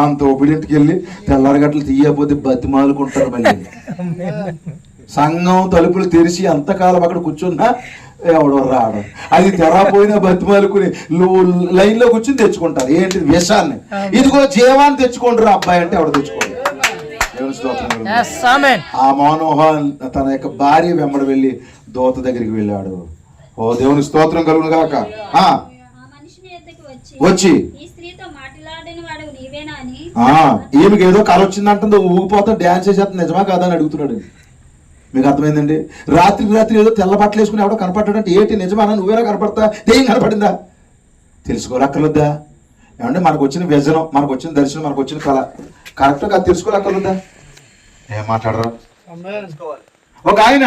అంత ఒబీడియంట్కి వెళ్ళి తెల్లారగట్లు తీయకపోతే బతిమాలుకుంటారు. మళ్ళీ సంఘం తలుపులు తెరిచి అంతకాలం అక్కడ కూర్చున్నా ఎవడో రావడం, అది తెరపోయినా బతిమాలుకుని లైన్ లో కూర్చుని తెచ్చుకుంటారు. ఏంటి? విషాన్ని. ఇదిగో జీవాన్ని తెచ్చుకుంటారు. అబ్బాయి అంటే ఎవడు తెచ్చుకోండి. ఆ మనోహర్ తన యొక్క భార్య వెంబడి వెళ్ళి దూత దగ్గరికి వెళ్ళాడు. ఓ దేవుని స్తోత్రం కలుగును గాక. వచ్చి ఈమెకి ఏదో కళ వచ్చిందంటుంది, ఊగిపోతా డ్యాన్స్ చేసేస్తా, నిజమా కాదా అని అడుగుతున్నాడు. మీకు అర్థమైందండి? రాత్రి ఏదో తెల్ల బట్టలు వేసుకుని ఎవడో కనపడ్డాడంటే ఏంటి నిజమా? నువ్వేనా కనపడతా? ఏం కనపడిందా? తెలుసుకోలేక్కర్లొద్దా? ఏమంటే మనకు వచ్చిన వ్యజనం, మనకు వచ్చిన దర్శనం, మనకు వచ్చిన కళ కరెక్ట్గా తెలుసుకోలేక్కర్లొద్దా? ఏం మాట్లాడరా? ఒక ఆయన,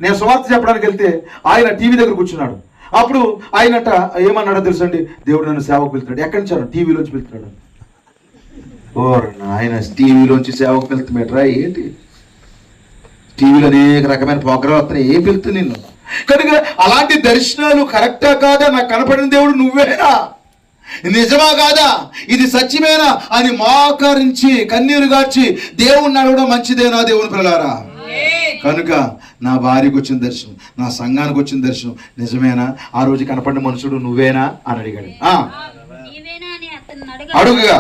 నేను సువార్త చెప్పడానికి వెళ్తే ఆయన టీవీ దగ్గర కూర్చున్నాడు. అప్పుడు ఆయనట ఏమన్నాడో తెలుసండి, దేవుడు నన్ను సేవకు పిలుతున్నాడు. ఎక్కడి నుంచి అన్నాడు? టీవీలోంచి పిలుతున్నాడు. ఆయన టీవీలోంచి సేవకు పిలుతున్నాడరా ఏంటి? టీవీలో అనేక రకమైన ప్రోగ్రాం వస్తున్నాయి, ఏం పిలుతుంది నిన్ను? కనుక అలాంటి దర్శనాలు కరెక్టా కాదా? నాకు కనపడిన దేవుడు నువ్వేనా, నిజమా కాదా, ఇది సత్యమేనా అని మోకరించి కన్నీరు గార్చి దేవుణ్ణి అడగడం మంచిదేనా దేవుని పిల్లారా? కనుక నా భార్యకు వచ్చిన దర్శనం, నా సంఘానికి వచ్చిన దర్శనం నిజమేనా? ఆ రోజు కనపడిన మనుషుడు నువ్వేనా అని అడిగాడు. అడుగుగా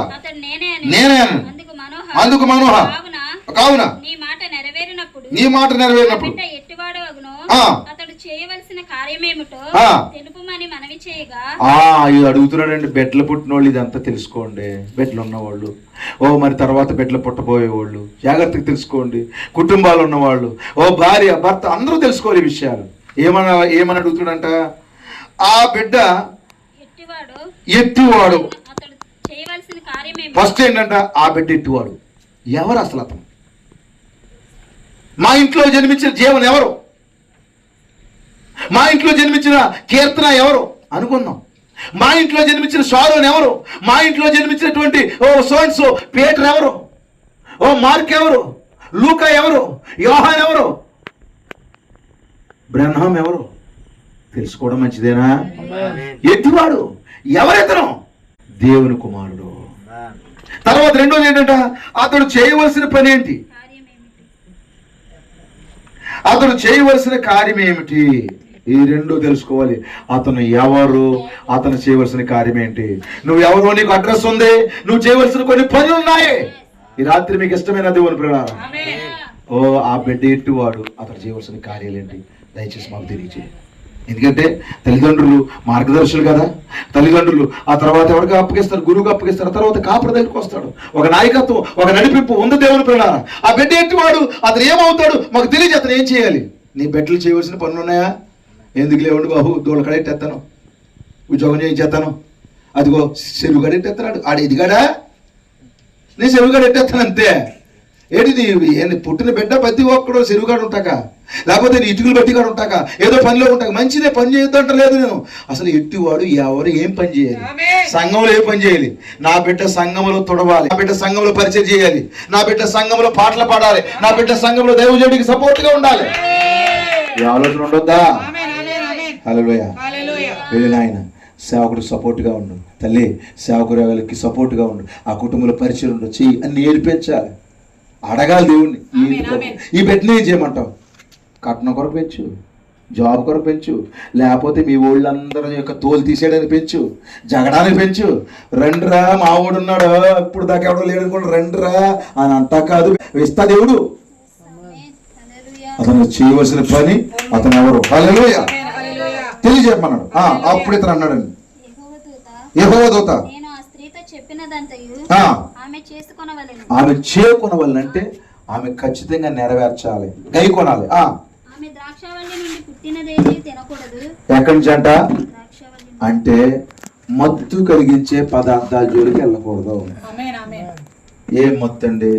నేనే అందుకు మనోహ కావున నీ మాట నెరవేరినప్పుడు అతడు చేయవలసిన కార్యమేమిటో తెలుపుమని మనవి చేయగా ఇది అడుగుతున్నాడండి. బెడ్ల పుట్టినోళ్ళు ఇదంతా తెలుసుకోండి. బెడ్లు ఉన్నవాళ్ళు, మరి తర్వాత బెడ్ల పుట్టబోయేవాళ్ళు జాగ్రత్తగా తెలుసుకోండి. కుటుంబాలు ఉన్నవాళ్ళు, భార్య భర్త అందరూ తెలుసుకోవాలి ఈ విషయాలు. ఏమని అడుగుతున్నాడంట? ఆ బిడ్డ ఎట్టివాడు. ఫస్ట్ ఏంటంట, ఆ బిడ్డ ఎట్టివాడు. ఎవరు అసలు అతను? మా ఇంట్లో జన్మించిన జీవన్ ఎవరు? మా ఇంట్లో జన్మించిన కీర్తన ఎవరు అనుకున్నాం. మా ఇంట్లో జన్మించిన షారోన్ ఎవరు? మా ఇంట్లో జన్మించినటువంటి సోన్సో పీటర్ ఎవరు? మార్క్ ఎవరు? లూకా ఎవరు? యోహాన్ ఎవరు? బ్రహ్మం ఎవరు? తెలుసుకోవడం మంచిదేనా? ఎట్టివాడు? ఎవరెతను? దేవుని కుమారుడు. తర్వాత రెండోది ఏంటంట, అతడు చేయవలసిన పని ఏంటి? అతడు చేయవలసిన కార్యం ఏమిటి? ఈ రెండు తెలుసుకోవాలి. అతను ఎవరు, అతను చేయవలసిన కార్యం ఏంటి? నువ్వు ఎవరో నీకు అడ్రస్ ఉంది, నువ్వు చేయవలసిన కొన్ని పనులు ఉన్నాయి. ఈ రాత్రి మీకు ఇష్టమైన దేవుని పిల్లారా, ఆ బిడ్డ ఎట్టువాడు, అతను చేయవలసిన కార్యాలు ఏంటి? దయచేసి మాకు తెలియజేయి. ఎందుకంటే తల్లిదండ్రులు మార్గదర్శులు కదా. తల్లిదండ్రులు ఆ తర్వాత ఎవరికి అప్పగిస్తారు? గురువుగా అప్పగిస్తారు. తర్వాత కాపుర దగ్గరికి వస్తాడు. ఒక నాయకత్వం, ఒక నడిపింపు ఉంది దేవుని పిల్లారా. ఆ బిడ్డ ఎట్టివాడు, అతను ఏమవుతాడు మాకు తెలియదు. అతను ఏం చేయాలి? నీ బిడ్డలు చేయవలసిన పనులు ఉన్నాయా? ఎందుకు లేవండి బాబు, దూడ కడెట్టేస్తాను, ఉద్యోగం చేయించేస్తాను, అదిగో చెరువు కడెట్టేస్తున్నాడు, ఆడ ఇదిగాడా నేను చెరువు కడెట్టేస్తాను అంతే. ఏంటి పుట్టిన బిడ్డ ప్రతి ఒక్కడు చెరువుగాడు ఉంటాక, లేకపోతే నీ ఇటుకలు బట్టి కాడు ఉంటాక, ఏదో పనిలో ఉంటాక. మంచిదే, పని చేయొద్దు అంటలేదు నేను. అసలు ఎట్టివాడు ఎవరు ఏం పని చేయాలి? సంఘంలో ఏ పని చేయాలి? నా బిడ్డ సంఘంలో తొడవాలి, నా బిడ్డ సంఘంలో పరిచయం చేయాలి, నా బిడ్డ సంఘంలో పాటలు పాడాలి, నా బిడ్డ సంఘంలో దైవజనుడికి సపోర్ట్ గా ఉండాలి. ఈ ఆలోచన ఉండొద్దా? హల్లెలూయా. వెళ్ళిన ఆయన సేవకుడు సపోర్ట్ గా ఉండు, తల్లి సేవకురాలకి సపోర్ట్ గా ఉండు, ఆ కుటుంబంలో పరిచయం ఉండు, చెయ్యి అన్ని నేర్పించాలి. అడగాలి దేవుణ్ణి. ఈ బిడ్డని ఏం చేయమంటావు? కట్నం కొరకు పెంచు, జాబ్ కొరకు పెంచు, లేకపోతే మీ ఊళ్ళందరి యొక్క తోలు తీసేయడానికి పెంచు, జగడానికి పెంచు. రండిరా మా ఊడున్నాడు, ఇప్పుడు దాకా ఎవడో లేడు కూడా రండిరా అని అంటా కాదు. ఇస్తా దేవుడు. అతను చేయవలసిన పని అతను ఎవరు? హల్లెలూయా. తెలియజేయమన్నాడు. అప్పుడు ఇతను అన్నాడండి, యెహోవా దూత ఆమె చేకొనవలనంటే ఆమె ఖచ్చితంగా నెరవేర్చాలి, గై కొనాలి. ఎక్కడి నుంచి అంట అంటే మత్తు కలిగించే పదార్థాల జోలికి వెళ్ళకూడదు. ఏ మత్తు అండి?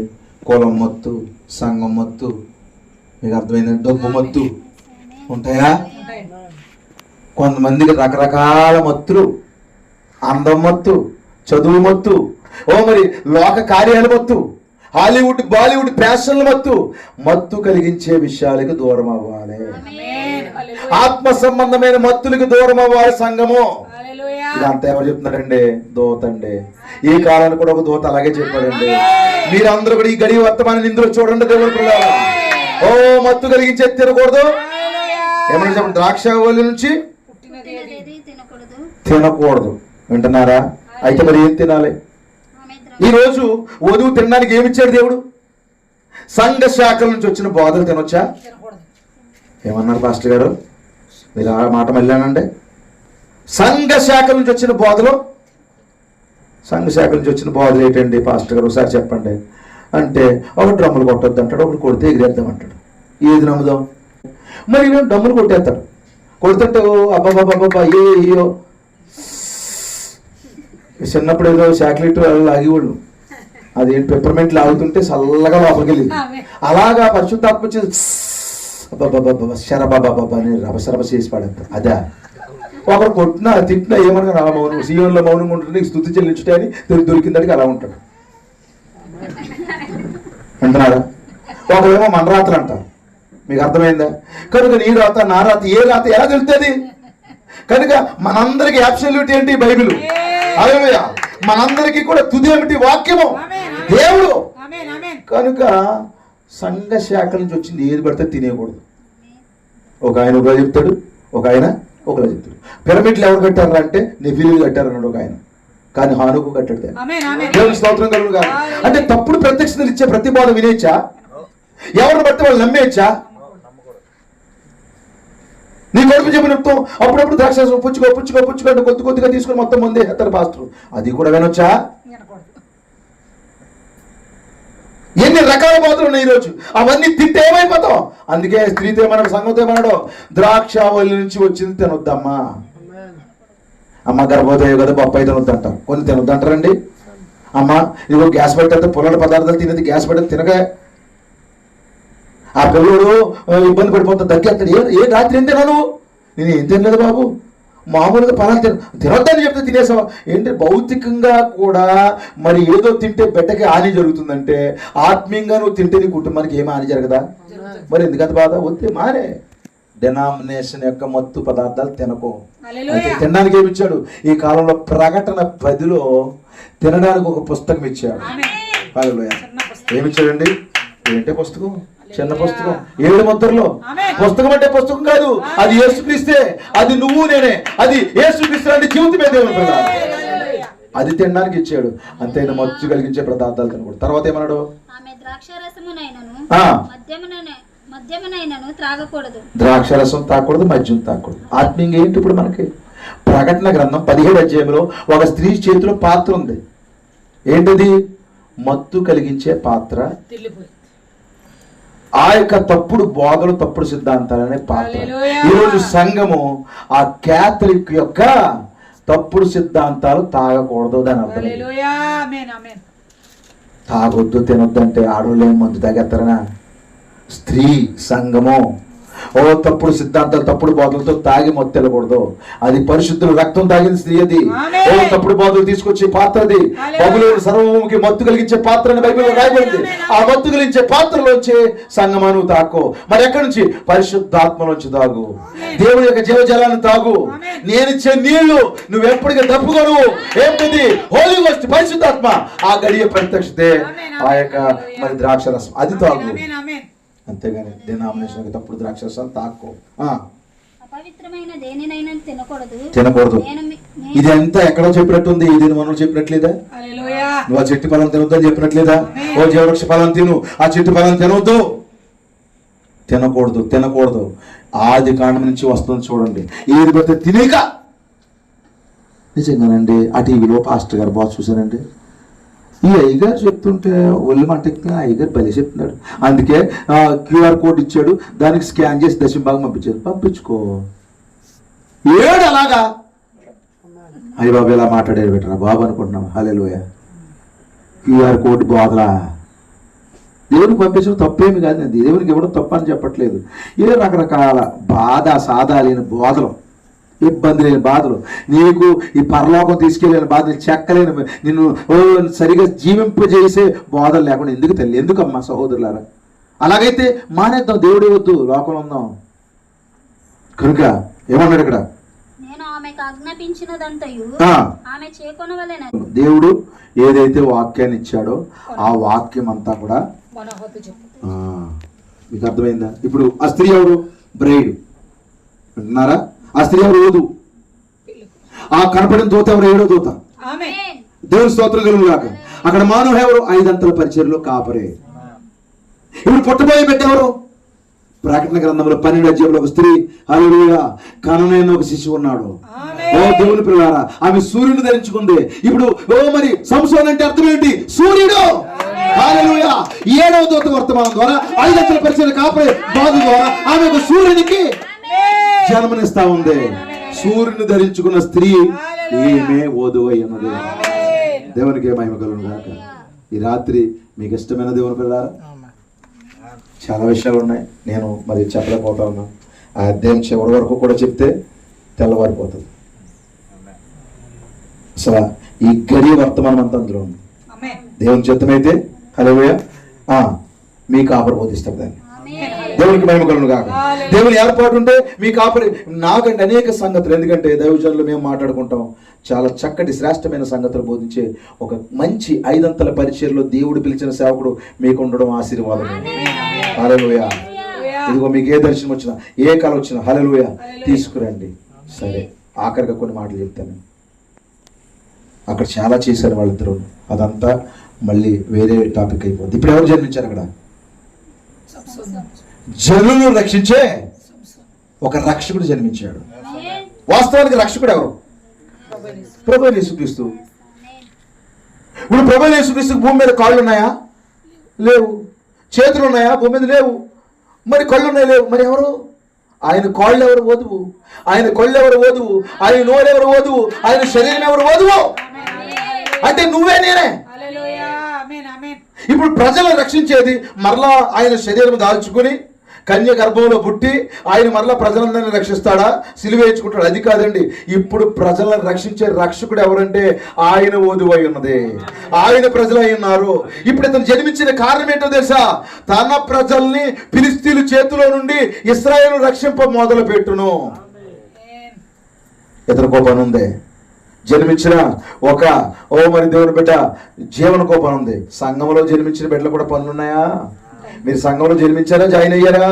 కులం మత్తు, సంఘం మత్తు, మీకు అర్థమైందండి. డబ్బు మత్తు ఉంటాయా? కొంతమందికి రకరకాల మత్తులు, అందం మత్తు, చదువు మత్తు, మరి లోక కార్యాల మత్తు, హాలీవుడ్ బాలీవుడ్ ఫ్యాషన్ల మత్తు కలిగించే విషయాలకు దూరం అవ్వాలి. ఆత్మ సంబంధమైన మత్తులకు దూరం అవ్వాలి సంఘము. ఇదంతా ఎవరు చెప్తున్నారండి? దూత అండి. ఈ కాలానికి కూడా ఒక దూత అలాగే చెప్పాడండి. మీరందరూ కూడా ఈ గడియ వర్తమానాన్ని ఇందులో చూడండి దేవుని పిల్లలు. మత్తు కలిగించే తినకూడదు. ఏమన్నా చెప్పండి? ద్రాక్షావళి నుంచి తినకూడదు. వింటున్నారా? అయితే మరి ఏం తినాలి? ఈ రోజు వధువు తినడానికి ఏమిచ్చాడు దేవుడు? సంఘ శాఖల నుంచి వచ్చిన బోధలు తినొచ్చా? ఏమన్నారు పాస్టర్ గారు? మీరు ఆ మాట మళ్ళానండి. సంఘ శాఖల నుంచి వచ్చిన బోధలు, సంఘ శాఖల నుంచి వచ్చిన బోధలు ఏంటండి పాస్టర్ గారు ఒకసారి చెప్పండి అంటే, ఒక డ్రమ్ములు కొట్టొద్దు అంటాడు, ఒకటి కొడితే ఎగిరేద్దాం అంటాడు. ఏది నమ్ముదాం? మరి డమ్ములు కొట్టేస్తాడు. కొడుతుంటే అబ్బాబాబాబా ఏయో. చిన్నప్పుడు ఏదో చాక్లెట్ లాగేవాళ్ళు, అదేంటి పెప్పర్మెంట్ లాగుతుంటే చల్లగా లోపలికి వెళ్ళింది. అలాగా పరిశుద్ధాత్మ వచ్చి అబ్బాబాబా శరబాబాబా అని రభసరభ చేసి పాడేస్తారు. అదా ఒకరు కొట్టినా తిట్టినా ఏమన్నా అలా మౌనం, సీఎంలో మౌనంగా ఉంటుంటే నీకు స్తుతి చెల్లించుటే అని దొరికిందానికి అలా ఉంటాడు అంటున్నారా. ఒకరేమో మన రాత్రులు అంటారు. మీకు అర్థమైందా? కనుక నీ రాత నా రాత ఏ రాత ఎలా తెలుస్తుంది? కనుక మనందరికి అబ్సల్యూట్ ఏంటి? బైబిల్. హల్లెలూయా. మనందరికీ కూడా తుది ఏమిటి? వాక్యము, దేవుడు. కనుక సంఘ శాఖల నుంచి వచ్చింది ఏది పడితే తినేయకూడదు. ఒక ఆయన ఒకలా చెప్తాడు, ఒక ఆయన ఒకలా చెప్తాడు. పిరమిడ్లు ఎవరు కట్టారా అంటే నెఫిలీలు కట్టారన్నాడు ఒక ఆయన, కానీ హానుకు కట్టాడు. దేవుని స్తోత్రం కలుగును గాక. అంటే తప్పుడు ప్రత్యక్షతలు ఇచ్చే ప్రతి బోధ వినేచ్చా? ఎవరిని బట్టి వాళ్ళు నమ్మేచ్చా? నీ కొడుకు చెప్పినట్టు అప్పుడప్పుడు ద్రాక్షరసం పుచ్చుకో పుచ్చుకో పుచ్చుకో అంటే కొద్దిగా తీసుకుని మొత్తం ముందే ఎత్తారు పాస్టర్, అది కూడా వినొచ్చా? ఎన్ని రకాల బోధలు ఉన్నాయి ఈరోజు, అవన్నీ తింటే ఏమైపోతావు. అందుకే స్త్రీతో ఏమన్నాడు, సంఘంతో ఏమన్నాడు, ద్రాక్షావళి నుంచి వచ్చింది తినొద్దమ్మా. అమ్మ గర్భోదయ కదా బొప్పాయి తినొద్దంట, కొన్ని తినొద్దంటారండి. అమ్మ ఇదిగో గ్యాస్ పెట్టేస్తే పుల్లల పదార్థాలు తినేది, గ్యాస్ పెట్టేది తినగా ఆ పిల్లడు ఇబ్బంది పడిపోతా దగ్గేస్తాడు. ఏ రాత్రి ఏం తిన్నావు నువ్వు? నేను ఏం తినలేదు బాబు, మామూలుగా పలాలు తినొద్దని చెప్తే తినేసావా ఏంటి? భౌతికంగా కూడా మరి ఏదో తింటే బిడ్డకి హాని జరుగుతుందంటే ఆత్మీయంగా నువ్వు తింటే నీ కుటుంబానికి ఏమి హాని జరగదా? మరి ఎందుకంత బాధ? వద్దే మారే. డెనామినేషన్ యొక్క మత్తు పదార్థాలు తినకో. అయితే తినడానికి ఏమి ఇచ్చాడు ఈ కాలంలో? ప్రకటన 10లో తినడానికి ఒక పుస్తకం ఇచ్చాడు. హల్లెలూయా. ఏమిచ్చాడండి? ఏంటే పుస్తకం? చిన్న పుస్తకం, 7 ముద్రలో. పుస్తకం అంటే పుస్తకం కాదు, అది యేసుక్రీస్తే, అది నువ్వు నేనే, అది యేసుక్రీస్తు అంటే జీవితమే దేవుని ప్రదానం. అది తినడానికి ఇచ్చాడు. అంతేనా మత్తు కలిగించే పదార్థాలు తినకూడదు. తర్వాత ఏమన్నాడు? ద్రాక్షరసం తాగకూడదు, మద్యం తాగకూడదు. ఆత్మీయంగా ఏంటి ఇప్పుడు మనకి? ప్రకటన గ్రంథం 17వ అధ్యాయంలో ఒక స్త్రీ చేతిలో పాత్ర ఉంది. ఏంటిది? మత్తు కలిగించే పాత్ర. ఆ యొక్క తప్పుడు బోధలు, తప్పుడు సిద్ధాంతాలనే పాత్ర. ఈరోజు సంఘము ఆ క్యాథలిక్ యొక్క తప్పుడు సిద్ధాంతాలు తాగకూడదు అని అర్థం. తాగొద్దు తినొద్దు అంటే ఆడవాళ్ళు ఏం మందు తాగేస్తారనా? స్త్రీ సంఘము ఓ తప్పుడు సిద్ధాంతాలు, తప్పుడు బోధలతో తాగి మొత్తెళ్ళకూడదు. అది పరిశుద్ధుల రక్తం తాగిన స్త్రీ. అది ఓ తప్పుడు బోధలు తీసుకొచ్చే పాత్ర. అది బబులోను సర్వభూమికి మత్తు కలిగించే పాత్ర అని బైబిల్లో రాయబడింది. ఆ మత్తు కలిగించే పాత్రలోంచి సంగమా నువ్వు తాకో. మరి ఎక్కడి నుంచి? పరిశుద్ధాత్మలోంచి తాగు, దేవుడి యొక్క జీవజలాన్ని తాగు. నేను ఇచ్చే నీళ్లు నువ్వు ఎప్పటికీ తప్పుకోను. ఏంటిది? హోలీ గోస్ట్, పరిశుద్ధాత్మ. ఆ గడియ ప్రత్యక్షతే ఆ యొక్క మరి ద్రాక్షరసం, అది తాగు. అంతేగాని డినామినేషన్ తప్పుడు ద్రాక్షరసాలు తాక్కో. తినకూడదు. ఇది అంతా ఎక్కడో చెప్పినట్టుంది, ఇది మనం చెప్పినట్లేదా? నువ్వు ఆ చెట్టు ఫలం తినొద్దు అని చెప్పినట్లేదా? ఓ జీవవృక్ష ఫలం తిను, ఆ చెట్టు ఫలం తినొద్దు. తినకూడదు. ఆది కాండం నుంచి వస్తుంది చూడండి. ఏది పడితే తినేక. నిజంగానండి, ఆ టీవీలో పాస్టర్ గారు బాగా చూశానండి. ఈ అయ్యగారు చెప్తుంటే ఒళ్ళు మంటెక్కిన అయ్యగారు బలి చెప్తున్నాడు. అందుకే QR కోడ్ ఇచ్చాడు, దానికి స్కాన్ చేసి దశంభాగం పంపించాడు. పంపించుకో. ఏడు అలాగా అయ్య బాబు ఇలా మాట్లాడారు పెట్టరా బాబు అనుకుంటున్నాం. హల్లెలూయా. QR కోడ్ బోధలా దేవునికి పంపించడం తప్పేమి కాదు. నేను దేవునికి ఇవ్వడం తప్ప అని చెప్పట్లేదు. ఏ రకరకాల బాధ సాధ లేని బోధలు, ఇబ్బంది లేని బాధలు, నీకు ఈ పరలోకం తీసుకెళ్ళిన బాధలు, చెక్కలేని నిన్ను సరిగా జీవింపజేసే బోధలు లేకుండా ఎందుకు తల్లి? ఎందుకమ్మా సహోదరులారా? అలాగైతే మానేద్దాం, దేవుడే వద్దు, లోకంలో ఉందాం. కనుక ఏమన్నాడు ఇక్కడ? దేవుడు ఏదైతే వాక్యాన్ని ఇచ్చాడో ఆ వాక్యం అంతా కూడా మీకు అర్థమైందా? ఇప్పుడు ఆ స్త్రీ ఎవరు? బ్రైడ్ అంటున్నారా? ఆ స్త్రీ ఎవరు? వధువు. ఆ కనపడిన దూత ఎవరు? 7వ దూత. దేవుని స్తోత్రం కలుగుగాక. అక్కడ మానవ ఎవరు? 5 అంతల పరిచర్లో కాపరే. ఇప్పుడు పుట్టబోయే బిడ్డ ఎవరు? ప్రకటన గ్రంథంలో 12వ అధ్యాయంలో ఒక స్త్రీ, హల్లెలూయా, కననైన ఒక శిశువు ఉన్నాడు. ఓ దేవుని పిల్లారా, ఆమె సూర్యుని ధరించుకుంది. ఇప్పుడు మరి సంసోన్ అంటే అర్థం ఏంటి? సూర్యుడు. హల్లెలూయా. 7వ దూత వర్తమానం ద్వారా 5 అంతల పరిచర్ల కాపరే బాధ ద్వారా ఆమె ఒక సూర్యునికి జన్మనిస్తా ఉంది. సూర్యుని ధరించుకున్న స్త్రీ ఈమె వధువు అన్నది. దేవునికి మహిమ కలుగును గాక. ఈ రాత్రి మీకు ఇష్టమైన దేవుని పిల్లారా, చాలా విషయాలు ఉన్నాయి, నేను మరి చెప్పలేకపోతా ఉన్నాను. ఆ అధ్యాయం చివరి వరకు కూడా చెప్తే తెల్లవారిపోతుంది. అసలు ఈ గడియ వర్తమానం అంతా అందులో ఉంది. దేవుని చిత్తమైతే హల్లెలూయా మీ కాపరి బోధిస్తారు దాన్ని. దేవునికి మహిమ కలుగును గాక. దేవుని ఏర్పాటు ఉంటే మీ కాపరి. నాకంటే అనేక సంగతులు, ఎందుకంటే దైవజనులు మేము మాట్లాడుకుంటాం, చాలా చక్కటి శ్రేష్టమైన సంగతులు బోధించే ఒక మంచి 5 అంతల పరిచర్లో దేవుడు పిలిచిన సేవకుడు మీకు ఉండడం ఆశీర్వాదం. హల్లెలూయా. ఇదిగో మీకు ఏ దర్శనం వచ్చినా, ఏ కళ వచ్చినా హల్లెలూయా తీసుకురండి. సరే, ఆఖరిగా కొన్ని మాటలు చెప్తాను. అక్కడ చాలా చేశారు వాళ్ళిద్దరూ, అదంతా మళ్ళీ వేరే టాపిక్ అయిపోద్ది. ఇప్పుడు ఎవరు జన్మించారు అక్కడ? జనులను రక్షించే ఒక రక్షకుడు జన్మించాడు. వాస్తవానికి రక్షకుడు ఎవరు? ప్రభువైన యేసుక్రీస్తు. ఇప్పుడు ప్రభువైన యేసుక్రీస్తుకు భూమి మీద కాళ్ళు ఉన్నాయా? లేవు. చేతులు ఉన్నాయా? భూమి మీద లేవు. మరి కళ్ళు ఉన్నాయి? లేవు. మరి ఎవరు? ఆయన కాళ్ళు ఎవరు వధువు? ఆయన కళ్ళు ఎవరు వధువు? ఆయన నోరు ఎవరు వధువు? ఆయన శరీరం ఎవరు వధువు? అంటే నువ్వే నేనే. ఇప్పుడు ప్రజలను రక్షించేది మరలా ఆయన శరీరం దాల్చుకుని కన్య గర్భంలో పుట్టి ఆయన మరలా ప్రజలందరినీ రక్షిస్తాడా? సిలువ వేయించుకుంటాడు? అది కాదండి. ఇప్పుడు ప్రజలను రక్షించే రక్షకుడు ఎవరంటే ఆయన వధువు అయి ఉన్నది, ఆయన ప్రజలు అయి ఉన్నారు. ఇప్పుడు ఇతను జన్మించిన కారణం ఏంటో తెలుసా? తన ప్రజల్ని ఫిలిష్తీయుల చేతిలో నుండి ఇశ్రాయేలు రక్షింప మొదలు పెట్టును. ఇతనికి పని ఉంది. జన్మించిన మరి దేవుని బిడ్డ జీవన కోపం ఉంది. సంఘంలో జన్మించిన బిడ్డలు కూడా పనులు ఉన్నాయా? మీరు సంఘంలో జన్మించారా? జాయిన్ అయ్యారా?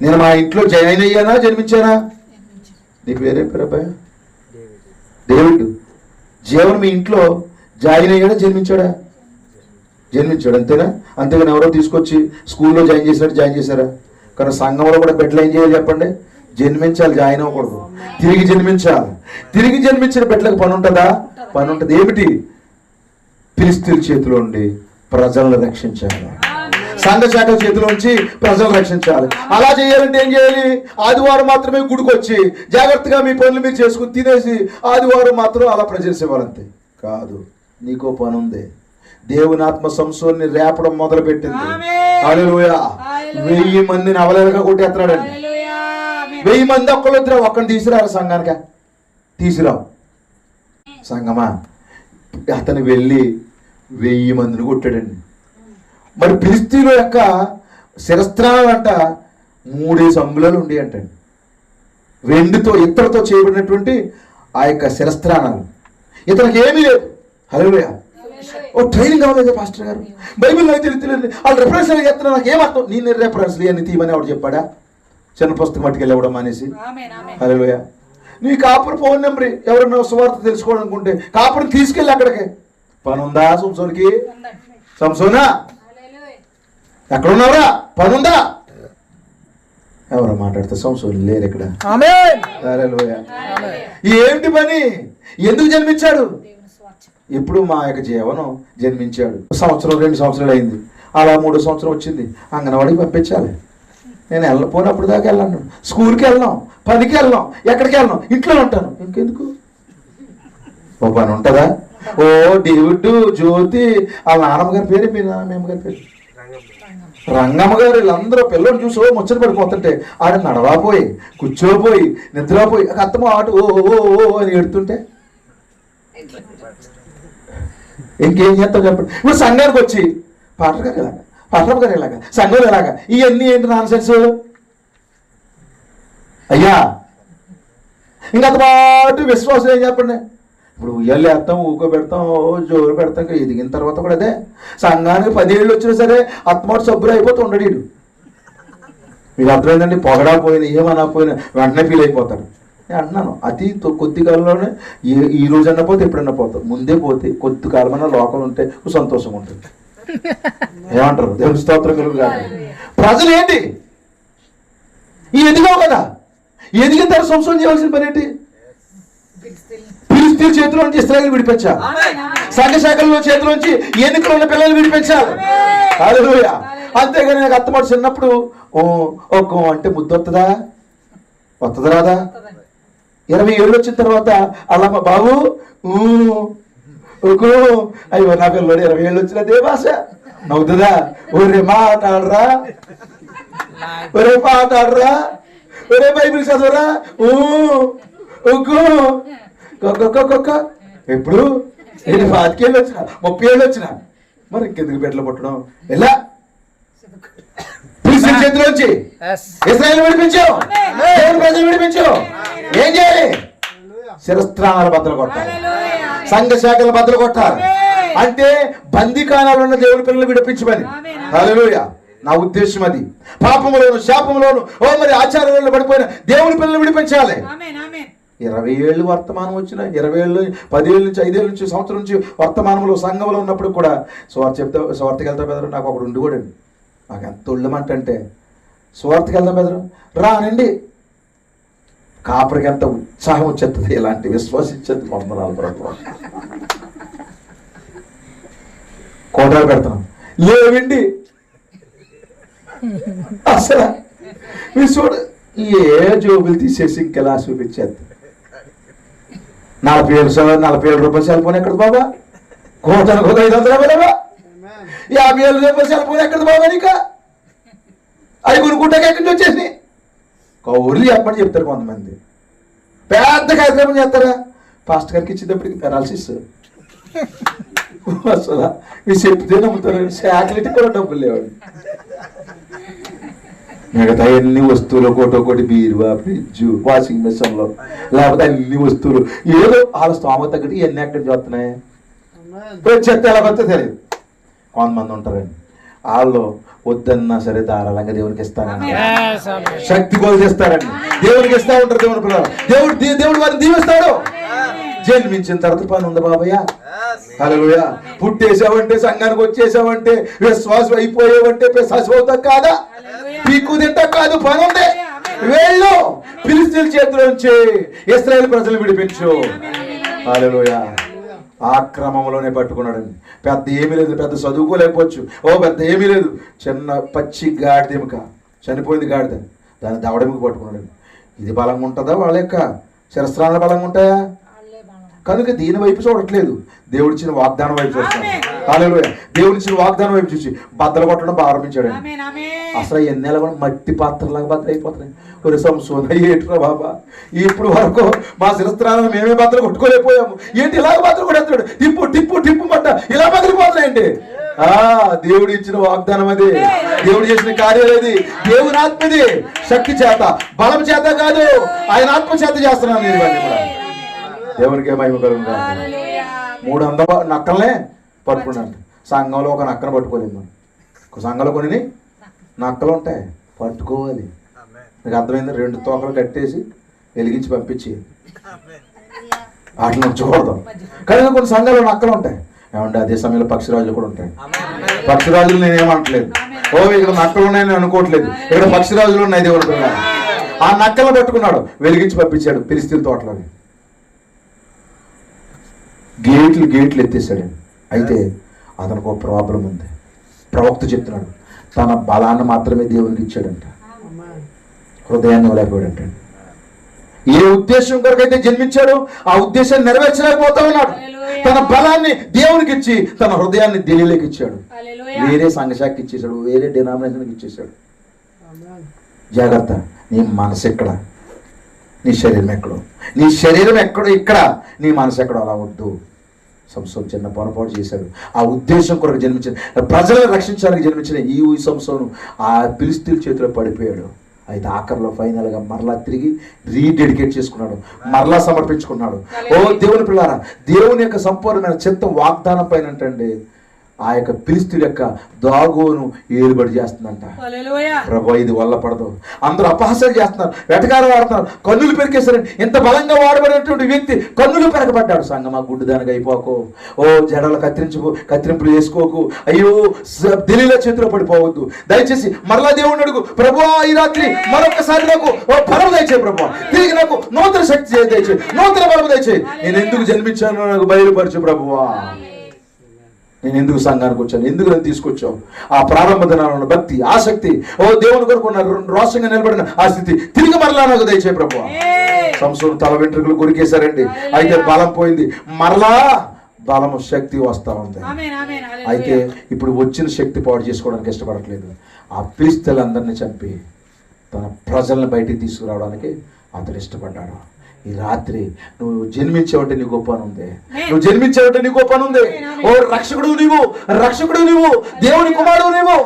నేను మా ఇంట్లో జాయిన్ అయ్యానా? జన్మించానా? నీకు వేరే పేరు అబ్బాయి? డేవిడ్. జీవన్ మీ ఇంట్లో జాయిన్ అయ్యాడా? జన్మించాడా? జన్మించాడు, అంతేనా? అంతేగాని ఎవరో తీసుకొచ్చి స్కూల్లో జాయిన్ చేసినట్టు జాయిన్ చేశారా? కానీ సంఘంలో కూడా బిడ్డలు ఏం చేయాలి చెప్పండి? జన్మించాలి, జాయిన్ అవ్వకూడదు. తిరిగి జన్మించాలి. తిరిగి జన్మించిన బిడ్డలకు పని ఉంటుందా? పని ఉంటుంది. ఏమిటి? ఫిలిష్తీయుల చేతిలో ఉండి ప్రజలను రక్షించాలి. సంఘ శాఖ చేతిలోంచి ప్రజలను రక్షించాలి. అలా చేయాలంటే ఏం చేయాలి? ఆదివారం మాత్రమే గుడికి వచ్చి జాగ్రత్తగా మీ పనులు మీరు చేసుకుని తినేసి ఆదివారం మాత్రం అలా ప్రజెన్స్ ఇవ్వాలంతే కాదు. నీకో పని ఉంది. దేవుని ఆత్మ సంసోన్ని రేపడం మొదలు పెట్టింది. హల్లెలూయా. 1000 మందిని అవలేలగా కొట్టేస్తున్నాడండి. 1000 మంది ఒక్కరిని తీసుకురారు సంఘానిక? తీసుకురావు. సంఘమా, అతను వెళ్ళి 1000 మందిని కొట్టాడండి. మరి ఫిలిష్తీయుల యొక్క శిరస్త్రాలు అంట 3 అంగుళాలు ఉండి అంటండి. వెండితో ఇత్తడితో చేయబడినటువంటి ఆ యొక్క శిరస్త్రాణాలు. ఇతనికి ఏమీ లేదు. హల్లెలూయా. ట్రైనింగ్ అవ్వలేదు పాస్టర్ గారు, బైబిల్లో అయితే తెలియదు, వాళ్ళు రెఫరెన్స్ చెప్తున్నా, నాకు ఏమర్థం? నేను రెఫరెన్స్ అని తీయమని ఆవిడ చెప్పాడా? చిన్న పుస్తకం మట్టుకెళ్ళి ఇవ్వడం మానేసి. హల్లెలూయా. నీ కాపురు ఫోన్ నెంబర్ ఎవరన్నా సువార్త తెలుసుకోవాలనుకుంటే కాపురం తీసుకెళ్ళి అక్కడికి. పని ఉందా సంసోనికి? సంసోనా ఎక్కడున్నావురా? పని ఉందా? ఎవరో మాట్లాడితే సంసోని లేరు ఇక్కడ. ఏంటి పని? ఎందుకు జన్మించాడు? ఇప్పుడు మా యొక్క జీవనం జన్మించాడు. 1 సంవత్సరం 2 సంవత్సరాలు అయింది. అలా 3వ సంవత్సరం వచ్చింది. అంగన్వాడికి పంపించాలి. నేను వెళ్ళపోయినప్పుడు దాకా వెళ్ళాను. స్కూల్కి వెళ్ళాం, పనికి వెళ్ళాం, ఎక్కడికి వెళ్ళాం, ఇంట్లో ఉంటాను. ఇంకెందుకు? ఓ పని ఉంటుందా? ఓ డేవిడ్, జ్యోతి, వాళ్ళ నాన్నమ్మ గారి పేరు, మీ నాన్నమ్మ గారి పేరు రంగమ్మ గారు, వీళ్ళందరూ పిల్లలు చూసి ముచ్చట పడిపోతుంటే ఆడ నడవాపోయి, కూర్చోపోయి, నిద్రపోయి, అత్తమ్మ ఆట ఓ ఓ ఓ అని ఎడుతుంటే ఇంకేం చేస్తావు చెప్పండి? ఇప్పుడు సంఘానికి వచ్చి పాటలు గారు ఇలాగా, పాటలు గారు ఇలాగా, సంఘం ఇలాగా, ఇవన్నీ ఏంటి నాన్ సెన్స్ అయ్యా? ఇంకా పాటు విశ్వాసం ఏం చెప్పండి? ఇప్పుడు ఉయ్యాలు వేస్తాం, ఊకోబెడతాం, జోరు పెడతాం, ఎదిగిన తర్వాత కూడా అదే. సంఘానికి 10 ఏళ్ళు వచ్చినా సరే అత్తమాట సబ్బులు అయిపోతూ ఉండడు. మీకు అర్థమైందండి? పొగడా పోయినా ఏమన్నా పోయినా వెంటనే ఫీల్ అయిపోతారు. నేను అంటున్నాను, అతి కొద్ది కాలంలోనే ఈ రోజు అన్న పోతే ఎప్పుడన్నా పోతాం. ముందే పోతే కొద్ది కాలమన్నా లోకం ఉంటే సంతోషం ఉంటుంది. ఏమంటారు? దేవుని స్తోత్రం కలుగు కాదు. ప్రజలు ఏంటి? ఈ ఎదిగావు కదా, ఎదిగిన తర్వాత సంవత్సరం చేయవలసిన పని ఏంటి? ఫిలిష్తీయుల చేతిలో నుంచి ఇశ్రాయేలు విడిపించాలి. సంఘ శాఖల చేతిలోంచి ఎన్నికలు ఉన్న పిల్లలు విడిపించాలి. హల్లెలూయా. అంతేగాని నాకు అత్తమాట చిన్నప్పుడు అంటే ముద్దు వస్తుందా? వస్తుంది రాదా? 20 ఏళ్ళు వచ్చిన తర్వాత అలా బాబు అయ్యో నా పిల్లడు 20 ఏళ్ళు వచ్చిన అదే భాష నవ్వుతుందా? ఒరే మాట ఆడరా, ఒరే పాట ఆడరా, ఒరే బైబిల్ చదవరా, కొక్క ఎప్పుడు 25 ఏళ్ళు వచ్చిన 30 ఏళ్ళు వచ్చిన మరి ఇంకెందుకు బిడ్డలు పుట్టడం ఎలా ఫిలిష్తీయుల చేతిలోంచి ఇశ్రాయేలు విడిపించావు, దేవుని ప్రజలు విడిపించావు. ఏం చేయాలి? శిరస్త్రాణాలు బద్దలు కొట్టాలి, సంఘ శాఖలు బద్దలు కొట్టాలి. అంటే బందీకానాలు ఉన్న దేవుని పిల్లలు విడిపించమని. హల్లెలూయా. నా ఉద్దేశం అది. పాపములోను శాపములోను మరి ఆచారాలను పడిపోయిన దేవుని పిల్లలు విడిపించాలి. 20 ఏళ్ళు వర్తమానం వచ్చిన 20 ఏళ్ళు 10 ఏళ్ళ నుంచి 5 ఏళ్ళ నుంచి సంవత్సరం నుంచి వర్తమానంలో సంఘంలో ఉన్నప్పుడు కూడా స్వార్థకి వెళ్తా బెదరు. నాకు ఒకడు ఉండి కూడా నాకు ఎంత ఒళ్ళమంటే స్వార్థకి వెళ్దాం బెదరు రానండి. కాపరికి ఎంత ఉత్సాహం వచ్చేస్తుంది, ఇలాంటి విశ్వాసించేది వందనాలు ప్రభు. కోటాలు పెడతాం లేవండి అసలు చూడు ఏ జోబులు తీసేసి ఇంకెలా చూపించేది. 40,000 రూపాయలు సెల్ ఫోన్ ఎక్కడ బాబా? కోటానికి 500 బాబా? 50,000 రూపాయలు సెల్ ఫోన్ ఎక్కడ బాబా? నీక అవి కొనుక్కుంటే ఎక్కడి నుంచి వచ్చేసి కౌర్లు చెప్పని చెప్తారు కొంతమంది. పెద్ద కార్యక్రమం చేస్తారా? పాస్టర్ గారికి ఇచ్చేటప్పటికి పెరాలసిస్. అసలు మీరు చెప్తే నమ్ముతారు. శాటిలైట్ కూడా డబ్బులు లేవండి. మిగతా ఎన్ని వస్తువులు కోటి బీరువా ఫ్రిడ్జ్ వాషింగ్ మెషిన్లో లేకపోతే అన్ని వస్తువులు ఏదో వాళ్ళ స్తోమత తగ్గట్టు ఇవన్నీ ఎక్కడి నుంచి వస్తున్నాయి. చెత్త ఎలా వస్తే తెలియదు. కొంతమంది ఉంటారండి వాళ్ళు వద్దన్నా సరే ధారాళంగా దేవునికి ఇస్తానండి, శక్తి కొలు చేస్తారండి, దేవునికి ఇస్తా ఉంటారు. దేవుని పిల్లలు దేవుడు వారిని దీవిస్తాడు. జన్మించిన తర్వాత పని ఉంది బాబయ్య. హల్లెలూయా. పుట్టేసావంటే సంఘానికి వచ్చేసావంటే విశ్వాసం అయిపోయావంటే శాశ్వతం కాదా? పీకు తింటా కాదు, పని ఉంది. వెళ్ళు ఫిలిష్తీయుల చేతిలోంచి ఇశ్రాయేలు ప్రజలు విడిపించు. హల్లెలూయా. ఆ క్రమంలోనే పట్టుకున్నాడండి. పెద్ద ఏమీ లేదు, పెద్ద చదువుకోలేకపోవచ్చు, పెద్ద ఏమీ లేదు. చిన్న పచ్చి గాడిదెముక, చనిపోయింది గాడిద, దాన్ని దవడెముక పట్టుకున్నాడండి. ఇది బలంగా ఉంటుందా? వాళ్ళ యొక్క శిరస్త్రాలు బలంగా ఉంటాయా? కనుక దీని వైపు చూడట్లేదు, దేవుడిచ్చిన వాగ్దానం వైపు చూస్తాడు. హల్లెలూయా. దేవుడిచ్చిన వాగ్దానం వైపు చూసి బద్దలు కొట్టడం ప్రారంభించాడు. అసలు ఎన్నెల కూడా మట్టి పాత్రలాగా బద్దలు అయిపోతున్నాయి. ఒక సంశోధన ఏట్రా బాబా, ఇప్పుడు వరకు మా శిరస్త్రాలను మేమే బద్దలు కొట్టుకోలేకపోయాము, ఏంటి ఇలాగ బద్దలు కొట్టేస్తాడు? టిప్పు టిప్పు టిప్పు మట్ట ఇలా బదిలిపోతున్నాయండి. దేవుడు ఇచ్చిన వాగ్దానం అది, దేవుడు చేసిన కార్యాలు అది, దేవుని ఆత్మది. శక్తి చేత బలం చేత కాదు, ఆయన ఆత్మ చేత చేస్తున్నాను నేను ఇవన్నీ కూడా. దేవునికి మహిమ కలుగును. 300 నక్కలనే పట్టుకున్నాను. సంఘంలో ఒక నక్కను పట్టుకోలేము మనం. సంఘంలో కొన్ని నక్కలు ఉంటాయి, పట్టుకోవాలి. మీకు అర్థమైంది? 2 తోకలు కట్టేసి వెలిగించి పంపించి వాటిని చూడదాం. కానీ కొన్ని సంఘాలు నక్కలు ఉంటాయి ఏమంటే. అదే సమయంలో పక్షిరాజులు కూడా ఉంటాయి. పక్షిరాజులు నేనేమంటలేదు, ఇక్కడ నక్కలు ఉన్నాయని అనుకోవట్లేదు, ఇక్కడ పక్షిరాజులు ఉన్నాయి. దేవుడు ఆ నక్కలను పట్టుకున్నాడు, వెలిగించి పంపించాడు ఫిలిష్తీయుల తోటలోకి. గేట్లు ఎత్తేసాడు. అయితే అతనికి ఒక ప్రాబ్లం ఉంది. ప్రవక్త చెప్తున్నాడు, తన బలాన్ని మాత్రమే దేవునికి ఇచ్చాడంట, హృదయాన్ని ఇవ్వలేకపోయాడంట. ఏ ఉద్దేశం కొరకైతే జన్మించాడో ఆ ఉద్దేశాన్ని నెరవేర్చలేకపోతా ఉన్నాడు. తన బలాన్ని దేవునికి ఇచ్చి తన హృదయాన్ని దేవునికి ఇచ్చాడు. వేరే సంఘశాఖకి ఇచ్చేసాడు, వేరే డినామినేషన్కి ఇచ్చేసాడు. జాగ్రత్త. నీ మనసు ఎక్కడ, నీ శరీరం ఎక్కడో. నీ శరీరం ఎక్కడో ఇక్కడ, నీ మనసు ఎక్కడో. అలా వద్దు. సంసోను చిన్న పొరపాటు చేశాడు. ఆ ఉద్దేశం కొరకు జన్మించిన, ప్రజలను రక్షించడానికి జన్మించిన ఈ సంసోను ఆ ఫిలిష్తీయుల చేతిలో పడిపోయాడు. అయితే ఆఖరిలో ఫైనల్గా మరలా తిరిగి రీడెడికేట్ చేసుకున్నాడు, మరలా సమర్పించుకున్నాడు. దేవుని పిల్లారా, దేవుని యొక్క సంపూర్ణమైన చిత్తం వాగ్దానం పైన అంటండి ఆ యొక్క ఫిలిష్తీయుల యొక్క దాగోను ఏలుబడి చేస్తుందంట. ప్రభు ఇది వల్ల పడదు. అందరూ అపహాస్యాలు చేస్తున్నారు, వెటకారం వాడుతున్నారు, కన్నులు పెరికేశారండి. ఇంత బలంగా వాడబడినటువంటి వ్యక్తి కన్నులు పెరగబడ్డాడు. సంగమా గుడ్డిదానికి అయిపోకు, జడలు కత్తిరింపులు చేసుకోకు, అయ్యో దిలీల చేతిలో పడిపోవద్దు. దయచేసి మరలా దేవుడిని అడుగు, ప్రభు ఈ రాత్రి మరొకసారి నాకు బలం దయచేయి ప్రభు, తిరిగి నాకు నూతన శక్తి దయచేయి, నూతన బలం దయచేయి. నేను ఎందుకు జన్మించానో నాకు బయలుపరచు ప్రభువా. నేను ఎందుకు సంఘానికి వచ్చాను, ఎందుకు నన్ను తీసుకొచ్చావు? ఆ ప్రారంభ దినాలను భక్తి, ఆసక్తి, దేవుని కొరకు ఉన్న రోషంగా నిలబడిన ఆ స్థితి తిరిగి మరలా నాకు దయచేయి ప్రభువా. సంసోను తల వెంట్రుకలు కొరికేశారండి. అయితే బలం పోయింది, మరలా బలము శక్తి వస్తా ఉంది. అయితే ఇప్పుడు వచ్చిన శక్తి పాడు చేసుకోవడానికి ఇష్టపడట్లేదు. ఆ ఫిలిష్తీయులందరినీ చంపి తన ప్రజలను బయటికి తీసుకురావడానికి అతడు ఇష్టపడ్డాడు. ఈ రాత్రి నువ్వు జన్మించావంటే నీ గొప్ప పని ఉంది. నువ్వు జన్మించావంటే నీ గొప్ప పని ఉంది. ఓ రక్షకుడు నీవు, దేవుని కుమారుడు నీవు.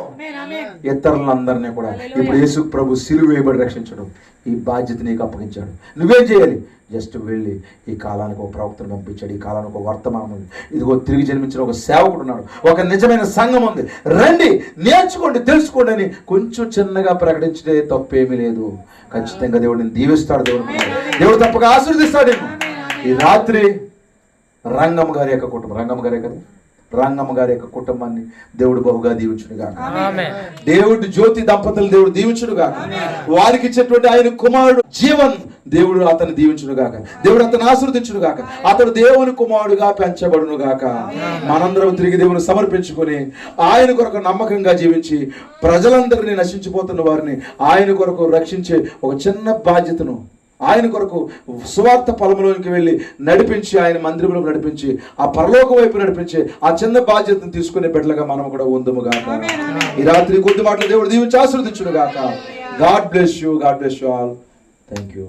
ఇతరులందరినీ కూడా ఇప్పుడు యేసు ప్రభు సిలువ వేయబడి రక్షించడం, ఈ బాధ్యత నీకు అప్పగించాడు. నువ్వేం చేయాలి? జస్ట్ వెళ్ళి ఈ కాలానికి ఒక ప్రవక్తను పంపించాడు, ఈ కాలానికి ఒక వర్తమానం ఉంది, ఇదిగో తిరిగి జన్మించిన ఒక సేవకుడు ఉన్నాడు, ఒక నిజమైన సంఘం ఉంది, రండి నేర్చుకోండి తెలుసుకోండి అని కొంచెం చిన్నగా ప్రకటించే తప్పేమీ లేదు. ఖచ్చితంగా దేవుడిని దీవిస్తాడు. దేవుడు తప్పక ఆశీర్వదిస్తాడు. ఈ రాత్రి రంగమ్మ గారి యొక్క కుటుంబం, రంగమ్మ గారి యొక్క కుటుంబాన్ని దేవుడు బహుగా దీవించునుగాక. దేవుడు జ్యోతి దంపతులు దేవుడు దీవించునుగాక. వారికి ఇచ్చేటువంటి ఆయన కుమారుడు జీవన్ దేవుడు అతన్ని దీవించునుగాక. దేవుడు అతను ఆశీర్వదించునుగాక. అతడు దేవుని కుమారుడుగా పెంచబడునుగాక. మనందరం తిరిగి దేవుని సమర్పించుకొని ఆయన కొరకు నమ్మకంగా జీవించి ప్రజలందరినీ నశించిపోతున్న వారిని ఆయన కొరకు రక్షించే ఒక చిన్న బాధ్యతను ఆయన కొరకు సువార్త పొలంలోకి వెళ్ళి నడిపించి, ఆయన మందిరంలో నడిపించి, ఆ పరలోక వైపు నడిపించి ఆ చిన్న బాధ్యతను తీసుకునే బిడ్డలుగా మనం కూడా ఉందుముగాక. ఈ రాత్రి కొద్ది మాటలు దేవుడు దీవించి ఆశీర్వదించునుగాక. God bless you all. Thank you.